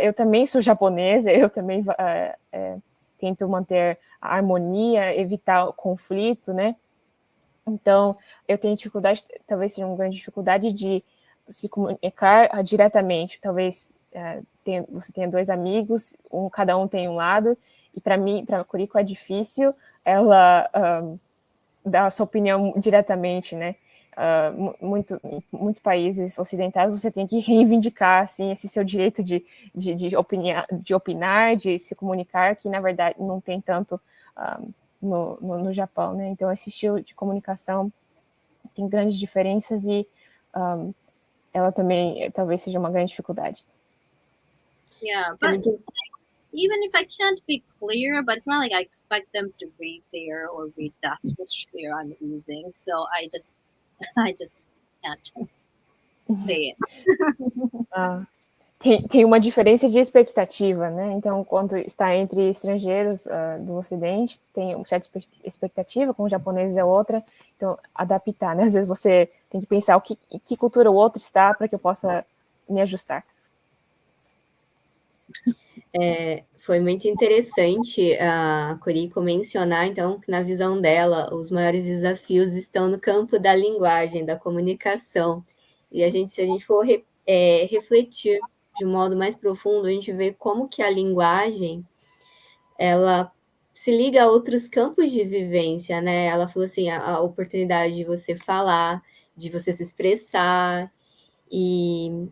eu também sou japonesa, eu também tento manter a harmonia, evitar o conflito, né? Então, eu tenho dificuldade, talvez seja uma grande dificuldade de se comunicar diretamente. Talvez você tenha dois amigos, cada um tem um lado, e para a Kuriko é difícil ela dar a sua opinião diretamente, né? Em muitos países ocidentais você tem que reivindicar assim, esse seu direito de opinar, de se comunicar, que na verdade não tem tanto no Japão, né? Então esse estilo de comunicação tem grandes diferenças e ela também talvez seja uma grande dificuldade. Yeah, but it's like, even if I can't be clear, but it's not like I expect them to read there or read that atmosphere I'm using, so I just can't say it. Tem uma diferença de expectativa, né? Então, quando está entre estrangeiros do Ocidente, tem uma certa expectativa, com os japoneses é outra. Então, adaptar, né? Às vezes você tem que pensar em que cultura o outro está para que eu possa me ajustar. Foi muito interessante a Kuriko mencionar, então, que na visão dela, os maiores desafios estão no campo da linguagem, da comunicação. E se a gente for refletir de um modo mais profundo, a gente vê como que a linguagem, ela se liga a outros campos de vivência, né? Ela falou assim, a oportunidade de você falar, de você se expressar, E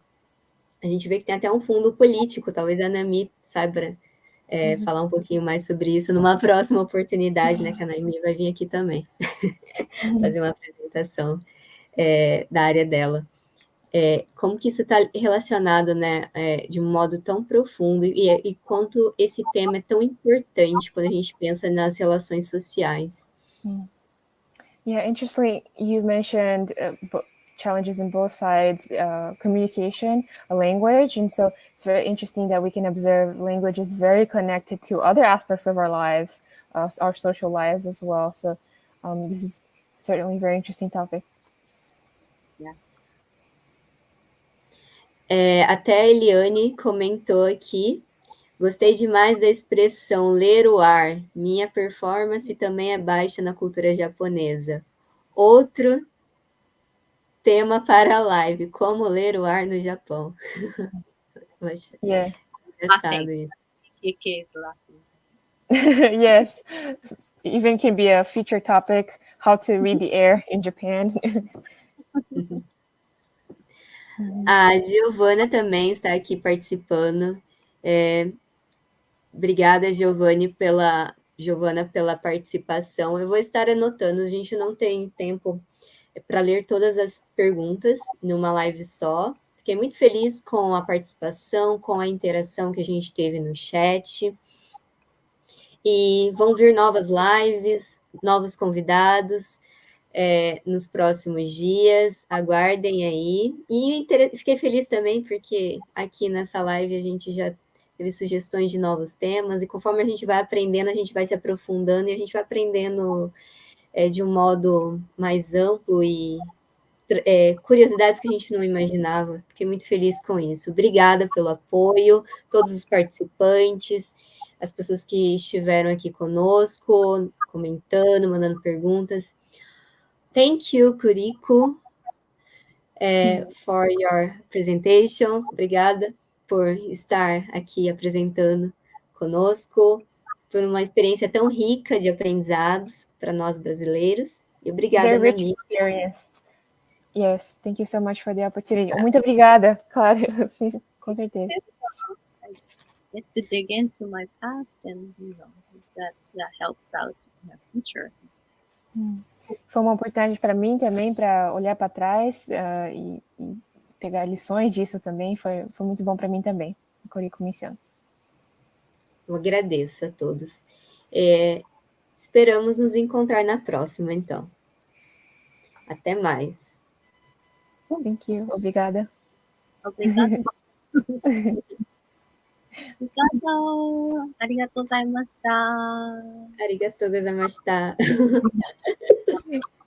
a gente vê que tem até um fundo político, talvez a Nami saiba falar um pouquinho mais sobre isso numa próxima oportunidade, né, que a Nami vai vir aqui também fazer uma apresentação da área dela. Como que isso está relacionado, né, de um modo tão profundo e quanto esse tema é tão importante quando a gente pensa nas relações sociais. Yeah, interestingly, you mentioned challenges in both sides, communication, a language, and so it's very interesting that we can observe language is very connected to other aspects of our lives, our social lives as well. So this is certainly a very interesting topic. Yes. Até a Eliane comentou aqui, gostei demais da expressão ler o ar, minha performance também é baixa na cultura japonesa. Outro tema para a live, como ler o ar no Japão. Eu acho engraçado isso. Kiki is laughing. Yes, even can be a future topic, how to read the air in Japan. A Giovana também está aqui participando. Obrigada, Giovana, pela participação. Eu vou estar anotando, a gente não tem tempo para ler todas as perguntas numa live só. Fiquei muito feliz com a participação, com a interação que a gente teve no chat. E vão vir novas lives, novos convidados nos próximos dias. Aguardem aí. E fiquei feliz também, porque aqui nessa live a gente já teve sugestões de novos temas, e conforme a gente vai aprendendo, a gente vai se aprofundando, e a gente vai aprendendo de um modo mais amplo e curiosidades que a gente não imaginava. Fiquei muito feliz com isso. Obrigada pelo apoio, todos os participantes, as pessoas que estiveram aqui conosco, comentando, mandando perguntas. Thank you, Kuriko, for your presentation. Obrigada por estar aqui apresentando conosco, por uma experiência tão rica de aprendizados para nós brasileiros. E obrigada, Very rich Nami. experience. Yes, thank you so much for the opportunity. Muito obrigada, claro, sim, com certeza. I get to dig into my past, and that helps out in the future. Foi uma oportunidade para mim também, para olhar para trás e pegar lições disso também. Foi muito bom para mim também. Kuriko Maeki. Eu agradeço a todos. Esperamos nos encontrar na próxima, então. Até mais. Thank you. Obrigada. Obrigado. Obrigado. Arigatou gozaimashita. Arigatou gozaimashita.